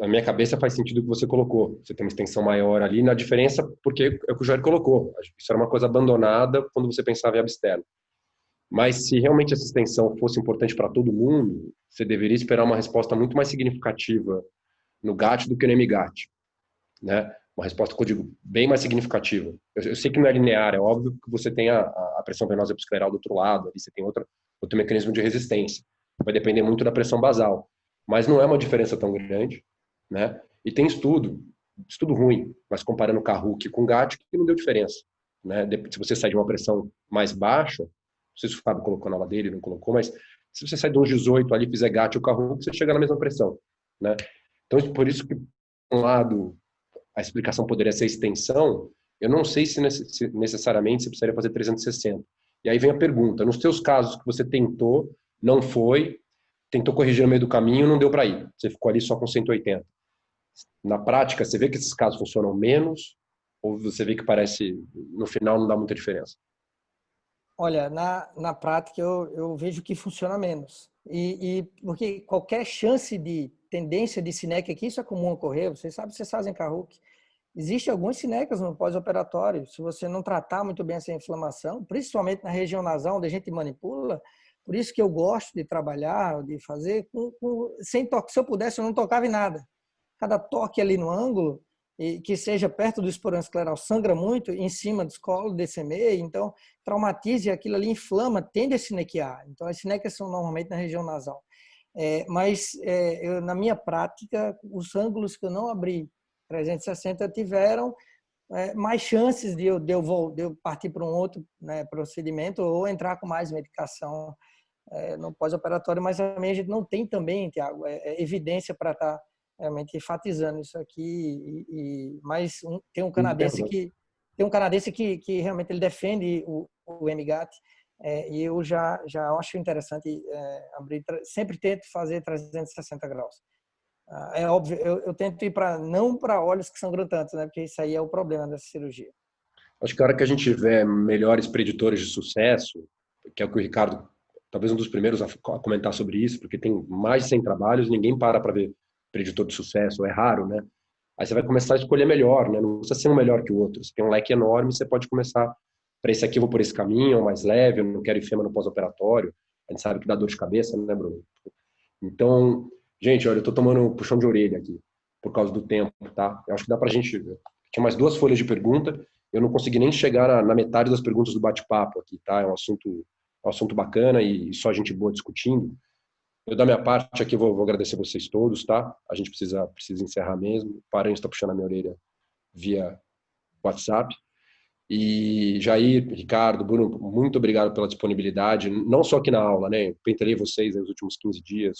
a minha cabeça faz sentido o que você colocou. Você tem uma extensão maior ali, na diferença, porque é o que o Jair colocou. Isso era uma coisa abandonada quando você pensava em absterno. Mas se realmente essa extensão fosse importante para todo mundo, você deveria esperar uma resposta muito mais significativa no GAT do que no MGAT, né? Uma resposta que eu digo bem mais significativa. Eu sei que não é linear, é óbvio que você tem a pressão venosa episcleral do outro lado, ali você tem outro mecanismo de resistência. Vai depender muito da pressão basal, mas não é uma diferença tão grande, né? E tem estudo ruim, mas comparando o Karouk com o GAT, que não deu diferença, né? Se você sai de uma pressão mais baixa, não sei se o Fábio colocou na aula dele, não colocou, mas se você sai de uns 18 ali, fizer GAT ou Karouk, você chega na mesma pressão, né? Então, por isso que, por um lado, a explicação poderia ser extensão, eu não sei se necessariamente você precisaria fazer 360. E aí vem a pergunta, nos teus casos que você tentou, não foi, tentou corrigir no meio do caminho, não deu para ir, você ficou ali só com 180. Na prática, você vê que esses casos funcionam menos, ou você vê que parece, no final, não dá muita diferença? Olha, na prática, eu vejo que funciona menos. Porque qualquer chance de tendência de cineca, que isso é comum ocorrer, vocês sabem, vocês fazem Karouk, existem algumas cinecas no pós-operatório. Se você não tratar muito bem essa inflamação, principalmente na região nasal, onde a gente manipula, por isso que eu gosto de trabalhar, de fazer sem toque. Se eu pudesse, eu não tocava em nada. Cada toque ali no ângulo, e que seja perto do esporão escleral, sangra muito, em cima do colo, DCME, então traumatiza e aquilo ali inflama, tende a sinequiar. Então as sinecas são normalmente na região nasal. Na minha prática, os ângulos que eu não abri 360 tiveram mais chances de eu partir para um outro, né, procedimento ou entrar com mais medicação no pós-operatório, mas também a gente não tem também, Tiago, evidência para estar realmente enfatizando isso aqui. Mas tem um canadense que realmente ele defende o MGAT, e eu já acho interessante abrir. Sempre tento fazer 360 graus. É óbvio, eu tento ir não para olhos que sangram tanto, né? Porque isso aí é o problema dessa cirurgia. Acho que a hora que a gente tiver melhores preditores de sucesso, que é o que o Ricardo, talvez um dos primeiros a comentar sobre isso, porque tem mais de 100 trabalhos, ninguém para ver preditor de sucesso, é raro, né? Aí você vai começar a escolher melhor, né? Não precisa ser um melhor que o outro. Você tem um leque enorme, você pode começar, para esse aqui eu vou por esse caminho, mais leve, eu não quero ifema no pós-operatório. A gente sabe que dá dor de cabeça, né, Bruno? Então, gente, olha, eu tô tomando um puxão de orelha aqui, por causa do tempo, tá? Eu acho que dá pra gente... Tinha mais 2 folhas de pergunta, eu não consegui nem chegar na metade das perguntas do bate-papo aqui, tá? É um assunto bacana e só gente boa discutindo. Eu, da minha parte, aqui vou agradecer vocês todos, tá? A gente precisa encerrar mesmo. O Paranhos está puxando a minha orelha via WhatsApp. E Jair, Ricardo, Bruno, muito obrigado pela disponibilidade, não só aqui na aula, né? Eu pentelei vocês nos últimos 15 dias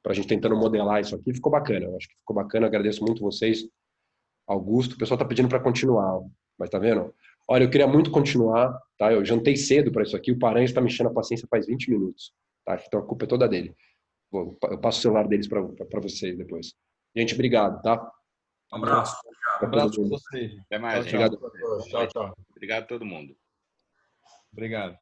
para a gente tentando modelar isso aqui. Ficou bacana, eu acho que ficou bacana. Agradeço muito vocês. Augusto, o pessoal está pedindo para continuar, mas tá vendo? Olha, eu queria muito continuar, tá? Eu jantei cedo para isso aqui. O Paranhos está me enchendo a paciência faz 20 minutos. Tá? Então a culpa é toda dele. Eu passo o celular deles para vocês depois. Gente, obrigado, tá? Um abraço. Um abraço para vocês. Até mais, Obrigado. gente. Tchau, tchau. Obrigado a todo mundo. Obrigado.